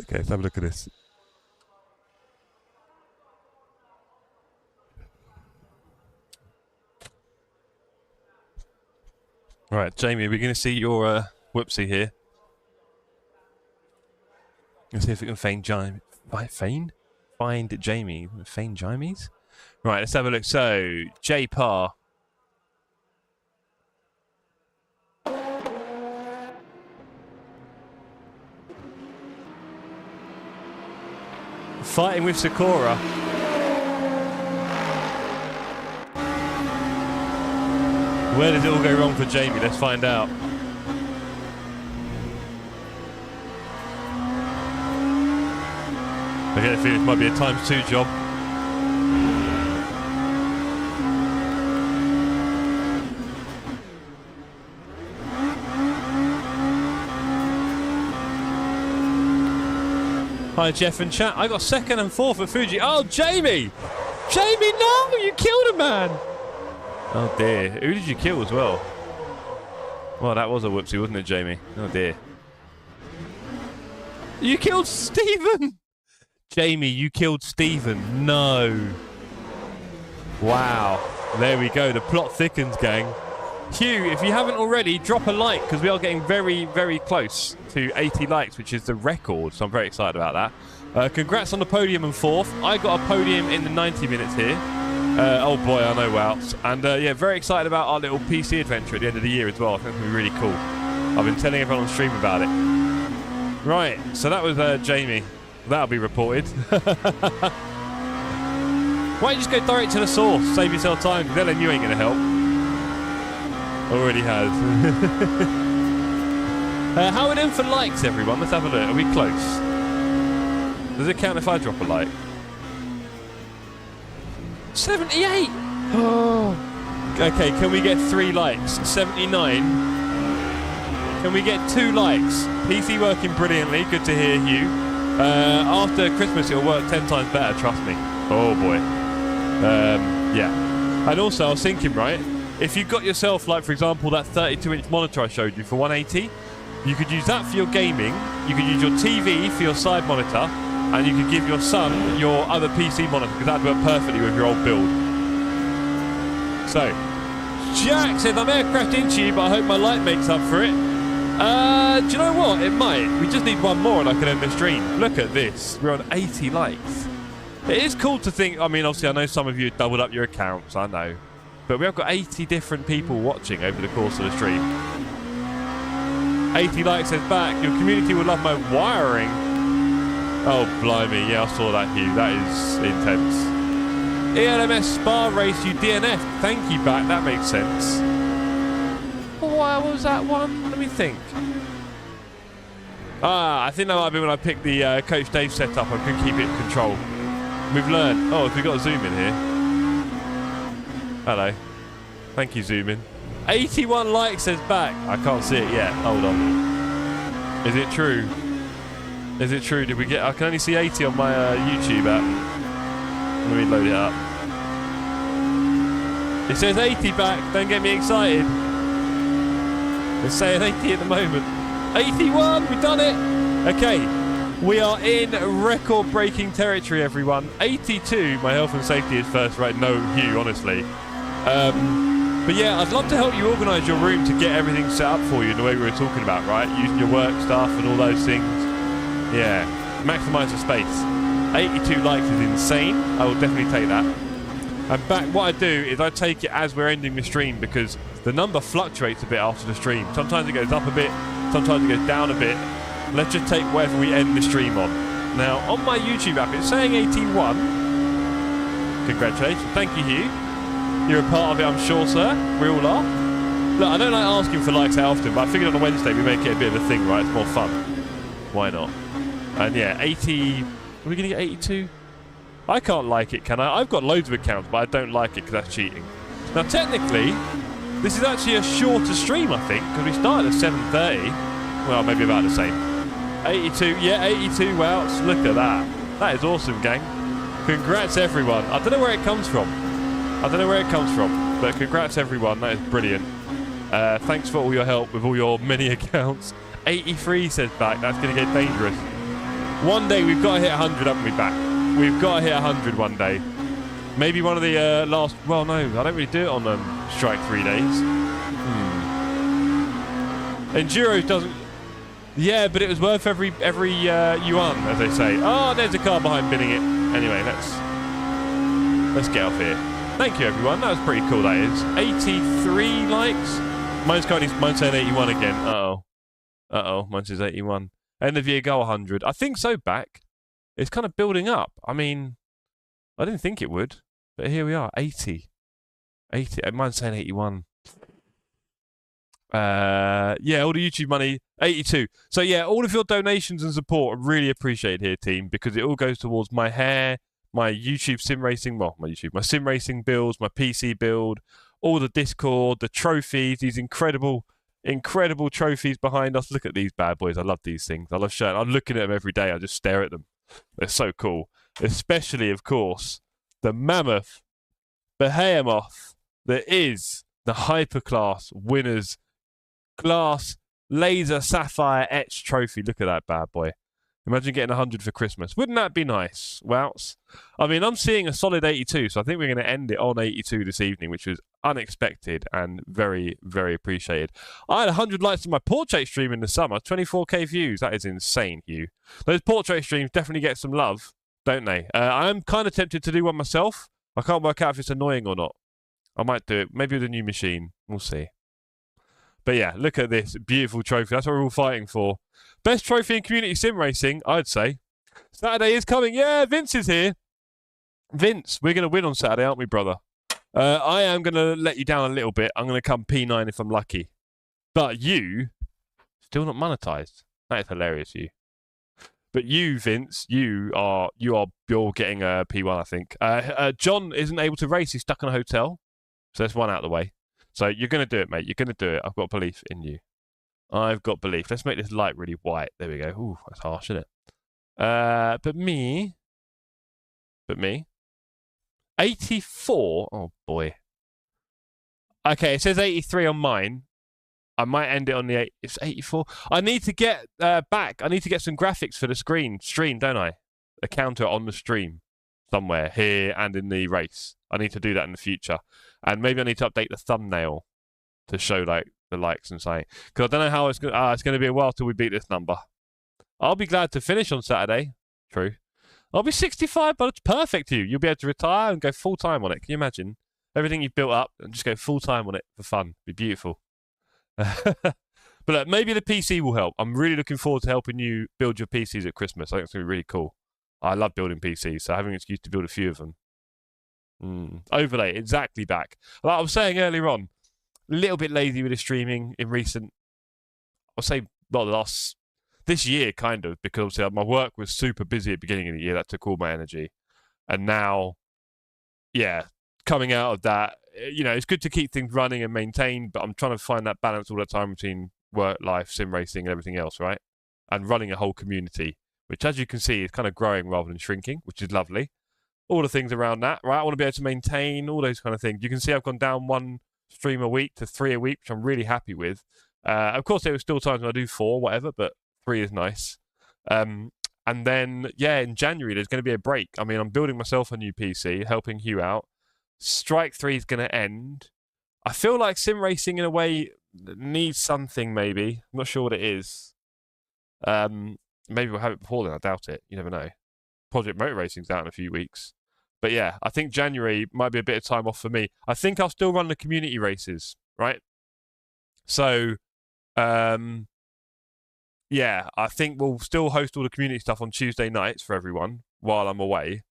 Okay, let's have a look at this. Right, Jamie, we're going to see your whoopsie here. Let's see if we can find Jamie. Find Jamie. Feign Jamies? Right, let's have a look. So, J Par. Fighting with Sakura. Where does it all go wrong for Jamie? Let's find out. I get a feeling this might be a ×2 job. Hi Jeff and chat. I got 2nd and 4th for Fuji. Oh, Jamie! Jamie, no! You killed a man! Oh dear. Who did you kill as well? Well, that was a whoopsie, wasn't it, Jamie? Oh dear. You killed Stephen! Jamie, you killed Stephen. No. Wow. There we go. The plot thickens, gang. Hugh, if you haven't already, drop a like, because we are getting very, very close to 80 likes, which is the record, so I'm very excited about that. Congrats on the podium and 4th. I got a podium in the 90 minutes here. Oh boy, I know Wouts. And yeah, very excited about our little PC adventure at the end of the year as well. I think it's going to be really cool. I've been telling everyone on stream about it. Right, so that was Jamie. That'll be reported. Why don't you just go direct to the source? Save yourself time, because then you ain't going to help. Already has. How are we doing for likes, everyone? Let's have a look. Are we close? Does it count if I drop a like? 78! Okay, can we get 3 likes? 79. Can we get 2 likes? PC working brilliantly. Good to hear, Hugh. After Christmas, it'll work 10 times better, trust me. Oh, boy. Yeah. And also, I was thinking, right, if you got yourself, like, for example, that 32-inch monitor I showed you for 180, you could use that for your gaming, you could use your TV for your side monitor, and you could give your son your other PC monitor, because that'd work perfectly with your old build. So, Jack said, I'm aircraft into you, but I hope my light makes up for it. Do you know what? It might. We just need one more and I can end the stream. Look at this. We're on 80 likes. It is cool to think, I mean, obviously I know some of you doubled up your accounts, I know. But we have got 80 different people watching over the course of the stream. 80 likes says back, your community will love my wiring. Oh, blimey. Yeah, I saw that, Hugh. That is intense. ELMS Spa Race, you DNF. Thank you back. That makes sense. Why was that one? Let me think. I think that might be when I picked the Coach Dave setup. I couldn't keep it in control. We've learned. Oh, we've got a zoom in here. Hello. Thank you, zoom in. 81 likes says back. I can't see it yet. Hold on. Is it true? Is it true? Did we get... I can only see 80 on my YouTube app. Let me load it up. It says 80 back. Don't get me excited. It's saying 80 at the moment. 81! We've done it! Okay. We are in record-breaking territory, everyone. 82. My health and safety is first rate. No, Hugh, honestly. But yeah, I'd love to help you organise your room to get everything set up for you in the way we were talking about, right? Using your work stuff and all those things. Yeah, maximise the space. 82 likes is insane. I will definitely take that. And back, what I do is I take it as we're ending the stream because the number fluctuates a bit after the stream. Sometimes it goes up a bit, sometimes it goes down a bit. Let's just take whatever we end the stream on. Now, on my YouTube app, it's saying 81. Congratulations. Thank you, Hugh. You're a part of it, I'm sure, sir. We all are. Look, I don't like asking for likes that often, but I figured on a Wednesday we make it a bit of a thing, right? It's more fun. Why not? And yeah, 80... Are we going to get 82? I can't like it, can I? I've got loads of accounts, but I don't like it because that's cheating. Now, technically, this is actually a shorter stream, I think, because we started at 7:30. Well, maybe about the same. 82, yeah, 82. Wow, look at that. That is awesome, gang. Congrats, everyone. I don't know where it comes from. But congrats, everyone. That is brilliant. Thanks for all your help with all your many accounts. 83 says back. That's going to get dangerous. One day we've got to hit 100, haven't we, back? We've got to hit 100 one day. Maybe one of the last... Well, no, I don't really do it on Strike 3 days. Enduro doesn't... Yeah, but it was worth every yuan, as they say. Oh, there's a car behind binning it. Anyway, let's get off here. Thank you, everyone. That was pretty cool, that is. 83 likes. Mine's saying 81 again. Uh-oh. Mine says 81. End of year goal 100. I think so, back. It's kind of building up. I mean, I didn't think it would, but here we are. 80. Mine's saying 81. Yeah, all the YouTube money, 82. So yeah, all of your donations and support are really appreciated here, team, because it all goes towards my hair, my YouTube sim racing, my sim racing builds, my PC build, all the Discord, the trophies, these incredible trophies behind us. Look at these bad boys. I love these things. I love showing. I'm looking at them every day. I just stare at them. They're so cool. Especially, of course, the mammoth behemoth that is the Hyperclass Winners Glass Laser Sapphire Etched Trophy. Look at that bad boy. Imagine getting 100 for Christmas. Wouldn't that be nice? Wouts. I mean, I'm seeing a solid 82, so I think we're going to end it on 82 this evening, which was unexpected and very, very appreciated. I had 100 likes on my portrait stream in the summer, 24k views. That is insane, Hugh. Those portrait streams definitely get some love, don't they? I'm kind of tempted to do one myself. I can't work out if it's annoying or not. I might do it. Maybe with a new machine. We'll see. But yeah, look at this beautiful trophy. That's what we're all fighting for. Best trophy in community sim racing, I'd say. Saturday is coming. Yeah, Vince is here. Vince, we're going to win on Saturday, aren't we, brother? I am going to let you down a little bit. I'm going to come P9 if I'm lucky. But you, still not monetized. That is hilarious, you. But you, Vince, you're getting a P1, I think. John isn't able to race. He's stuck in a hotel. So that's one out of the way. So you're going to do it, mate. You're going to do it. I've got belief in you. I've got belief. Let's make this light really white. There we go. Ooh, that's harsh, isn't it? But me. 84. Oh, boy. Okay, it says 83 on mine. I might end it on the 8. It's 84. I need to get back. I need to get some graphics for the stream, don't I? A counter on the stream somewhere here and in the race. I need to do that in the future. And maybe I need to update the thumbnail to show like the likes and something. Because I don't know how it's going to be a while till we beat this number. I'll be glad to finish on Saturday. True. I'll be 65, but it's perfect to you. You'll be able to retire and go full-time on it. Can you imagine? Everything you've built up and just go full-time on it for fun. It'd be beautiful. But look, maybe the PC will help. I'm really looking forward to helping you build your PCs at Christmas. I think it's going to be really cool. I love building PCs, so having an excuse to build a few of them. Overlay, exactly back. Like I was saying earlier on, a little bit lazy with the streaming in recent, I'll say, this year kind of, because obviously my work was super busy at the beginning of the year. That took all my energy. And now, yeah, coming out of that, it's good to keep things running and maintained, but I'm trying to find that balance all the time between work, life, sim racing, and everything else, right? And running a whole community, which, as you can see, is kind of growing rather than shrinking, which is lovely. All the things around that, right? I want to be able to maintain all those kind of things. You can see I've gone down 1 stream a week to 3 a week, which I'm really happy with. Of course, there were still times when I do 4, whatever, but 3 is nice. And then, yeah, in January, there's going to be a break. I mean, I'm building myself a new PC, helping Hugh out. Strike 3 is going to end. I feel like sim racing, in a way, needs something, maybe. I'm not sure what it is. Maybe we'll have it before then. I doubt it. You never know. Project Motor Racing's out in a few weeks. But yeah, I think January might be a bit of time off for me. I think I'll still run the community races, right? So, yeah, I think we'll still host all the community stuff on Tuesday nights for everyone while I'm away.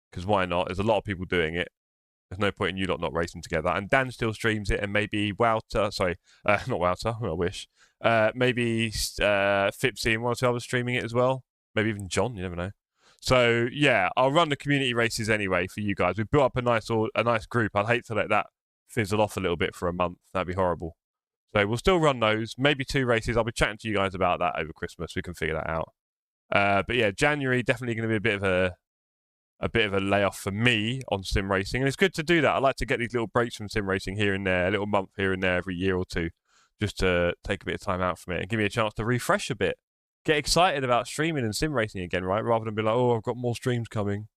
Because why not? There's a lot of people doing it. There's no point in you lot not racing together. And Dan still streams it, and maybe not Wouter, I wish. Maybe Fipsy and one or two others streaming it as well. Maybe even John, you never know. So, yeah, I'll run the community races anyway for you guys. We've built up a nice group. I'd hate to let that fizzle off a little bit for a month. That'd be horrible. So we'll still run those. Maybe 2 races. I'll be chatting to you guys about that over Christmas. We can figure that out. But yeah, January definitely going to be a bit of a layoff for me on sim racing. And it's good to do that. I like to get these little breaks from sim racing here and there, a little month here and there every year or two, just to take a bit of time out from it and give me a chance to refresh a bit. Get excited about streaming and sim racing again, right? Rather than be like, oh, I've got more streams coming.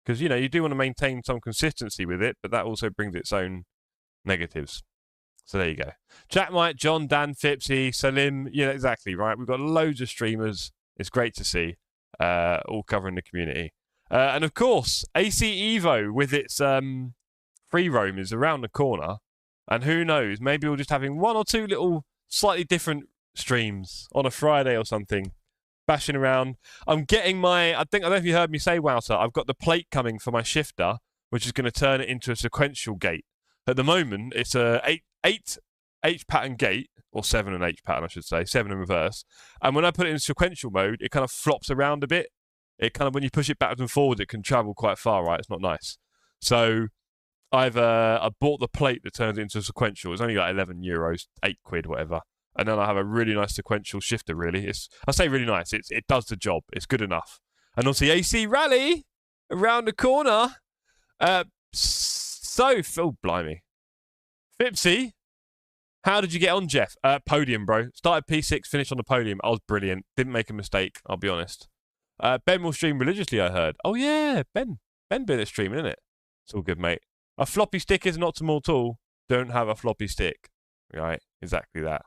Because, you do want to maintain some consistency with it, but that also brings its own negatives. So there you go. Jack Mike, John, Dan, Fipsy, Salim. Yeah, exactly, right? We've got loads of streamers. It's great to see. All covering the community. And of course, AC Evo with its free roam is around the corner. And who knows, maybe we're just having one or two little slightly different streams on a Friday or something. Bashing around. I'm getting I don't know if you heard me say, Wouter, I've got the plate coming for my shifter, which is going to turn it into a sequential gate. At the moment, it's a 8 H-pattern gate, or 7 and H-pattern, I should say, 7 in reverse. And when I put it in sequential mode, it kind of flops around a bit. It kind of, when you push it backwards and forwards, it can travel quite far, right? It's not nice. So I bought the plate that turns it into sequential. It's only like €11, £8, whatever. And then I have a really nice sequential shifter, really. I say really nice. It does the job. It's good enough. And also the AC Rally around the corner. Oh, blimey. Fipsy, how did you get on, Jeff? Podium, bro. Started P6, finished on the podium. I was brilliant. Didn't make a mistake, I'll be honest. Ben will stream religiously, I heard. Oh, yeah, Ben. Ben been streaming, isn't it? It's all good, mate. A floppy stick is an optimal tool. Don't have a floppy stick. Right, exactly that.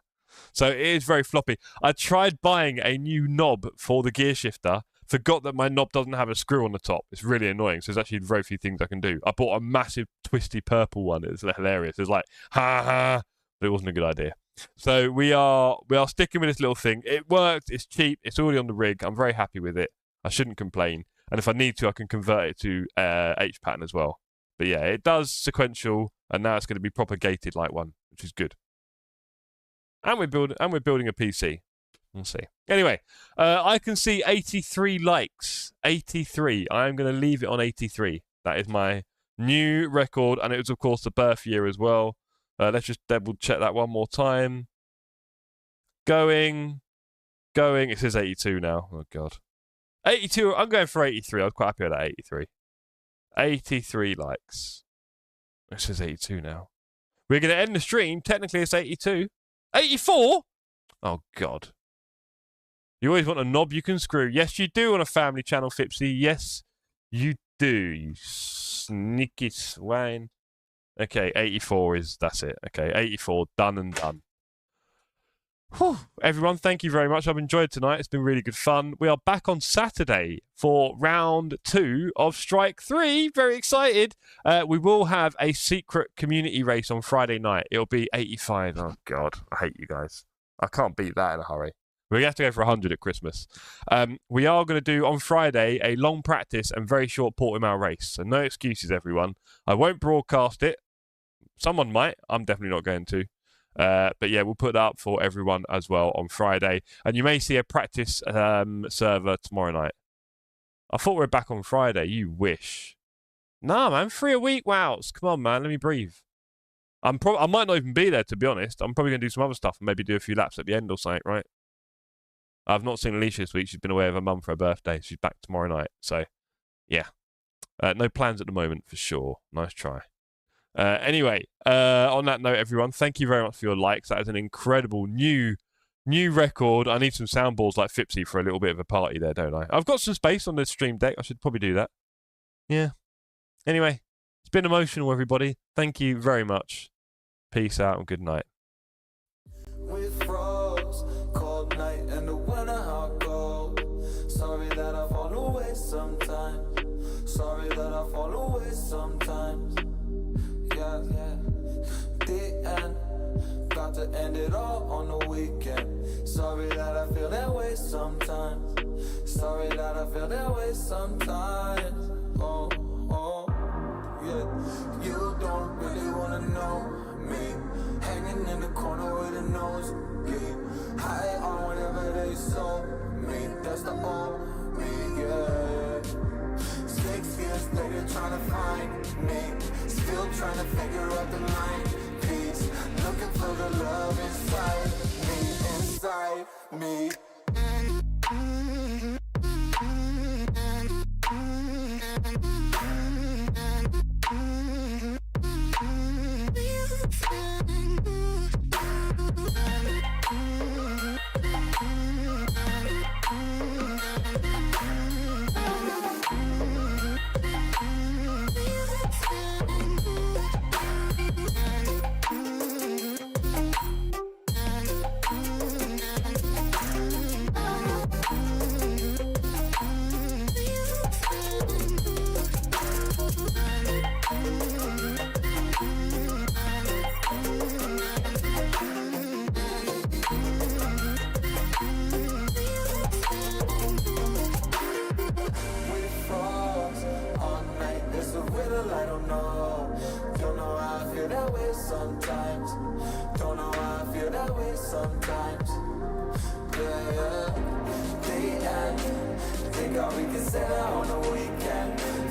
So it is very floppy. I tried buying a new knob for the gear shifter. Forgot that my knob doesn't have a screw on the top. It's really annoying. So there's actually very few things I can do. I bought a massive twisty purple one. It's hilarious. It's like, ha ha. But it wasn't a good idea. So we are sticking with this little thing. It worked. It's cheap. It's already on the rig. I'm very happy with it. I shouldn't complain. And if I need to, I can convert it to H pattern as well. But yeah, it does sequential, and now it's going to be propagated like one, which is good. And we're building a PC. We'll see. Anyway, I can see 83 likes. 83. I am going to leave it on 83. That is my new record, and it was, of course, the birth year as well. Let's just double check that one more time. Going. It says 82 now. Oh, God. 82. I'm going for 83. I was quite happy with that 83. 83 likes. It says 82 now. We're going to end the stream. Technically, it's 82. 84? Oh, God. You always want a knob you can screw. Yes, you do on a family channel, Fipsy. Yes, you do, you sneaky swine. Okay, 84 that's it. Okay, 84, done and done. Whew. Everyone, thank you very much. I've enjoyed tonight. It's been really good fun. We are back on Saturday for round 2 of Strike 3. Very excited. We will have a secret community race on Friday night. It'll be 85. Oh, God. I hate you guys. I can't beat that in a hurry. We're going to have to go for 100 at Christmas. We are going to do, on Friday, a long practice and very short Portimao race. So no excuses, everyone. I won't broadcast it. Someone might. I'm definitely not going to. But yeah, we'll put that up for everyone as well on Friday. And you may see a practice server tomorrow night. I thought we were back on Friday. You wish. Nah, man. 3 a week. Wow. Come on, man. Let me breathe. I might not even be there, to be honest. I'm probably going to do some other stuff and maybe do a few laps at the end or something, right? I've not seen Alicia this week. She's been away with her mum for her birthday. She's back tomorrow night. So, yeah. No plans at the moment, for sure. Nice try. Anyway, on that note, everyone, thank you very much for your likes. That is an incredible new record. I need some soundboards like Fipsy for a little bit of a party there, don't I? I've got some space on the stream deck. I should probably do that. Yeah. Anyway, it's been emotional, everybody. Thank you very much. Peace out and good night. With frogs, cold night and the winter hot cold. Sorry that I fall away sometimes. Sorry that I fall away sometimes. Yeah. The end. Got to end it all on the weekend. Sorry that I feel that way sometimes. Sorry that I feel that way sometimes. Oh, yeah. You don't really wanna know me. Hanging in the corner with a nose deep. High on whatever they sold me. That's the old me, yeah. 6 years later trying to find me. Still trying to figure out the mind piece. Looking for the love inside me. that way sometimes. Don't know why I feel that way sometimes. Yeah, yeah. The end. Think how we can set out on the weekend.